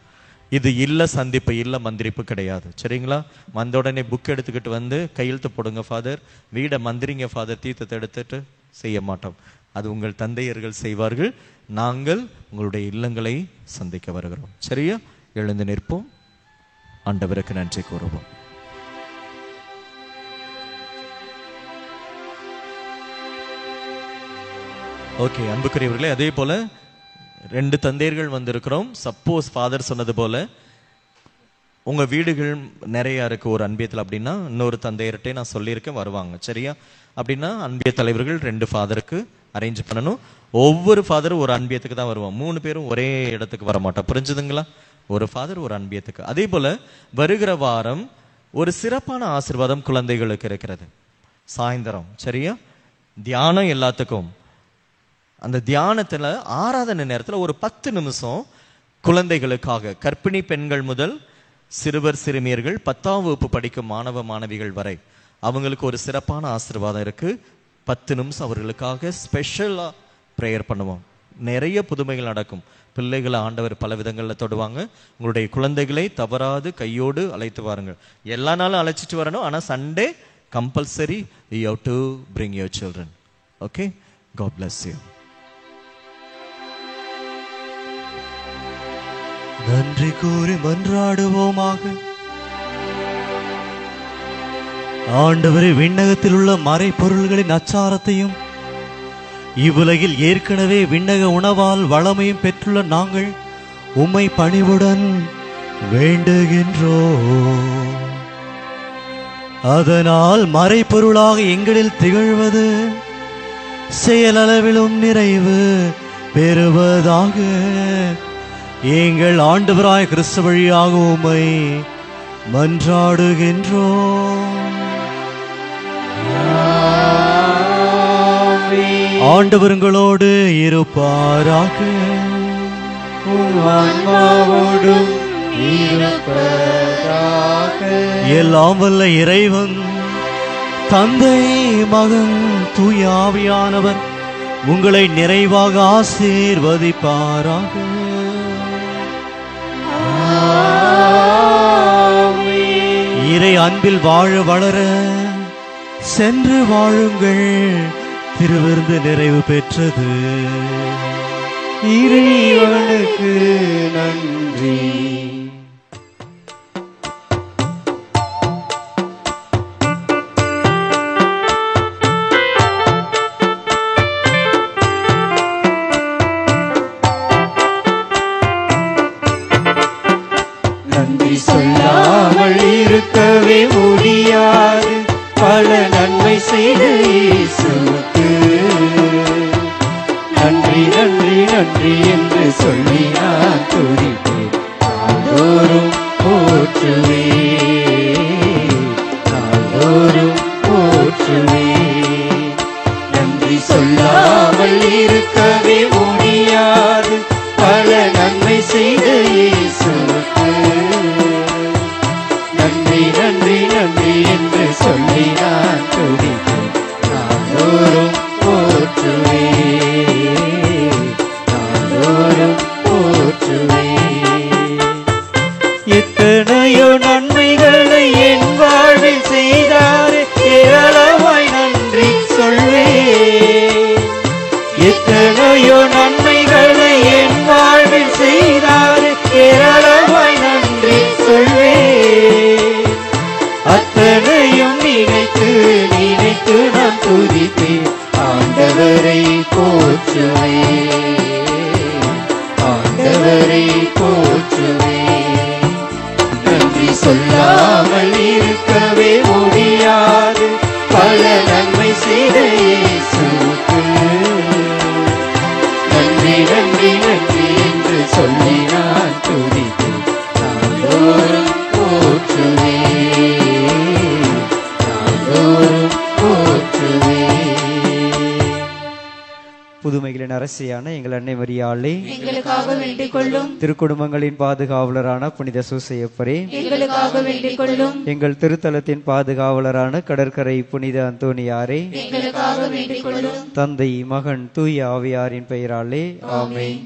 இது இல்ல சந்திப்பு, இல்ல மந்திரிப்பு கிடையாது. சரிங்களா? வந்த உடனே புக் எடுத்துக்கிட்டு வந்து கையெழுத்து போடுங்க ஃபாதர், வீடை மந்திரிங்க ஃபாதர், தீர்த்தத்தை எடுத்துட்டு செய்ய மாட்டோம். அது உங்கள் தந்தையர்கள் செய்வார்கள். நாங்கள் உங்களுடைய இல்லங்களை சந்திக்க வருகிறோம். சரியா? எழுந்து நிற்போம். ஆண்டவருக்கு நன்றி கூறுவோம். ஓகே அன்புக்குரியவர்களே, அதே போல 2 தந்தையர்கள் வந்திருக்கிறோம். சப்போஸ் ஃபாதர் சொன்னது போல உங்க வீடுகள் நிறைய இருக்கு ஒரு அன்பியத்தில் அப்படின்னா, இன்னொரு தந்தையர்கிட்ட நான் சொல்லியிருக்கேன் வருவாங்க. சரியா? அப்படின்னா அன்பிய தலைவர்கள் 2 ஃபாதருக்கு அரேஞ்ச் பண்ணணும். ஒவ்வொரு ஃபாதரும் ஒரு அன்பியத்துக்கு தான் வருவோம். 3 பேரும் ஒரே இடத்துக்கு வர மாட்டோம். புரிஞ்சுதுங்களா? ஒரு ஃபாதர் ஒரு அன்பியத்துக்கு. அதே போல வருகிற வாரம் ஒரு சிறப்பான ஆசீர்வாதம் குழந்தைகளுக்கு இருக்கிறது. சாயந்தரம் சரியா? தியானம் எல்லாத்துக்கும். அந்த தியானத்துல ஆராதனை நேரத்துல ஒரு 10 நிமிஷம் குழந்தைகளுக்காக, கர்ப்பிணி பெண்கள் முதல் சிறுவர் சிறுமியர்கள் 10ஆம் வகுப்பு படிக்கும் மாணவ மாணவிகள் வரை அவங்களுக்கு ஒரு சிறப்பான ஆசீர்வாதம் இருக்கு. 10 நிமிஷம் அவர்களுக்காக ஸ்பெஷலா ப்ரேயர் பண்ணுவோம். நிறைய புதுமைகள் நடக்கும். பிள்ளைகளை ஆண்டவர் பல விதங்களில் தொடுவாங்க. உங்களுடைய குழந்தைகளை தவறாது கையோடு அழைத்து வாருங்கள். எல்லா நாளும் அழைச்சிட்டு வரணும். ஆனால் Sunday compulsory you have to bring your children. Okay, God bless you. நன்றி கூறி மன்றாடுவோமாக. ஆண்டவரே, விண்ணகத்தில் உள்ள மறைப்பொருள்களின் அச்சாரத்தையும் இவ்வுலகில் ஏற்கனவே விண்ணக உணவால் வளமையும் பெற்றுள்ள நாங்கள் உம்மை பணிவுடன் வேண்டுகின்றோம். அதனால் மறைப்பொருளாக எங்களில் திகழ்வது செயலளவிலும் நிறைவு பெறுவதாக. எங்கள் ஆண்டவராய் கிறிஸ்து வழியாக உம்மை மன்றாடுகின்றோம். ஆண்டவர் உங்களோடு இருப்பாராக. எல்லாம் வல்ல இறைவன் தந்தை, மகன், தூய ஆவியானவர் உங்களை நிறைவாக ஆசீர்வதிப்பாராக. இறை அன்பில் வாழ வளர சென்று வாழுங்கள். திருவிருந்து நிறைவு பெற்றது. இறைவனுக்கு நன்றி. நன்றி சொல்லாமல் இருக்கவே முடியாது. பல நன்மை செய்த இயேசுவுக்கு நன்றி நன்றி நன்றி என்று சொல்லி நான் துதிப்பேன். நாள்தோறும் போற்றுவே, நாள்தோறும் போற்றுவே. நன்றி சொல்லாமல் இருக்கவே முடியாது. பல நன்மை செய்த இயேசுவுக்கு நன்றி நன்றி நன்றி என்று சொல்லி நான் துதி எத்தனையோ நன்மைகளை என் வாழ்வில் செய்தாரு, ஏராளமாய் நன்றி சொல்வேன். அத்தனையும் நினைத்து நினைத்து நான் துதிப்பேன், ஆண்டவரை போற்றுவேன், ஆண்டவரை போற்றுவேன். நன்றி சொல்லாமல் இருக்கவே முடியாது, பல நன்மை செய்த இயேசுவுக்கு நன்றி நன்றி நன்றி என்று சொல்லி நான் துதிப்பேன், நாள்தோறும் போற்றுவேன், நாள்தோறும் போற்றுவேன். புதுமைகளின் அரசியான எங்கள் அன்னை மரியாளே, எங்களுக்காக வேண்டிக் கொள்ளும். திருக்குடும்பங்களின் பாதுகாவலரான புனித சூசையப்பரே, எங்களுக்காக வேண்டிக் கொள்ளும். எங்கள் திருத்தலத்தின் பாதுகாவலரான கடற்கரை புனித அந்தோனியாரே, எங்களுக்காக வேண்டிக் கொள்ளும். தந்தை மகன் தூய ஆவியாரின் பெயராலே ஆமென்.